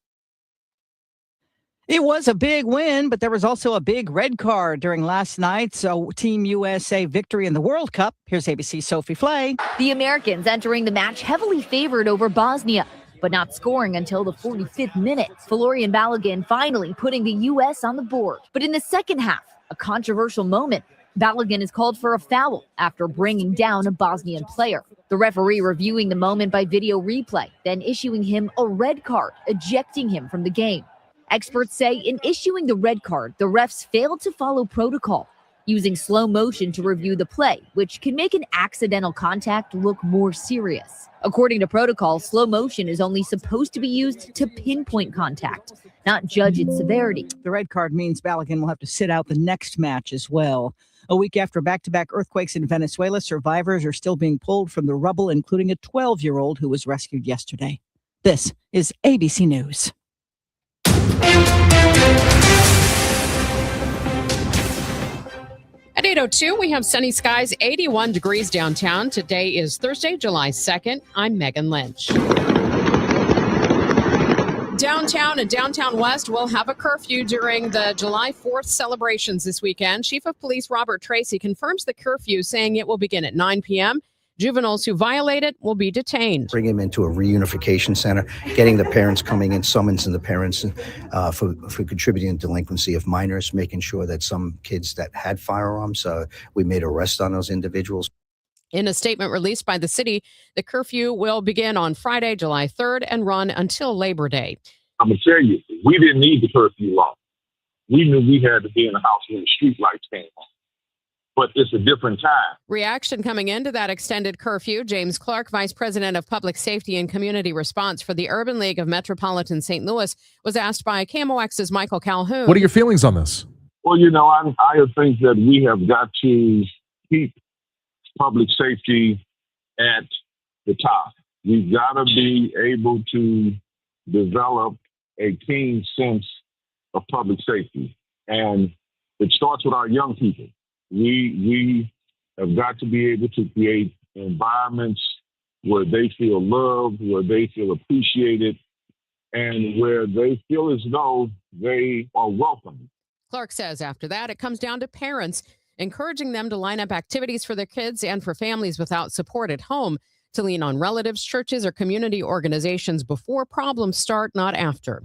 It was a big win, but there was also a big red card during last night's Team USA victory in the World Cup. Here's ABC's Sophie Flay. The Americans entering the match heavily favored over Bosnia, but not scoring until the 45th minute. Florian Balogun finally putting the U.S. on the board. But in the second half, a controversial moment. Balogun is called for a foul after bringing down a Bosnian player. The referee reviewing the moment by video replay, then issuing him a red card, ejecting him from the game. Experts say in issuing the red card, the refs failed to follow protocol, using slow motion to review the play, which can make an accidental contact look more serious. According to protocol, slow motion is only supposed to be used to pinpoint contact, not judge its severity. The red card means Balogun will have to sit out the next match as well. A week after back-to-back earthquakes in Venezuela, survivors are still being pulled from the rubble, including a 12-year-old who was rescued yesterday. This is ABC News. At 8:02, we have sunny skies, 81 degrees downtown. Today is Thursday, July 2nd. I'm Megan Lynch. Downtown and downtown west will have a curfew during the July 4th celebrations this weekend. Chief of Police Robert Tracy confirms the curfew, saying it will begin at 9 p.m. Juveniles who violate it will be detained. Bring them into a reunification center, getting the parents coming in, summoning the parents for contributing to delinquency of minors, making sure that some kids that had firearms, we made arrests on those individuals. In a statement released by the city, the curfew will begin on Friday, July 3rd and run until Labor Day. I'm going to tell you, we didn't need the curfew law. We knew we had to be in the house when the street lights came on. but it's a different time. Reaction coming into that extended curfew. James Clark, Vice President of Public Safety and Community Response for the Urban League of Metropolitan St. Louis, was asked by KMOX's Michael Calhoun. What are your feelings on this? Well, I think that we have got to keep public safety at the top. We've got to be able to develop a keen sense of public safety. And it starts with our young people. We have got to be able to create environments where they feel loved, where they feel appreciated, and where they feel as though they are welcome. Clark says after that, it comes down to parents encouraging them to line up activities for their kids and for families without support at home, to lean on relatives, churches, or community organizations before problems start, not after.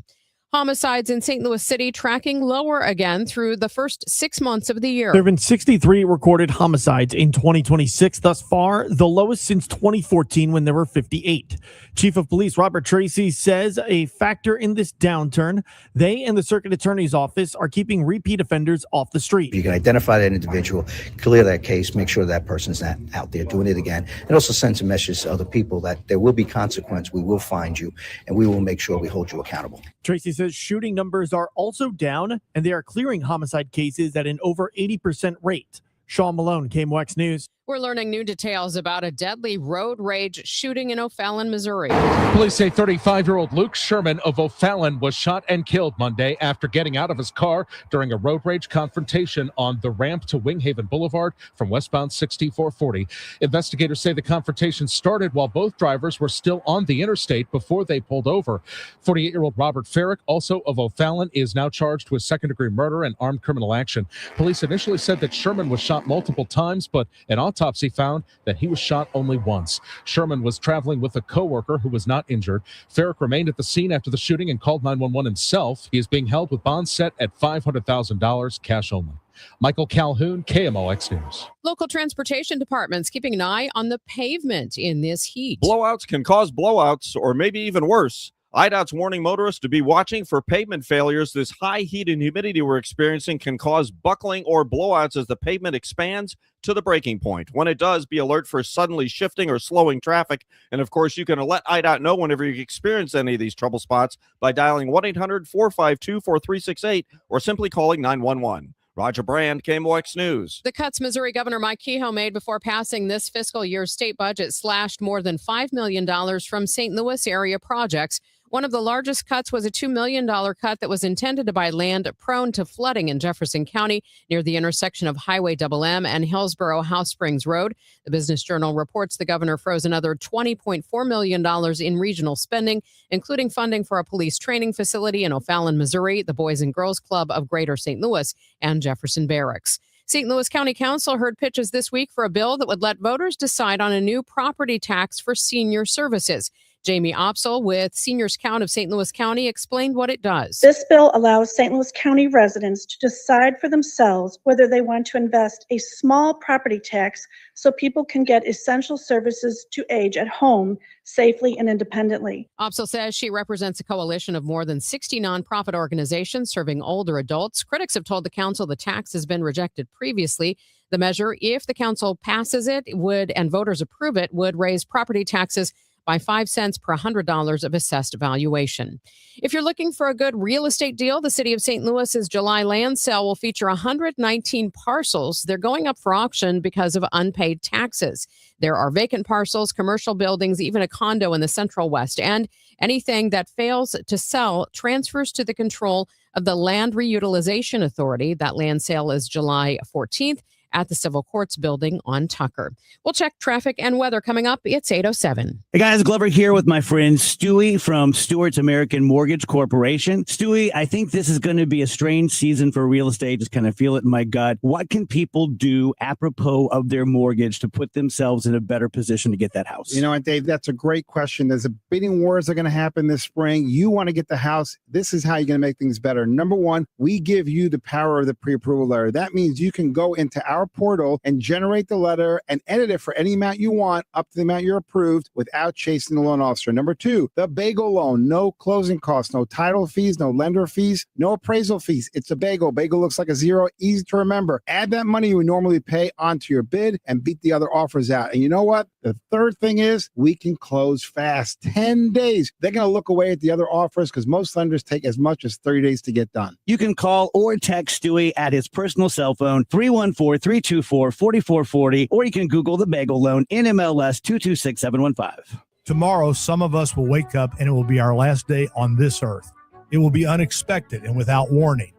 Homicides in St. Louis City tracking lower again through the first 6 months of the year. There have been 63 recorded homicides in 2026 thus far, the lowest since 2014 when there were 58. Chief of Police Robert Tracy says a factor in this downturn, they and the Circuit Attorney's Office are keeping repeat offenders off the street. You can identify that individual, clear that case, make sure that person's not out there doing it again. It also sends a message to other people that there will be consequence. We will find you, and we will make sure we hold you accountable. Tracy says shooting numbers are also down, and they are clearing homicide cases at an over 80% rate. Sean Malone, KMOX News. We're learning new details about a deadly road rage shooting in O'Fallon, Missouri. Police say 35-year-old Luke Sherman of O'Fallon was shot and killed Monday after getting out of his car during a road rage confrontation on the ramp to Winghaven Boulevard from westbound 6440. Investigators say the confrontation started while both drivers were still on the interstate before they pulled over. 48-year-old Robert Farrick, also of O'Fallon, is now charged with second-degree murder and armed criminal action. Police initially said that Sherman was shot multiple times, but an autopsy found that he was shot only once. Sherman was traveling with a co-worker who was not injured. Farrick remained at the scene after the shooting and called 911 himself. He is being held with bond set at $500,000, cash only. Michael Calhoun, KMOX News. Local transportation departments keeping an eye on the pavement in this heat. Blowouts can cause blowouts, or maybe even worse. IDOT's warning motorists to be watching for pavement failures. This high heat and humidity we're experiencing can cause buckling or blowouts as the pavement expands to the breaking point. When it does, be alert for suddenly shifting or slowing traffic. And of course, you can let IDOT know whenever you experience any of these trouble spots by dialing 1-800-452-4368 or simply calling 911. Roger Brand, KMOX News. The cuts Missouri Governor Mike Kehoe made before passing this fiscal year's state budget slashed more than $5 million from St. Louis area projects. One of the largest cuts was a $2 million cut that was intended to buy land prone to flooding in Jefferson County near the intersection of Highway MM and Hillsborough-House Springs Road. The Business Journal reports the governor froze another $20.4 million in regional spending, including funding for a police training facility in O'Fallon, Missouri, the Boys and Girls Club of Greater St. Louis, and Jefferson Barracks. St. Louis County Council heard pitches this week for a bill that would let voters decide on a new property tax for senior services. Jamie Opsel with Seniors Count of St. Louis County explained what it does. This bill allows St. Louis County residents to decide for themselves whether they want to invest a small property tax so people can get essential services to age at home safely and independently. Opsel says she represents a coalition of more than 60 nonprofit organizations serving older adults. Critics have told the council the tax has been rejected previously. The measure, if the council passes it, would and voters approve it, would raise property taxes by 5 cents per $100 of assessed valuation. If you're looking for a good real estate deal, the City of St. Louis's July land sale will feature 119 parcels. They're going up for auction because of unpaid taxes. There are vacant parcels, commercial buildings, even a condo in the Central West. And anything that fails to sell transfers to the control of the Land Reutilization Authority. That land sale is July 14th. At the Civil Courts building on Tucker. We'll check traffic and weather coming up. It's 8:07. Hey guys, Glover here with my friend Stewie from Stewart's American Mortgage Corporation. Stewie, I think this is going to be a strange season for real estate. Just kind of feel it in my gut. What can people do apropos of their mortgage to put themselves in a better position to get that house? You know what, Dave, that's a great question. There's a bidding wars are going to happen this spring. You want to get the house. This is how you're going to make things better. Number one, we give you the power of the pre-approval letter. That means you can go into our our portal and generate the letter and edit it for any amount you want up to the amount you're approved without chasing the loan officer. Number 2, the bagel loan. No closing costs, no title fees, no lender fees, no appraisal fees. It's a bagel. Bagel looks like a zero, easy to remember. Add that money you would normally pay onto your bid and beat the other offers out. And you know what? The third thing is we can close fast. 10 days. They're going to look away at the other offers because most lenders take as much as 30 days to get done. You can call or text Stewie at his personal cell phone, 314-324-4440, or you can Google the bagel loan, NMLS 226715. Tomorrow, some of us will wake up and it will be our last day on this earth. It will be unexpected and without warning.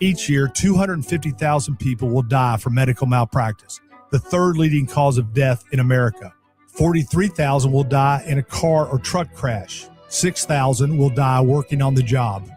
Each year, 250,000 people will die from medical malpractice, the third leading cause of death in America. 43,000 will die in a car or truck crash. 6,000 will die working on the job.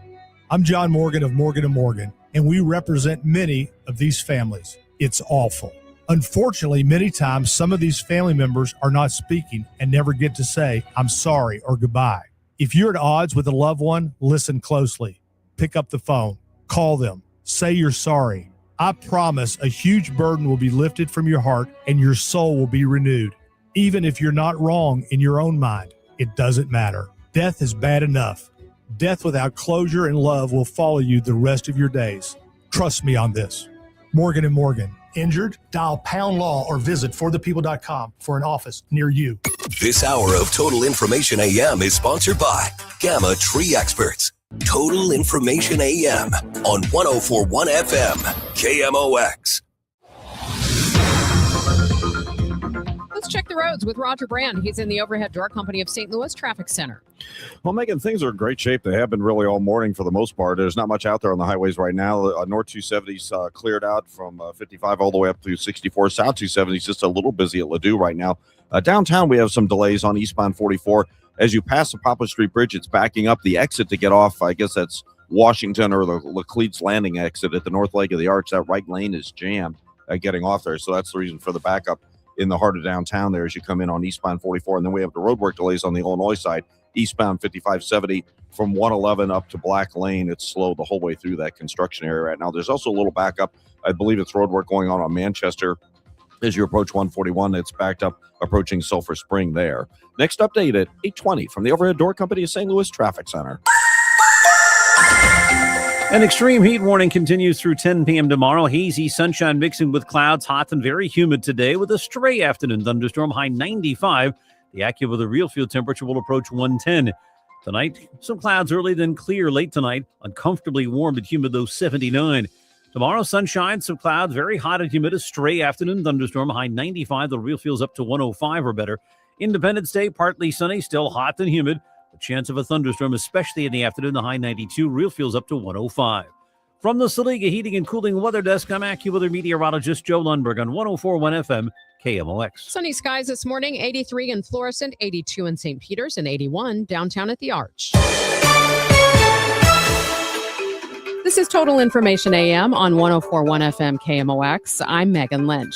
I'm John Morgan of Morgan & Morgan, and we represent many of these families. It's awful. Unfortunately, many times some of these family members are not speaking and never get to say, I'm sorry or goodbye. If you're at odds with a loved one, listen closely. Pick up the phone. Call them. Say you're sorry. I promise a huge burden will be lifted from your heart and your soul will be renewed. Even if you're not wrong in your own mind, it doesn't matter. Death is bad enough. Death without closure and love will follow you the rest of your days. Trust me on this. Morgan & Morgan. Injured? Dial pound law or visit forthepeople.com for an office near you. This hour of Total Information AM is sponsored by Gamma Tree Experts. Total Information AM on 104.1 FM, KMOX. Let's check the roads with Roger Brand. He's in the Overhead Door Company of St. Louis Traffic Center. Well, Megan, things are in great shape. They have been really all morning for the most part. There's not much out there on the highways right now. North 270's cleared out from 55 all the way up to 64. South 270's just a little busy at Ladue right now. Downtown, we have some delays on eastbound 44. As you pass the Poplar Street Bridge, it's backing up. The exit to get off, I guess that's Washington or the Laclede's Landing exit at the north leg of the arch. That right lane is jammed getting off there. So that's the reason for the backup in the heart of downtown there as you come in on eastbound 44. And then we have the roadwork delays on the Illinois side, eastbound 5570 from 111 up to Black Lane. It's slow the whole way through that construction area right now. There's also a little backup. I believe it's roadwork going on Manchester. As you approach 141, it's backed up approaching Sulphur Spring there. Next update at 8:20 from the Overhead Door Company of St. Louis Traffic Center. An extreme heat warning continues through 10 p.m. tomorrow. Hazy sunshine mixing with clouds, hot and very humid today with a stray afternoon thunderstorm, high 95. The AccuWeather real field temperature will approach 110. Tonight, some clouds early, then clear late tonight. Uncomfortably warm but humid, though 79. Tomorrow, sunshine, some clouds, very hot and humid, a stray afternoon thunderstorm, high 95. The real feels up to 105 or better. Independence Day, partly sunny, still hot and humid. A chance of a thunderstorm, especially in the afternoon, the high 92. Real feels up to 105. From the Saliga Heating and Cooling Weather Desk, I'm AccuWeather meteorologist Joe Lundberg on 104.1 FM, KMOX. Sunny skies this morning, 83 in Florissant, 82 in St. Peters, and 81 downtown at the Arch. This is Total Information AM on 104.1 FM, KMOX. I'm Megan Lynch.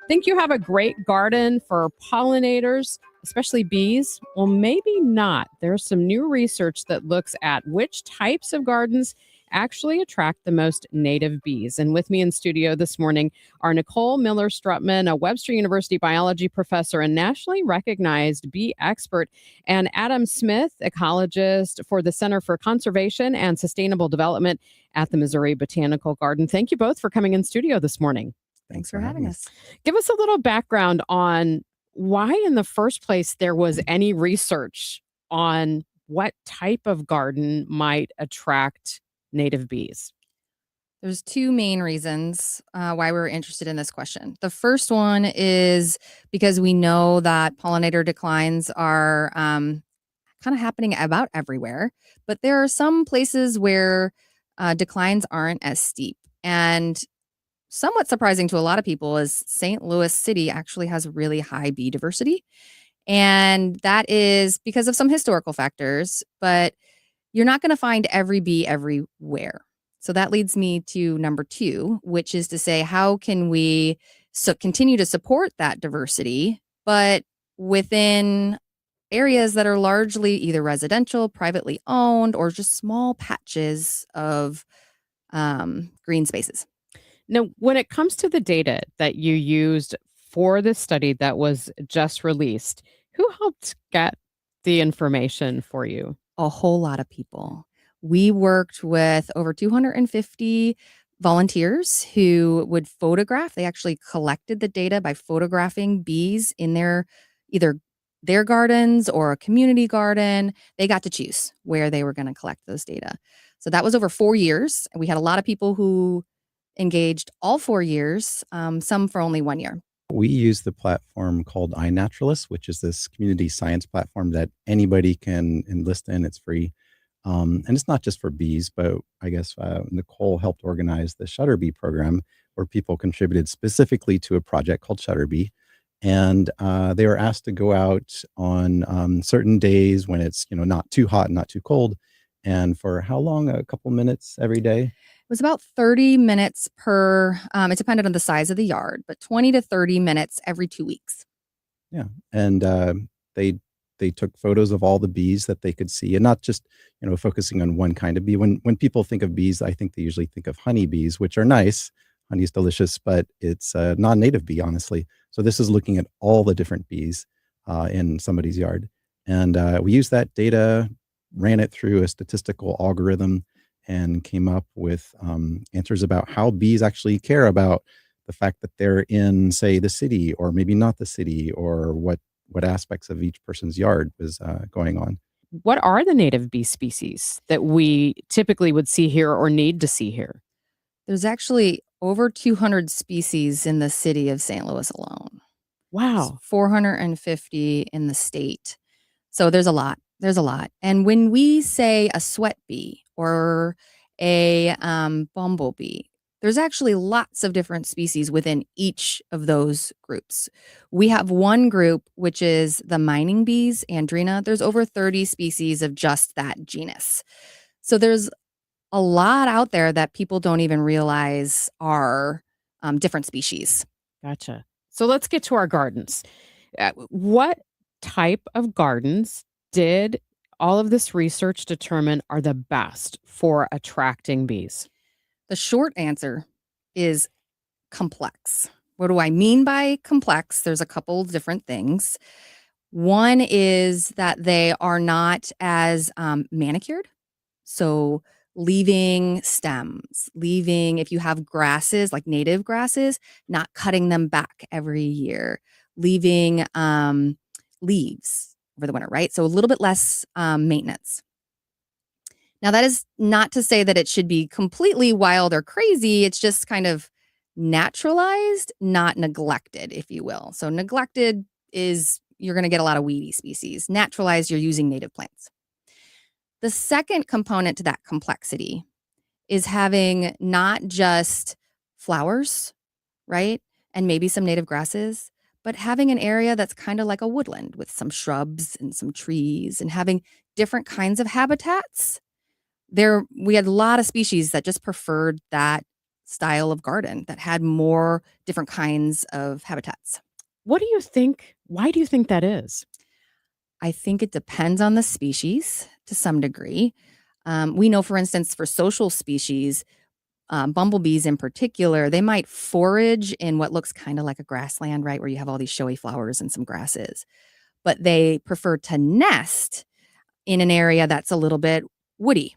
Think you have a great garden for pollinators, especially bees? Well, maybe not. There's some new research that looks at which types of gardens actually attract the most native bees. And with me in studio this morning are Nicole Miller-Strutman, a Webster University biology professor and nationally recognized bee expert, and Adam Smith, ecologist for the Center for Conservation and Sustainable Development at the Missouri Botanical Garden. Thank you both for coming in studio this morning. Thanks for having us. Give us a little background on why in the first place there was any research on what type of garden might attract native bees. There's two main reasons why we're interested in this question. The first one is because we know that pollinator declines are kind of happening about everywhere, but there are some places where declines aren't as steep. And somewhat surprising to a lot of people is St. Louis City actually has really high bee diversity. And that is because of some historical factors, but you're not going to find every bee everywhere. So that leads me to number two, which is to say, how can we continue to support that diversity, but within areas that are largely either residential, privately owned, or just small patches of green spaces? Now, when it comes to the data that you used for the study that was just released, who helped get the information for you? A whole lot of people. We worked with over 250 volunteers who would photograph. They actually collected the data by photographing bees in either their gardens or a community garden. They got to choose where they were going to collect those data. So that was over 4 years. We had a lot of people who engaged all 4 years, some for only 1 year. We use the platform called iNaturalist, which is this community science platform that anybody can enlist in. It's free. And it's not just for bees, but I guess Nicole helped organize the Shutter Bee program where people contributed specifically to a project called Shutter Bee. And they were asked to go out on certain days when it's, not too hot and not too cold. And for how long? A couple minutes every day? It was about 30 minutes per, it depended on the size of the yard, but 20 to 30 minutes every 2 weeks. Yeah. And they took photos of all the bees that they could see, and not just, focusing on one kind of bee. When people think of bees, I think they usually think of honeybees, which are nice. Honey's delicious, but it's a non-native bee, honestly. So this is looking at all the different bees in somebody's yard. And we used that data, ran it through a statistical algorithm, and came up with answers about how bees actually care about the fact that they're in, say, the city, or maybe not the city, or what aspects of each person's yard was going on. What are the native bee species that we typically would see here or need to see here? There's actually over 200 species in the city of St. Louis alone. Wow. 450 in the state. So there's a lot. There's a lot. And when we say a sweat bee or a bumblebee, there's actually lots of different species within each of those groups. We have one group, which is the mining bees, Andrena. There's over 30 species of just that genus. So there's a lot out there that people don't even realize are different species. Gotcha. So let's get to our gardens. What type of gardens did all of this research determine are the best for attracting bees? The short answer is complex. What do I mean by complex? There's a couple of different things. One is that they are not as manicured. So leaving stems, if you have grasses, like native grasses, not cutting them back every year, leaving leaves over the winter, right? So a little bit less maintenance. Now, that is not to say that it should be completely wild or crazy. It's just kind of naturalized, not neglected, if you will. So neglected is you're going to get a lot of weedy species. Naturalized, you're using native plants. The second component to that complexity is having not just flowers, right? And maybe some native grasses, but having an area that's kind of like a woodland with some shrubs and some trees and having different kinds of habitats. We had a lot of species that just preferred that style of garden that had more different kinds of habitats. What do you think? Why do you think that is? I think it depends on the species to some degree. We know, for instance, for social species, bumblebees in particular, they might forage in what looks kind of like a grassland, right, where you have all these showy flowers and some grasses. But they prefer to nest in an area that's a little bit woody.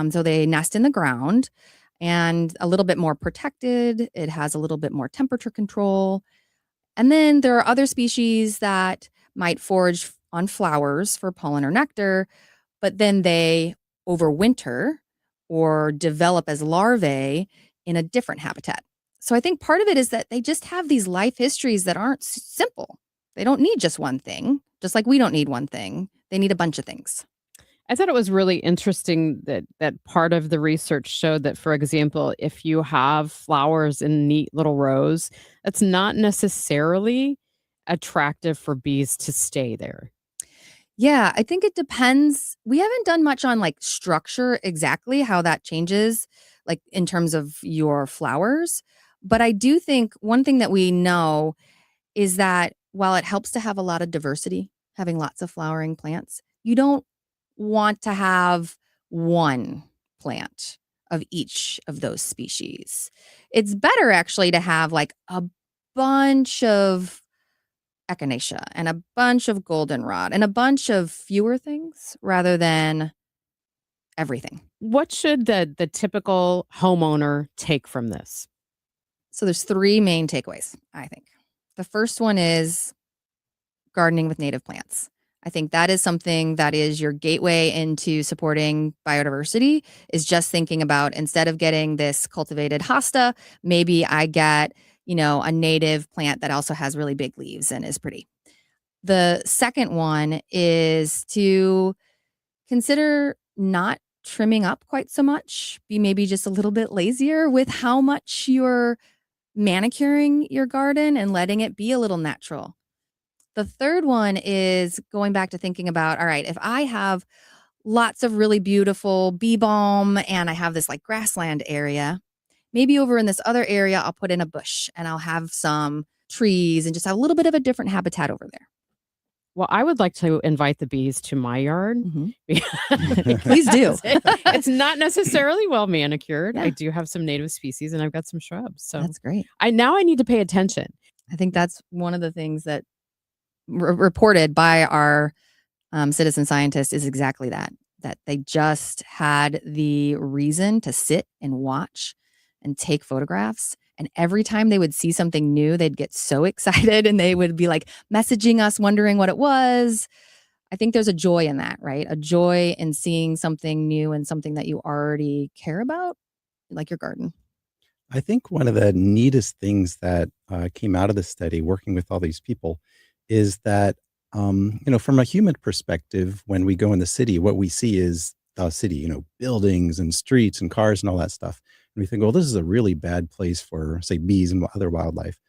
So they nest in the ground and a little bit more protected. It has a little bit more temperature control. And then there are other species that might forage on flowers for pollen or nectar, but then they overwinter or develop as larvae in a different habitat. So I think part of it is that they just have these life histories that aren't simple. They don't need just one thing, just like we don't need one thing. They need a bunch of things. I thought it was really interesting that part of the research showed that, for example, if you have flowers in neat little rows, that's not necessarily attractive for bees to stay there. Yeah, I think it depends. We haven't done much on like structure exactly how that changes, like in terms of your flowers. But I do think one thing that we know is that while it helps to have a lot of diversity, having lots of flowering plants, you don't want to have one plant of each of those species. It's better actually to have like a bunch of echinacea and a bunch of goldenrod and a bunch of fewer things rather than everything. What should the typical homeowner take from this? So there's three main takeaways, I think. The first one is gardening with native plants. I think that is something that is your gateway into supporting biodiversity, is just thinking about, instead of getting this cultivated hosta, maybe I get, a native plant that also has really big leaves and is pretty. The second one is to consider not trimming up quite so much, be maybe just a little bit lazier with how much you're manicuring your garden and letting it be a little natural. The third one is going back to thinking about, all right, if I have lots of really beautiful bee balm and I have this like grassland area, maybe over in this other area, I'll put in a bush and I'll have some trees and just have a little bit of a different habitat over there. Well, I would like to invite the bees to my yard. Please do. It's not necessarily well manicured. Yeah. I do have some native species and I've got some shrubs. So That's great. I need to pay attention. I think that's one of the things that reported by our citizen scientists is exactly that they just had the reason to sit and watch and take photographs. And every time they would see something new, they'd get so excited and they would be like messaging us, wondering what it was. I think there's a joy in that, right? A joy in seeing something new and something that you already care about, like your garden. I think one of the neatest things that came out of the study, working with all these people, is that, from a human perspective, when we go in the city, what we see is the city, buildings and streets and cars and all that stuff. And we think, well, this is a really bad place for, say, bees and other wildlife.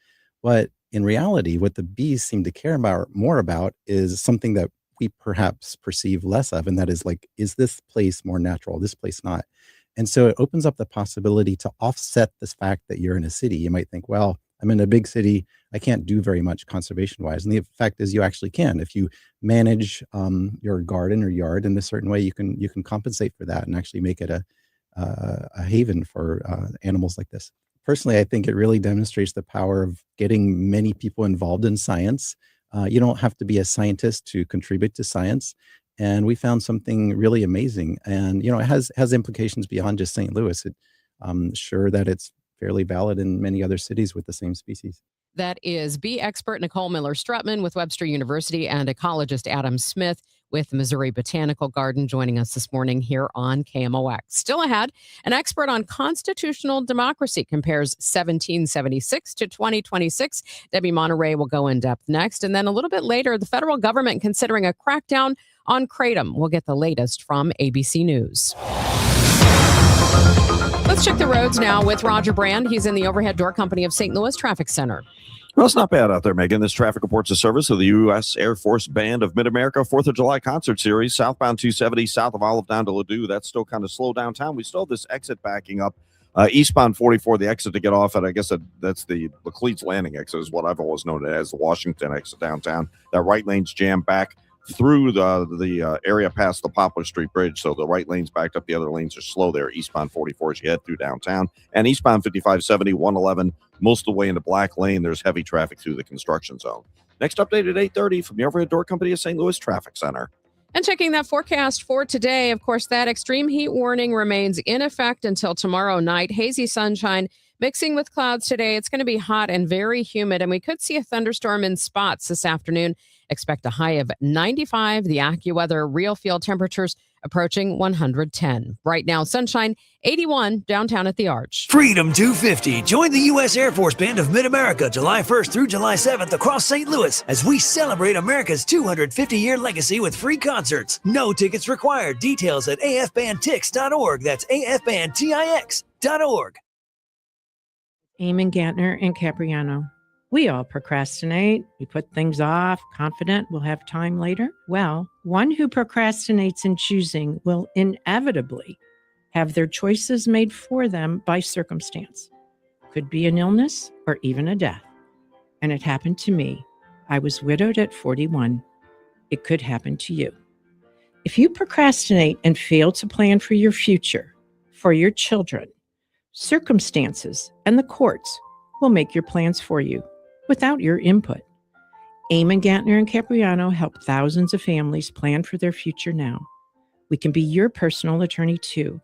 But in reality, what the bees seem to care more about is something that we perhaps perceive less of. And that is like, is this place more natural? This place not? And so it opens up the possibility to offset this fact that you're in a city. You might think, well, I'm in a big city. I can't do very much conservation wise. And the fact is you actually can. If you manage your garden or yard in a certain way, you can compensate for that and actually make it a haven for animals like this. Personally, I think it really demonstrates the power of getting many people involved in science. You don't have to be a scientist to contribute to science. And we found something really amazing. And, it has implications beyond just St. Louis. I'm sure that it's fairly valid in many other cities with the same species. That is bee expert Nicole Miller-Strutman with Webster University and ecologist Adam Smith with Missouri Botanical Garden joining us this morning here on KMOX. Still ahead, an expert on constitutional democracy compares 1776 to 2026. Debbie Monterrey will go in depth next. And then a little bit later, the federal government considering a crackdown on kratom. We'll get the latest from ABC News. Let's check the roads now with Roger Brand. He's in the Overhead Door Company of St. Louis Traffic Center. Well, it's not bad out there, Megan. This traffic reports a service of the U.S. Air Force Band of Mid-America 4th of July concert series, southbound 270, south of Olive down to Ladue. That's still kind of slow downtown. We still have this exit backing up. Eastbound 44, the exit to get off at, I guess that's the Cleats Landing exit is what I've always known it as, the Washington exit downtown. That right lane's jammed back through the area past the Poplar Street Bridge. So the right lane's backed up. The other lanes are slow there. Eastbound 44 as you head through downtown. And eastbound 5570, 111, most of the way into Black Lane. There's heavy traffic through the construction zone. Next update at 8:30 from the Overhead Door Company of St. Louis Traffic Center. And checking that forecast for today, of course, that extreme heat warning remains in effect until tomorrow night. Hazy sunshine mixing with clouds today. It's going to be hot and very humid, and we could see a thunderstorm in spots this afternoon. Expect a high of 95. The AccuWeather real field temperatures approaching 110. Right now, sunshine, 81 downtown at the Arch. Freedom 250. Join the U.S. Air Force Band of Mid-America July 1st through July 7th across St. Louis as we celebrate America's 250-year legacy with free concerts. No tickets required. Details at afbandtix.org. That's afbandtix.org. Eamon Gantner and Capriano. We all procrastinate. We put things off, confident we'll have time later. Well, one who procrastinates in choosing will inevitably have their choices made for them by circumstance. Could be an illness or even a death. And it happened to me. I was widowed at 41. It could happen to you. If you procrastinate and fail to plan for your future, for your children. Circumstances and the courts will make your plans for you without your input. Eamon Gantner and Capriano help thousands of families plan for their future now. We can be your personal attorney too,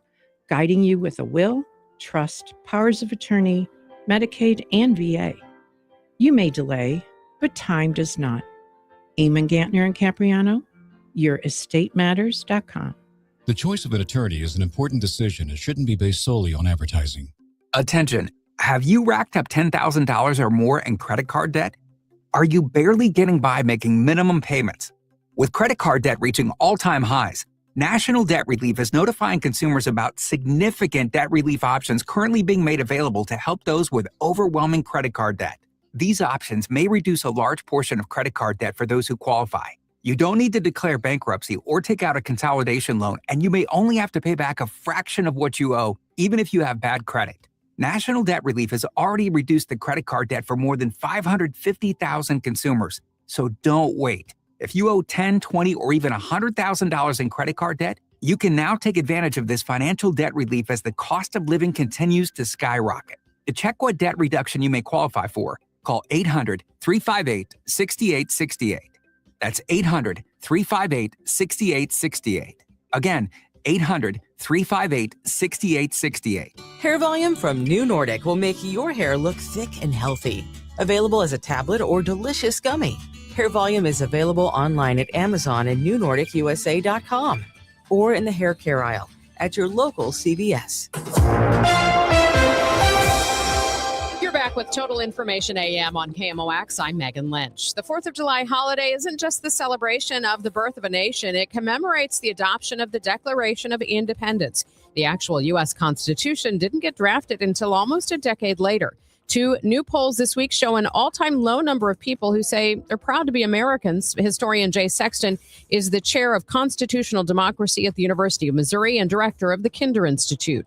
guiding you with a will, trust, powers of attorney, Medicaid, and VA. You may delay, but time does not. Eamon Gantner and Capriano, yourestateMatters.com. The choice of an attorney is an important decision and shouldn't be based solely on advertising. Attention, have you racked up $10,000 or more in credit card debt? Are you barely getting by making minimum payments? With credit card debt reaching all-time highs, National Debt Relief is notifying consumers about significant debt relief options currently being made available to help those with overwhelming credit card debt. These options may reduce a large portion of credit card debt for those who qualify. You don't need to declare bankruptcy or take out a consolidation loan, and you may only have to pay back a fraction of what you owe, even if you have bad credit. National Debt Relief has already reduced the credit card debt for more than 550,000 consumers. So don't wait. If you owe $10,000, $20,000, or even $100,000 in credit card debt, you can now take advantage of this financial debt relief as the cost of living continues to skyrocket. To check what debt reduction you may qualify for, call 800-358-6868. That's 800-358-6868. Again, 800-358-6868. Hair Volume from New Nordic will make your hair look thick and healthy. Available as a tablet or delicious gummy. Hair Volume is available online at Amazon and NewNordicUSA.com or in the hair care aisle at your local CVS. You're back with Total Information AM on KMOX. I'm Megan Lynch. The 4th of July holiday isn't just the celebration of the birth of a nation. It commemorates the adoption of the Declaration of Independence. The actual U.S. Constitution didn't get drafted until almost a decade later. 2 new polls this week show an all-time low number of people who say they're proud to be Americans. Historian Jay Sexton is the chair of constitutional democracy at the University of Missouri and director of the Kinder Institute.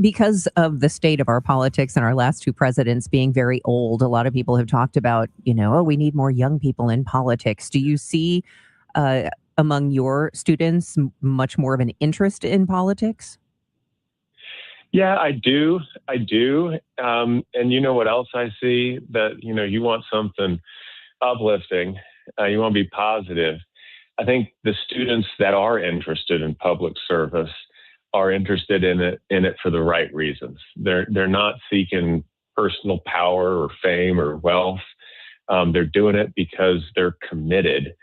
Because of the state of our politics and our last 2 presidents being very old, a lot of people have talked about, we need more young people in politics. Do you see among your students much more of an interest in politics? Yeah, I do. And you know what else I see? That, you want something uplifting. You want to be positive. I think the students that are interested in public service are interested in it for the right reasons. They're not seeking personal power or fame or wealth. They're doing it because they're committed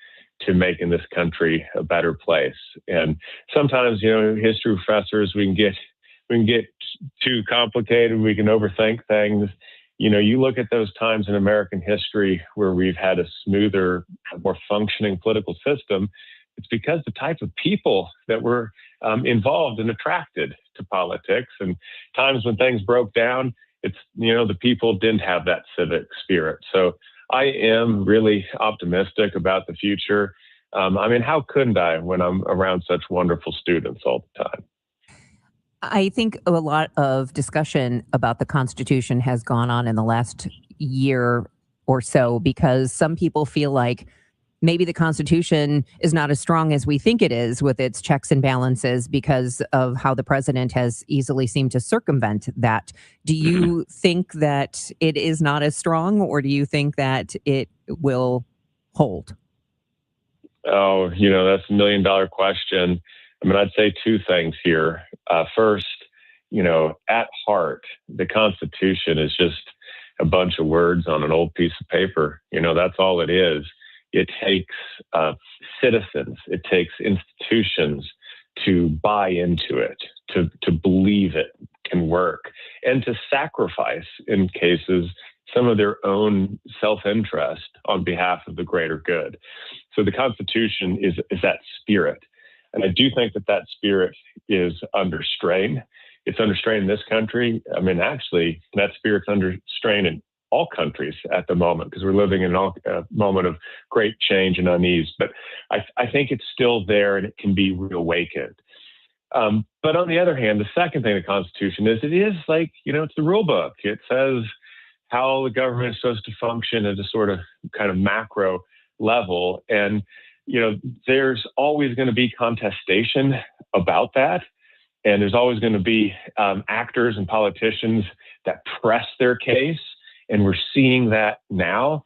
to making this country a better place. And sometimes, history professors, we can get too complicated. We can overthink things. You look at those times in American history where we've had a smoother, more functioning political system. It's because the type of people that were involved and attracted to politics, and times when things broke down, it's, the people didn't have that civic spirit. So I am really optimistic about the future. How couldn't I when I'm around such wonderful students all the time? I think a lot of discussion about the Constitution has gone on in the last year or so because some people feel like maybe the Constitution is not as strong as we think it is with its checks and balances because of how the president has easily seemed to circumvent that. Do you think that it is not as strong, or do you think that it will hold? Oh, that's $1 million question. I'd say 2 things here. First, at heart, the Constitution is just a bunch of words on an old piece of paper. That's all it is. It takes citizens, it takes institutions to buy into it, to believe it can work, and to sacrifice, in cases, some of their own self-interest on behalf of the greater good. So the Constitution is that spirit. And I do think that spirit is under strain. It's under strain in this country. Actually, that spirit's under strain in all countries at the moment because we're living in a moment of great change and unease. But I think it's still there and it can be reawakened. But on the other hand, the second thing the Constitution is, it is like, it's the rule book. It says how the government is supposed to function at a sort of kind of macro level. And there's always going to be contestation about that. And there's always going to be actors and politicians that press their case. And we're seeing that now.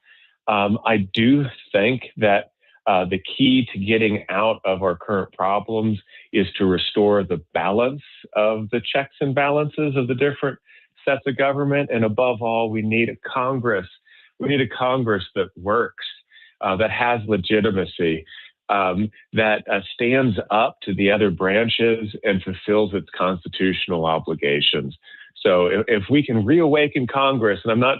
I do think that the key to getting out of our current problems is to restore the balance of the checks and balances of the different sets of government. And above all, we need a Congress. We need a Congress that works, that has legitimacy, that stands up to the other branches and fulfills its constitutional obligations. So if we can reawaken Congress, and I'm not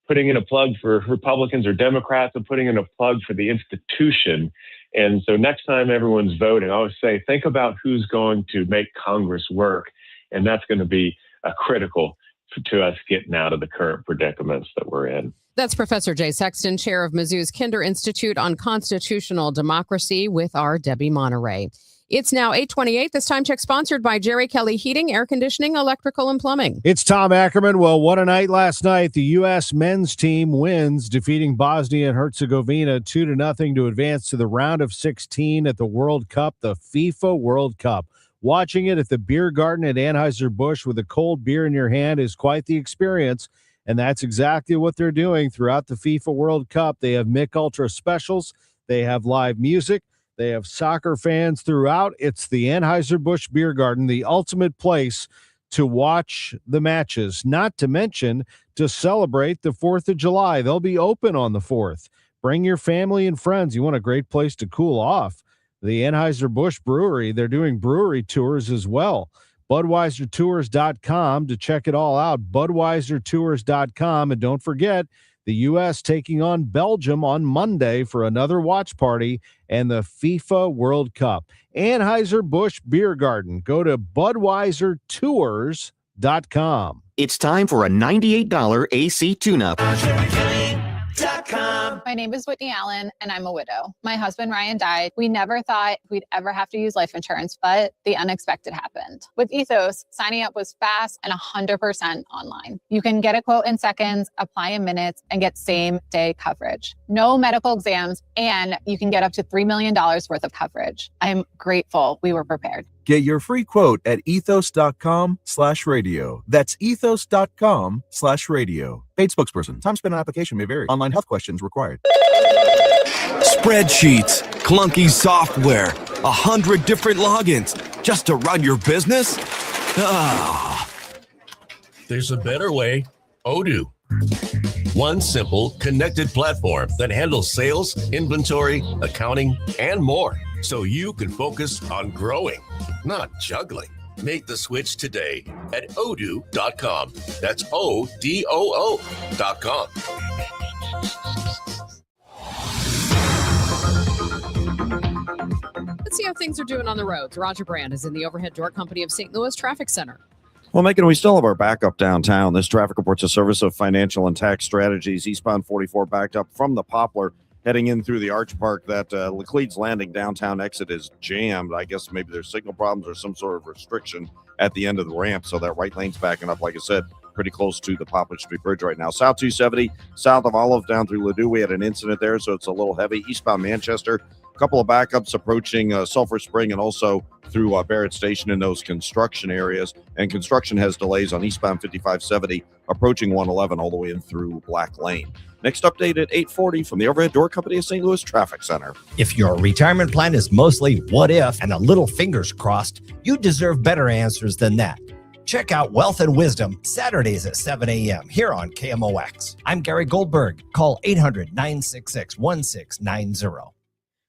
putting in a plug for Republicans or Democrats, I'm putting in a plug for the institution. And so next time everyone's voting, I always say, think about who's going to make Congress work. And that's going to be critical to us getting out of the current predicaments that we're in. That's Professor Jay Sexton, chair of Mizzou's Kinder Institute on Constitutional Democracy, with our Debbie Monterrey. It's now 8:28. This time check sponsored by Jerry Kelly Heating, Air Conditioning, Electrical, and Plumbing. It's Tom Ackerman. Well, what a night last night. The U.S. men's team wins, defeating Bosnia and Herzegovina 2-0 to advance to the round of 16 at the World Cup, the FIFA World Cup. Watching it at the beer garden at Anheuser-Busch with a cold beer in your hand is quite the experience. And that's exactly what they're doing throughout the FIFA World Cup. They have Mick Ultra specials. They have live music. They have soccer fans throughout. It's the Anheuser-Busch Beer Garden, the ultimate place to watch the matches, not to mention to celebrate the 4th of July. They'll be open on the 4th. Bring your family and friends. You want a great place to cool off. The Anheuser-Busch Brewery, they're doing brewery tours as well. BudweiserTours.com to check it all out. BudweiserTours.com. And don't forget, the U.S. taking on Belgium on Monday for another watch party and the FIFA World Cup. Anheuser-Busch Beer Garden. Go to BudweiserTours.com. It's time for a $98 AC tune-up. My name is Whitney Allen, and I'm a widow. My husband, Ryan, died. We never thought we'd ever have to use life insurance, but the unexpected happened. With Ethos, signing up was fast and 100% online. You can get a quote in seconds, apply in minutes, and get same-day coverage. No medical exams, and you can get up to $3 million worth of coverage. I'm grateful we were prepared. Get your free quote at ethos.com/radio. That's ethos.com/radio. Paid spokesperson. Time spent on application may vary. Online health questions required. Spreadsheets, clunky software, 100 different logins just to run your business? There's a better way. Odoo. One simple, connected platform that handles sales, inventory, accounting, and more, so you can focus on growing, not juggling. Make the switch today at odoo.com. That's ODOO.com. Let's see how things are doing on the roads. Roger Brand is in the Overhead Door Company of St. Louis Traffic Center. Well, Megan, we still have our backup downtown. This traffic report's a service of Financial and Tax Strategies. Eastbound 44 backed up from the Poplar, heading in through the Arch Park. That Laclede's Landing downtown exit is jammed. I guess maybe there's signal problems or some sort of restriction at the end of the ramp. So that right lane's backing up, like I said, pretty close to the Poplar Street Bridge right now. South 270, south of Olive down through Ladue. We had an incident there, so it's a little heavy. Eastbound Manchester, a couple of backups approaching Sulphur Spring and also through Barrett Station in those construction areas. And construction has delays on eastbound 5570, approaching 111 all the way in through Black Lane. Next update at 8:40 from the Overhead Door Company of St. Louis Traffic Center. If your retirement plan is mostly what if and a little fingers crossed, you deserve better answers than that. Check out Wealth and Wisdom Saturdays at 7 a.m. here on KMOX. I'm Gary Goldberg. Call 800-966-1690.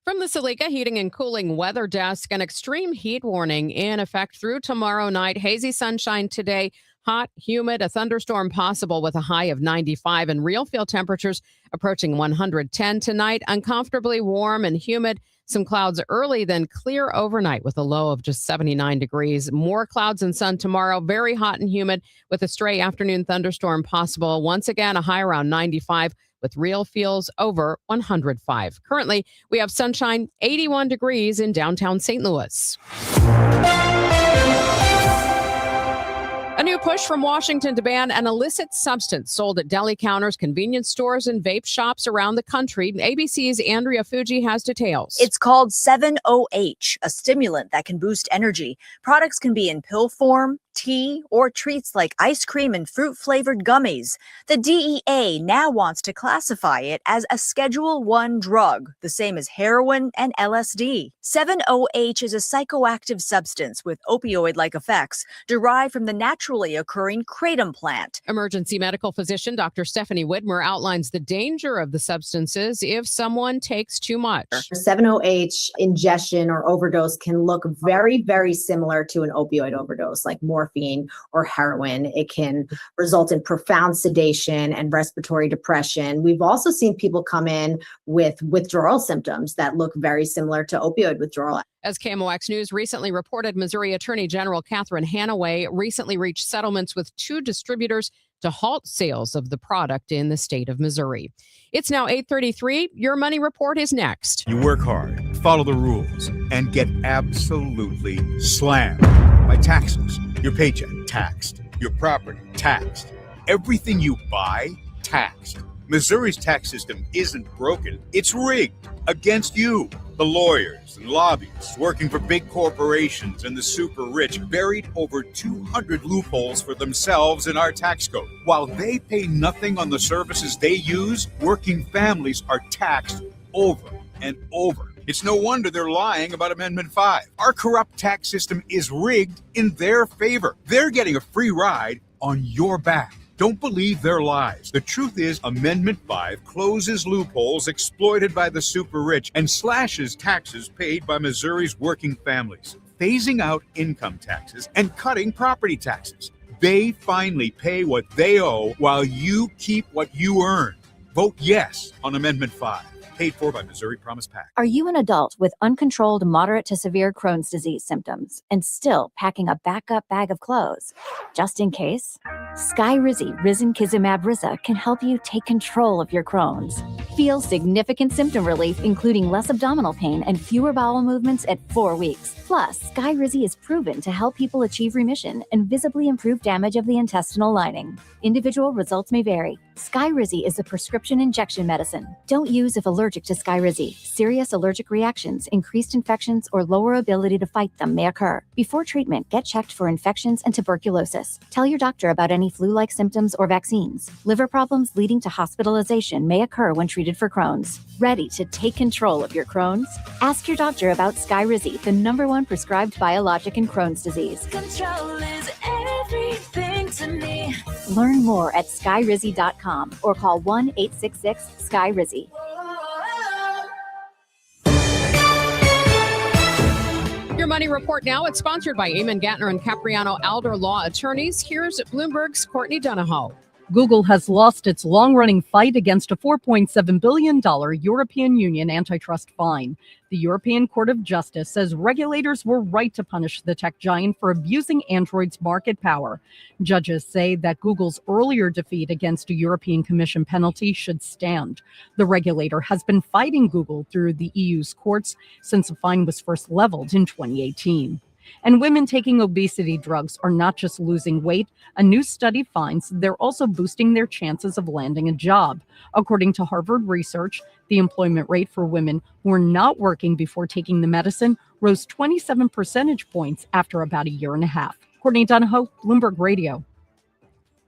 From the Salika Heating and Cooling Weather Desk, an extreme heat warning in effect through tomorrow night. Hazy sunshine today, hot, humid, a thunderstorm possible with a high of 95 and real feel temperatures approaching 110 tonight. Uncomfortably warm and humid. Some clouds early, then clear overnight with a low of just 79 degrees. More clouds and sun tomorrow. Very hot and humid with a stray afternoon thunderstorm possible. Once again, a high around 95 with real feels over 105. Currently, we have sunshine, 81 degrees in downtown St. Louis. A new push from Washington to ban an illicit substance sold at deli counters, convenience stores, and vape shops around the country. ABC's Andrea Fuji has details. It's called 7-OH, a stimulant that can boost energy. Products can be in pill form, tea, or treats like ice cream and fruit-flavored gummies. The DEA now wants to classify it as a Schedule 1 drug, the same as heroin and LSD. 7-OH is a psychoactive substance with opioid-like effects derived from the naturally occurring kratom plant. Emergency medical physician Dr. Stephanie Widmer outlines the danger of the substances if someone takes too much. 7-OH ingestion or overdose can look very, very similar to an opioid overdose, like morphine or heroin. It can result in profound sedation and respiratory depression. We've also seen people come in with withdrawal symptoms that look very similar to opioid withdrawal. As KMOX News recently reported, Missouri Attorney General Catherine Hanaway recently reached settlements with 2 distributors to halt sales of the product in the state of Missouri. It's now 8:33. Your Money Report is next. You work hard, follow the rules, and get absolutely slammed by taxes. Your paycheck taxed, your property taxed, everything you buy taxed. Missouri's tax system isn't broken, it's rigged against you. The lawyers and lobbyists working for big corporations and the super rich buried over 200 loopholes for themselves in our tax code. While they pay nothing on the services they use, working families are taxed over and over. It's no wonder they're lying about Amendment 5. Our corrupt tax system is rigged in their favor. They're getting a free ride on your back. Don't believe their lies. The truth is, Amendment 5 closes loopholes exploited by the super rich and slashes taxes paid by Missouri's working families, phasing out income taxes and cutting property taxes. They finally pay what they owe while you keep what you earn. Vote yes on Amendment 5. Paid for by Missouri Promise PAC. Are you an adult with uncontrolled moderate to severe Crohn's disease symptoms and still packing a backup bag of clothes? Just in case, Skyrizi Risankizumab Riza can help you take control of your Crohn's. Feel significant symptom relief, including less abdominal pain and fewer bowel movements at 4 weeks. Plus, Skyrizi is proven to help people achieve remission and visibly improve damage of the intestinal lining. Individual results may vary. Skyrizi is a prescription injection medicine. Don't use if allergic to Skyrizi. Serious allergic reactions, increased infections, or lower ability to fight them may occur. Before treatment, get checked for infections and tuberculosis. Tell your doctor about any flu-like symptoms or vaccines. Liver problems leading to hospitalization may occur when treated for Crohn's. Ready to take control of your Crohn's? Ask your doctor about Skyrizi, the #1 prescribed biologic in Crohn's disease. Control is everything to me. Learn more at skyrizi.com or call 1-866-SKY-RIZZY. Your Money Report now. It's sponsored by Eamon Gantner and Capriano Alder Law Attorneys. Here's Bloomberg's Courtney Donahoe. Google has lost its long-running fight against a $4.7 billion European Union antitrust fine. The European Court of Justice says regulators were right to punish the tech giant for abusing Android's market power. Judges say that Google's earlier defeat against a European Commission penalty should stand. The regulator has been fighting Google through the EU's courts since the fine was first leveled in 2018. And women taking obesity drugs are not just losing weight. A new study finds they're also boosting their chances of landing a job. According to Harvard research, the employment rate for women who are not working before taking the medicine rose 27 percentage points after about a year and a half. Courtney Donahoe, Bloomberg Radio.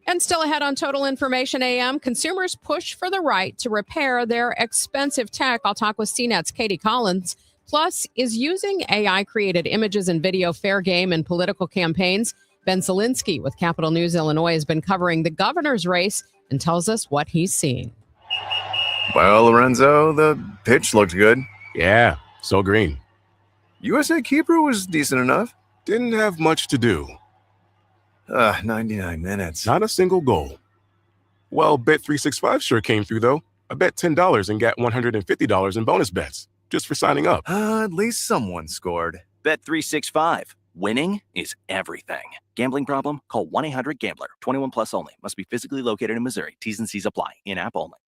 And still ahead on Total Information AM, consumers push for the right to repair their expensive tech. I'll talk with CNET's Katie Collins. Plus, is using AI-created images and video fair game in political campaigns? Ben Zielinski with Capital News Illinois has been covering the governor's race and tells us what he's seeing. Well, Lorenzo, the pitch looked good. Yeah, so green. USA keeper was decent enough. Didn't have much to do. 99 minutes. Not a single goal. Well, Bet365 sure came through, though. I bet $10 and got $150 in bonus bets. Just for signing up. At least someone scored. Bet365. Winning is everything. Gambling problem? Call 1-800-GAMBLER. 21 plus only. Must be physically located in Missouri. T's and C's apply. In-app only.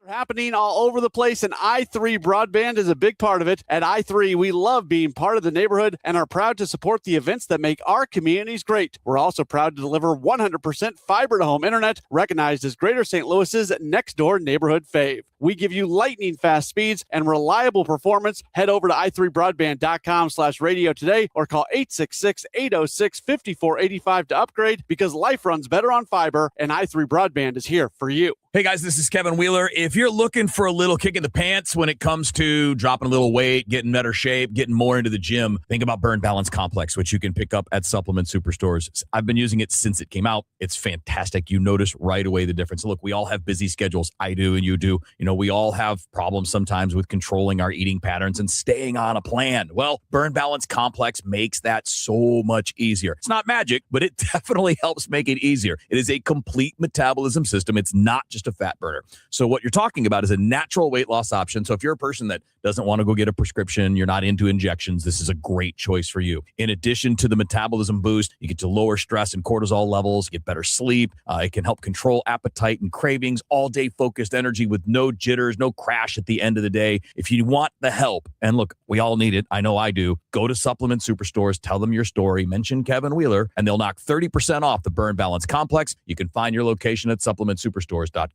Happening all over the place, and i3 Broadband is a big part of it. At i3, we love being part of the neighborhood and are proud to support the events that make our communities great. We're also proud to deliver 100% fiber-to-home internet, recognized as Greater St. Louis's next-door neighborhood fave. We give you lightning-fast speeds and reliable performance. Head over to i3broadband.com/radio today or call 866-806-5485 to upgrade, because life runs better on fiber, and i3 Broadband is here for you. Hey guys, this is Kevin Wheeler. If you're looking for a little kick in the pants when it comes to dropping a little weight, getting better shape, getting more into the gym, think about Burn Balance Complex, which you can pick up at Supplement Superstores. I've been using it since it came out. It's fantastic. You notice right away the difference. Look, we all have busy schedules. I do, and you do. You know, we all have problems sometimes with controlling our eating patterns and staying on a plan. Well, Burn Balance Complex makes that so much easier. It's not magic, but it definitely helps make it easier. It is a complete metabolism system. It's not just a fat burner. So what you're talking about is a natural weight loss option. So if you're a person that doesn't want to go get a prescription, you're not into injections, this is a great choice for you. In addition to the metabolism boost, you get to lower stress and cortisol levels, get better sleep. It can help control appetite and cravings, all day focused energy with no jitters, no crash at the end of the day. If you want the help, and look, we all need it, I know I do, go to Supplement Superstores, tell them your story, mention Kevin Wheeler, and they'll knock 30% off the Burn Balance Complex. You can find your location at supplementsuperstores.com.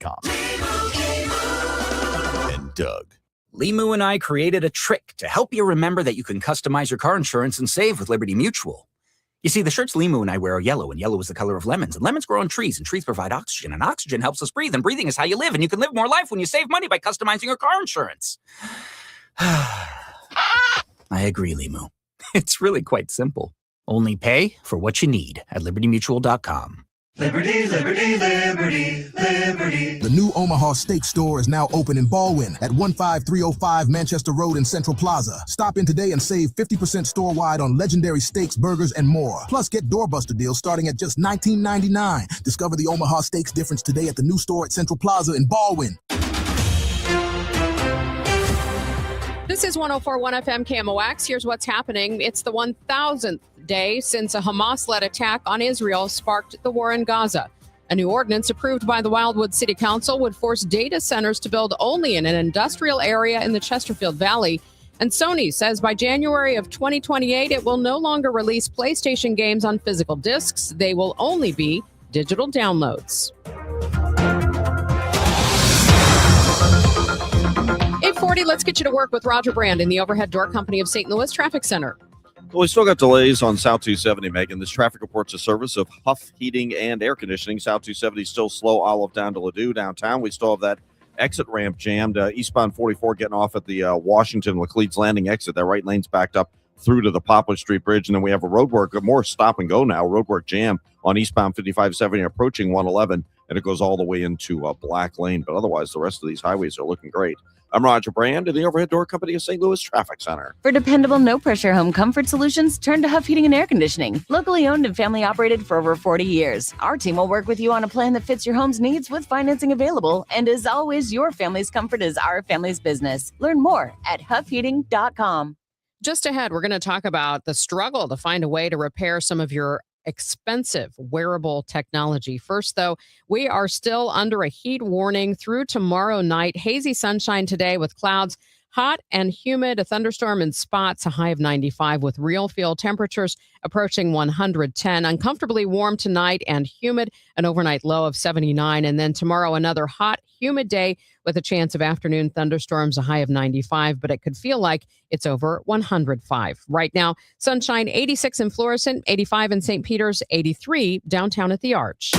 And Doug. Limu and I created a trick to help you remember that you can customize your car insurance and save with Liberty Mutual. You see, the shirts Limu and I wear are yellow, and yellow is the color of lemons, and lemons grow on trees, and trees provide oxygen, and oxygen helps us breathe, and breathing is how you live, and you can live more life when you save money by customizing your car insurance. I agree, Limu. It's really quite simple. Only pay for what you need at libertymutual.com. Liberty, liberty, liberty, liberty. The new Omaha Steak Store is now open in Baldwin at 15305 Manchester Road in Central Plaza. Stop in today and save 50% store-wide on legendary steaks, burgers, and more. Plus, get doorbuster deals starting at just $19.99. Discover the Omaha Steaks difference today at the new store at Central Plaza in Baldwin. This is 104.1 FM KMOX. Here's what's happening. It's the 1,000th day since a Hamas-led attack on Israel sparked the war in Gaza. A new ordinance approved by the Wildwood City Council would force data centers to build only in an industrial area in the Chesterfield Valley. And Sony says by January of 2028, it will no longer release PlayStation games on physical discs. They will only be digital downloads. 840, let's get you to work with Roger Brand in the Overhead Door Company of St. Louis Traffic Center. Well, we still got delays on South 270, Megan. This traffic report's a service of Huff Heating and Air Conditioning. South 270 is still slow, Olive down to Ladue downtown. We still have that exit ramp jammed. Eastbound 44 getting off at the Washington Laclede's Landing exit. That right lane's backed up through to the Poplar Street Bridge. And then we have a roadwork, more stop and go now, roadwork jam on eastbound 5570 approaching 111. And it goes all the way into Black Lane. But otherwise, the rest of these highways are looking great. I'm Roger Brand in the Overhead Door Company of St. Louis Traffic Center. For dependable, no-pressure home comfort solutions, turn to Huff Heating and Air Conditioning. Locally owned and family-operated for over 40 years. Our team will work with you on a plan that fits your home's needs with financing available. And as always, your family's comfort is our family's business. Learn more at huffheating.com. Just ahead, we're going to talk about the struggle to find a way to repair some of your expensive wearable technology. First, though, we are still under a heat warning through tomorrow night. Hazy sunshine today with clouds, hot and humid, a thunderstorm in spots, a high of 95 with real feel temperatures approaching 110. Uncomfortably warm tonight and humid, an overnight low of 79. And then tomorrow, another hot, humid day with a chance of afternoon thunderstorms, a high of 95, but it could feel like it's over 105. Right now, sunshine 86 in Florissant, 85 in St. Peter's, 83 downtown at the Arch.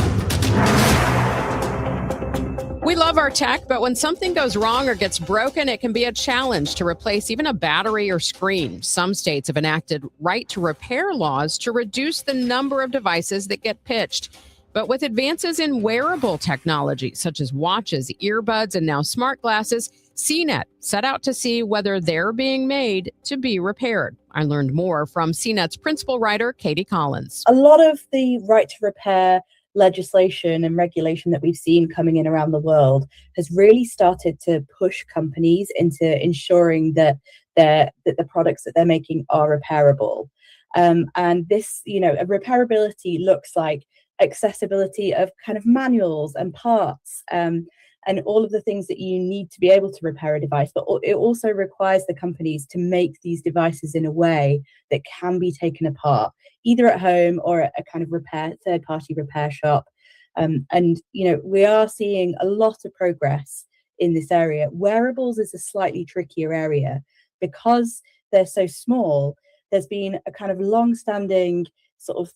We love our tech, but when something goes wrong or gets broken, it can be a challenge to replace even a battery or screen. Some states have enacted right to repair laws to reduce the number of devices that get pitched. But with advances in wearable technology, such as watches, earbuds, and now smart glasses, CNET set out to see whether they're being made to be repaired. I learned more from CNET's principal writer, Katie Collins. A lot of the right to repair legislation and regulation that we've seen coming in around the world has really started to push companies into ensuring that the products that they're making are repairable. And this, repairability looks like accessibility of kind of manuals and parts, and all of the things that you need to be able to repair a device. But it also requires the companies to make these devices in a way that can be taken apart, either at home or at a kind of third-party repair shop. And we are seeing a lot of progress in this area. Wearables is a slightly trickier area because they're so small. There's been a kind of long-standing sort of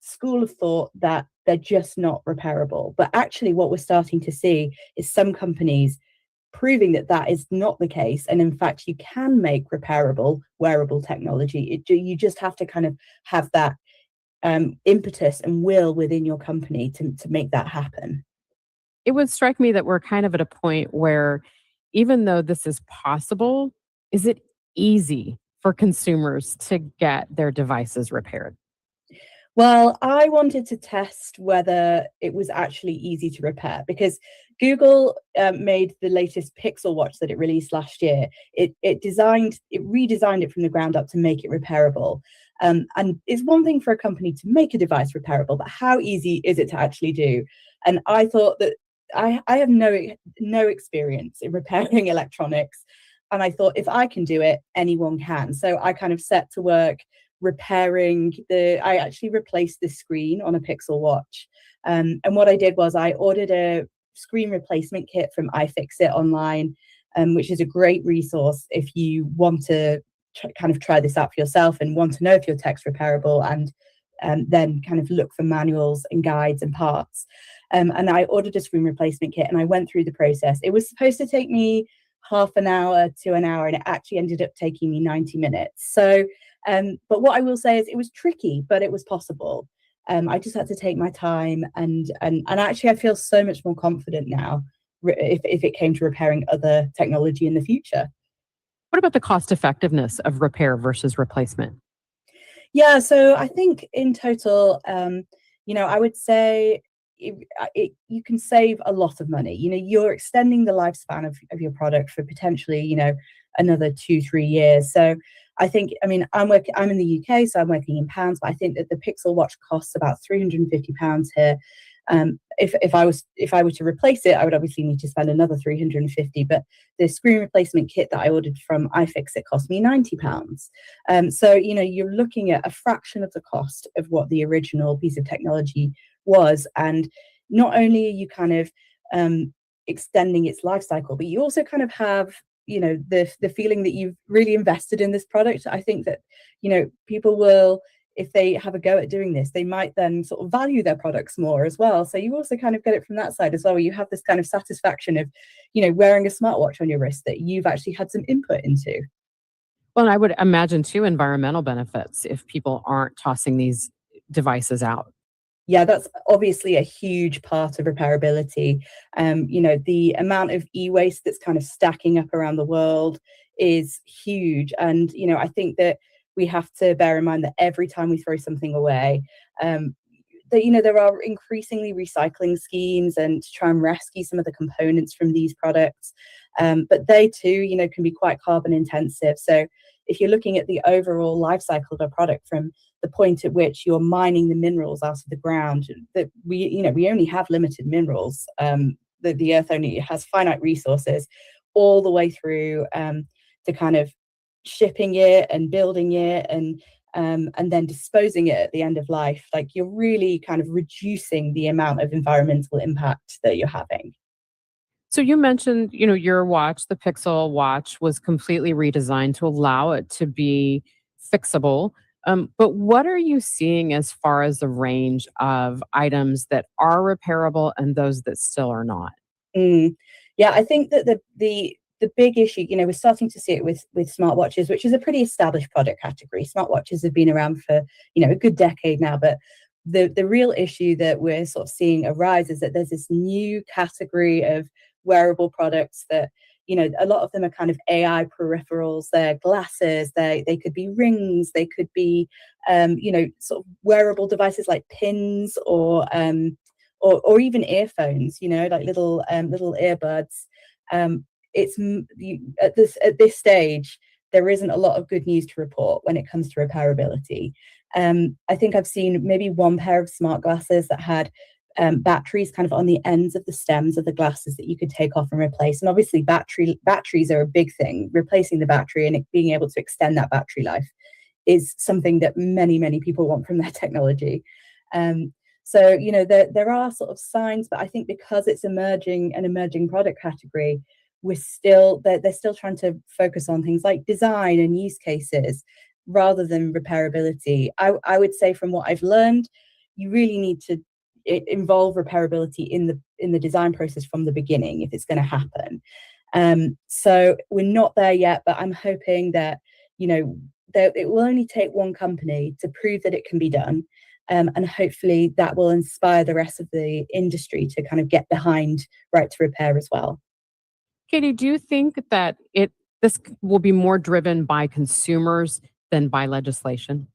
school of thought that they're just not repairable. But actually what we're starting to see is some companies proving that that is not the case. And in fact, you can make repairable wearable technology. You just have to kind of have that impetus and will within your company to make that happen. It would strike me that we're kind of at a point where, even though this is possible, is it easy for consumers to get their devices repaired? Well, I wanted to test whether it was actually easy to repair because Google made the latest Pixel Watch that it released last year. It redesigned it from the ground up to make it repairable. And it's one thing for a company to make a device repairable, but how easy is it to actually do? And I thought that I have no experience in repairing electronics. And I thought if I can do it, anyone can. So I kind of set to work repairing I actually replaced the screen on a Pixel Watch. And what I did was I ordered a screen replacement kit from iFixit online, which is a great resource if you want to kind of try this out for yourself and want to know if your tech's repairable, and then kind of look for manuals and guides and parts. And I ordered a screen replacement kit and I went through the process. It was supposed to take me half an hour to an hour, and it actually ended up taking me 90 minutes. So, but what I will say is it was tricky, but it was possible. I just had to take my time, and actually I feel so much more confident now if it came to repairing other technology in the future. What about the cost effectiveness of repair versus replacement? Yeah, so I think in total, I would say you can save a lot of money. You're extending the lifespan of your product for potentially, another 2-3 years. So I think, I'm in the UK, so I'm working in pounds, but I think that the Pixel Watch costs about £350 here. If I were to replace it, I would obviously need to spend another £350. But the screen replacement kit that I ordered from iFixit cost me £90. So you're looking at a fraction of the cost of what the original piece of technology was, and not only are you kind of extending its life cycle, but you also kind of have the feeling that you've really invested in this product. I think that people will, if they have a go at doing this, they might then sort of value their products more as well. So you also kind of get it from that side as well, where you have this kind of satisfaction of wearing a smartwatch on your wrist that you've actually had some input into. Well, and I would imagine too environmental benefits if people aren't tossing these devices out. Yeah, that's obviously a huge part of repairability. The amount of e-waste that's kind of stacking up around the world is huge. And, I think that we have to bear in mind that every time we throw something away, there are increasingly recycling schemes and to try and rescue some of the components from these products. But they too, can be quite carbon intensive. So if you're looking at the overall life cycle of a product from the point at which you're mining the minerals out of the ground, that we only have limited minerals. The earth only has finite resources, all the way through to kind of shipping it and building it and then disposing it at the end of life. Like, you're really kind of reducing the amount of environmental impact that you're having. So you mentioned, your watch, the Pixel Watch, was completely redesigned to allow it to be fixable. But what are you seeing as far as the range of items that are repairable and those that still are not? Yeah, I think that the big issue, we're starting to see it with smartwatches, which is a pretty established product category. Smartwatches have been around for, a good decade now, but the real issue that we're sort of seeing arise is that there's this new category of wearable products that, a lot of them are kind of AI peripherals. They're glasses, they could be rings, they could be, sort of wearable devices like pins or even earphones, like little earbuds. At this stage, there isn't a lot of good news to report when it comes to repairability. I think I've seen maybe one pair of smart glasses that had batteries kind of on the ends of the stems of the glasses that you could take off and replace. And obviously batteries are a big thing. Replacing the battery and being able to extend that battery life is something that many, many people want from their technology. So, there are sort of signs, but I think because it's an emerging product category, they're still trying to focus on things like design and use cases rather than repairability. I would say from what I've learned, you really need to involve repairability in the design process from the beginning if it's going to happen. So we're not there yet, but I'm hoping that, that it will only take one company to prove that it can be done. And hopefully that will inspire the rest of the industry to kind of get behind right to repair as well. Katie, do you think that this will be more driven by consumers than by legislation?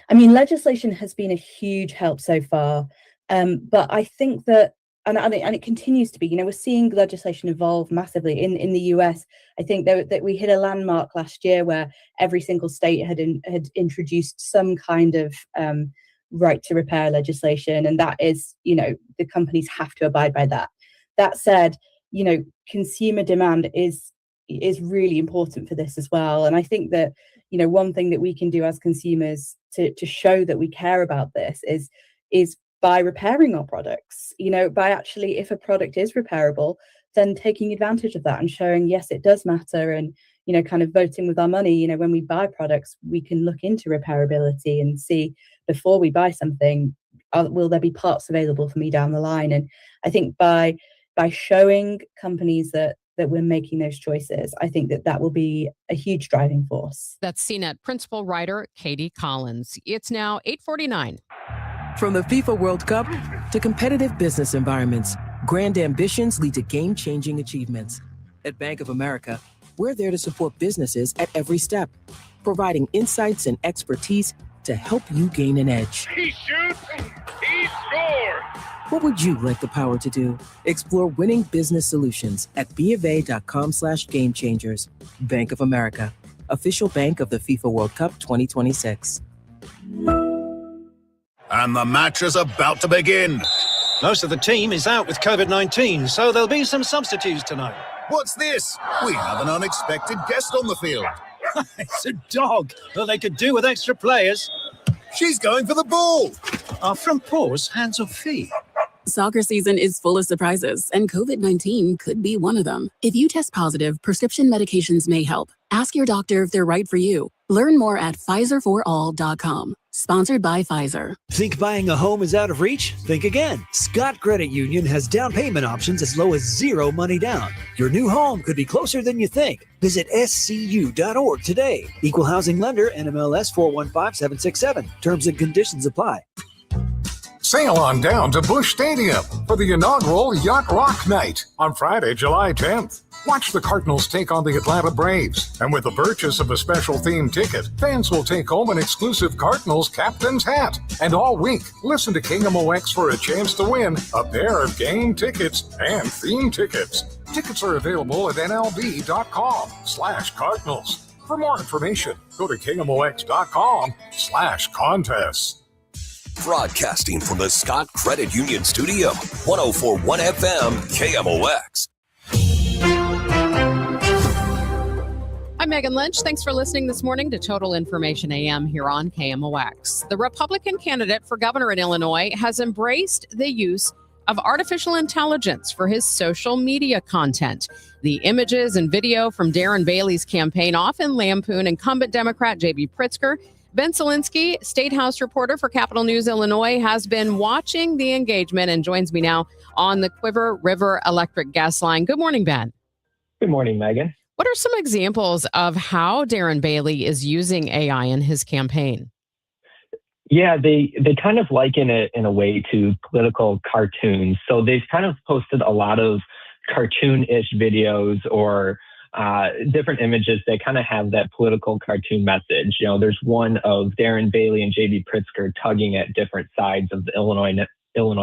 I mean, legislation has been a huge help so far, but I think that, and it continues to be, we're seeing legislation evolve massively in the US. I think that we hit a landmark last year where every single state had introduced some kind of right to repair legislation, and that is, the companies have to abide by that. That said, consumer demand is really important for this as well. And I think that, one thing that we can do as consumers to show that we care about this is by repairing our products, by actually, if a product is repairable, then taking advantage of that and showing, yes, it does matter. And, kind of voting with our money, when we buy products, we can look into repairability and see before we buy something, will there be parts available for me down the line? And I think by showing companies that we're making those choices, I think that will be a huge driving force. That's CNET principal writer Katie Collins. It's now 8:49. From the FIFA World Cup to competitive business environments, grand ambitions lead to game-changing achievements. At Bank of America, we're there to support businesses at every step, providing insights and expertise to help you gain an edge. He shoots, he scores! What would you like the power to do? Explore winning business solutions at BofA.com/gamechangers. Bank of America, official bank of the FIFA World Cup 2026. And the match is about to begin. Most of the team is out with COVID-19, so there'll be some substitutes tonight. What's this? We have an unexpected guest on the field. It's a dog that they could do with extra players. She's going for the ball. Are front paws hands or feet? Soccer season is full of surprises, and COVID-19 could be one of them. If you test positive, prescription medications may help. Ask your doctor if they're right for you. Learn more at PfizerForAll.com. Sponsored by Pfizer. Think buying a home is out of reach? Think again. Scott Credit Union has down payment options as low as zero money down. Your new home could be closer than you think. Visit scu.org today. Equal housing lender, NMLS 415767. Terms and conditions apply. Sail on down to Busch Stadium for the inaugural Yacht Rock Night on Friday, July 10th. Watch the Cardinals take on the Atlanta Braves. And with the purchase of a special themed ticket, fans will take home an exclusive Cardinals captain's hat. And all week, listen to KMOX for a chance to win a pair of game tickets and theme tickets. Tickets are available at nlb.com/Cardinals. For more information, go to KMOX.com/contests. Broadcasting from the Scott Credit Union Studio, 104.1 FM, KMOX. I'm Megan Lynch. Thanks for listening this morning to Total Information AM here on KMOX. The Republican candidate for governor in Illinois has embraced the use of artificial intelligence for his social media content. The images and video from Darren Bailey's campaign often lampoon incumbent Democrat J.B. Pritzker. Ben Solinsky, State House reporter for Capital News Illinois, has been watching the engagement and joins me now on the Quiver River Electric gas line. Good morning, Ben. Good morning, Megan. What are some examples of how Darren Bailey is using AI in his campaign? Yeah, they kind of liken it in a way to political cartoons. So they've kind of posted a lot of cartoon-ish videos or different images that kind of have that political cartoon message. There's one of Darren Bailey and J.B. Pritzker tugging at different sides of the Illinois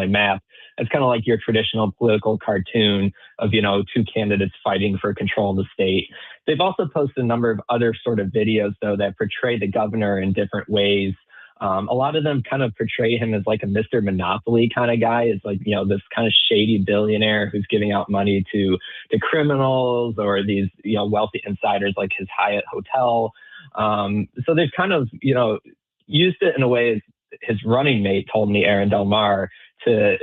map. It's kind of like your traditional political cartoon of, two candidates fighting for control of the state. They've also posted a number of other sort of videos, though, that portray the governor in different ways. A lot of them kind of portray him as like a Mr. Monopoly kind of guy. It's like, this kind of shady billionaire who's giving out money to criminals or these, wealthy insiders like his Hyatt Hotel. So they've kind of, used it in a way, as his running mate told me, Aaron Del Mar, to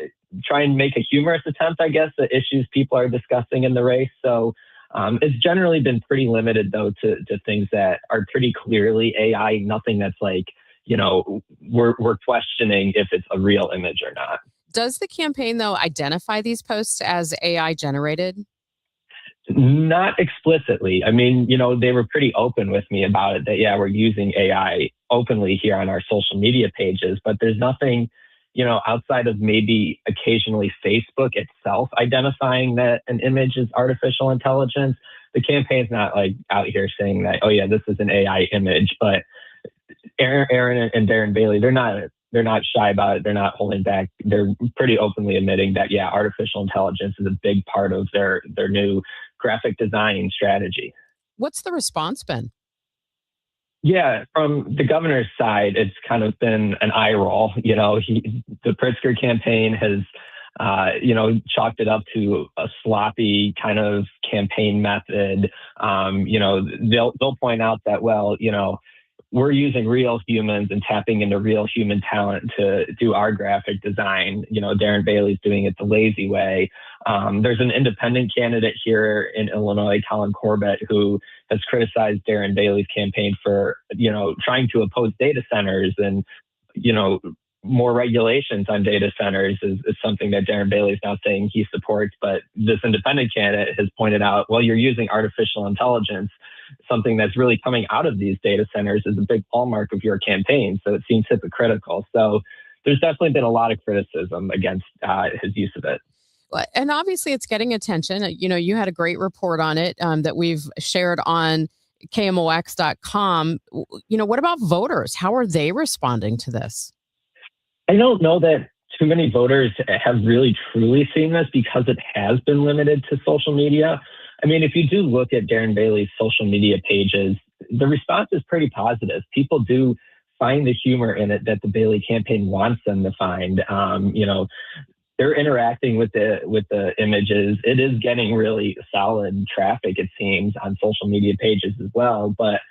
try and make a humorous attempt, I guess, at issues people are discussing in the race. So it's generally been pretty limited, though, to things that are pretty clearly AI, nothing that's like, we're questioning if it's a real image or not. Does the campaign, though, identify these posts as AI generated? Not explicitly. I mean, they were pretty open with me about it that, yeah, we're using AI openly here on our social media pages, but there's nothing, outside of maybe occasionally Facebook itself identifying that an image is artificial intelligence. The campaign's not like out here saying that, oh yeah, this is an AI image, but Aaron and Darren Bailey, they're not shy about it. They're not holding back. They're pretty openly admitting that, yeah, artificial intelligence is a big part of their new graphic design strategy. What's the response been? Yeah, from the governor's side, it's kind of been an eye roll. The Pritzker campaign has, chalked it up to a sloppy kind of campaign method. They'll point out that, well, we're using real humans and tapping into real human talent to do our graphic design. Darren Bailey's doing it the lazy way. There's an independent candidate here in Illinois, Colin Corbett, who has criticized Darren Bailey's campaign for, trying to oppose data centers and, more regulations on data centers is something that Darren Bailey is now saying he supports. But this independent candidate has pointed out, well, you're using artificial intelligence. Something that's really coming out of these data centers is a big hallmark of your campaign. So it seems hypocritical. So there's definitely been a lot of criticism against his use of it. And obviously it's getting attention. You had a great report on it that we've shared on KMOX.com. What about voters? How are they responding to this? I don't know that too many voters have really truly seen this because it has been limited to social media. I mean, if you do look at Darren Bailey's social media pages, the response is pretty positive. People do find the humor in it that the Bailey campaign wants them to find. They're interacting with the images. It is getting really solid traffic, it seems, on social media pages as well. But,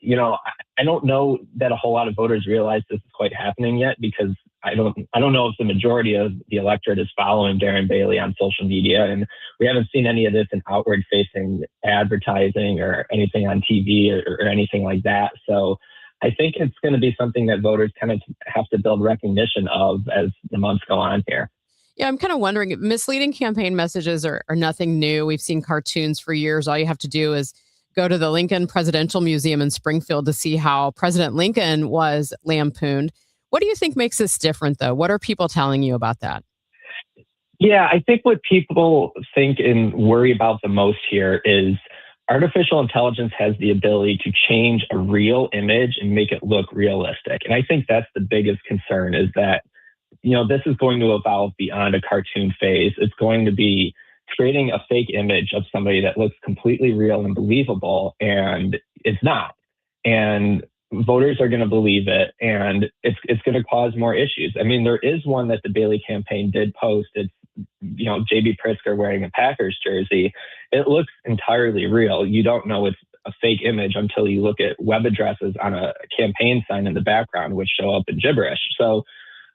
I don't know that a whole lot of voters realize this is quite happening yet, because I don't know if the majority of the electorate is following Darren Bailey on social media, and we haven't seen any of this in outward-facing advertising or anything on TV or anything like that. So I think it's going to be something that voters kind of have to build recognition of as the months go on here. Yeah, I'm kind of wondering, misleading campaign messages are nothing new. We've seen cartoons for years. All you have to do is go to the Lincoln Presidential Museum in Springfield to see how President Lincoln was lampooned. What do you think makes this different, though? What are people telling you about that? Yeah, I think what people think and worry about the most here is artificial intelligence has the ability to change a real image and make it look realistic. And I think that's the biggest concern, is that, this is going to evolve beyond a cartoon phase. It's going to be creating a fake image of somebody that looks completely real and believable, and it's not. And voters are going to believe it, and it's going to cause more issues. I mean, there is one that the Bailey campaign did post. It's, J.B. Pritzker wearing a Packers jersey. It looks entirely real. You don't know it's a fake image until you look at web addresses on a campaign sign in the background, which show up in gibberish. So,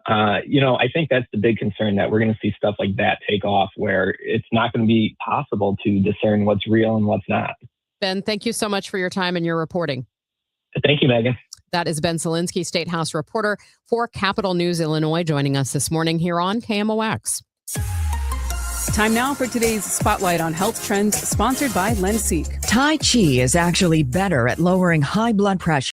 I think that's the big concern, that we're going to see stuff like that take off, where it's not going to be possible to discern what's real and what's not. Ben, thank you so much for your time and your reporting. Thank you, Megan. That is Ben Solinsky, State House reporter for Capital News Illinois, joining us this morning here on KMOX. Time now for today's Spotlight on Health Trends, sponsored by Lenseek. Tai Chi is actually better at lowering high blood pressure.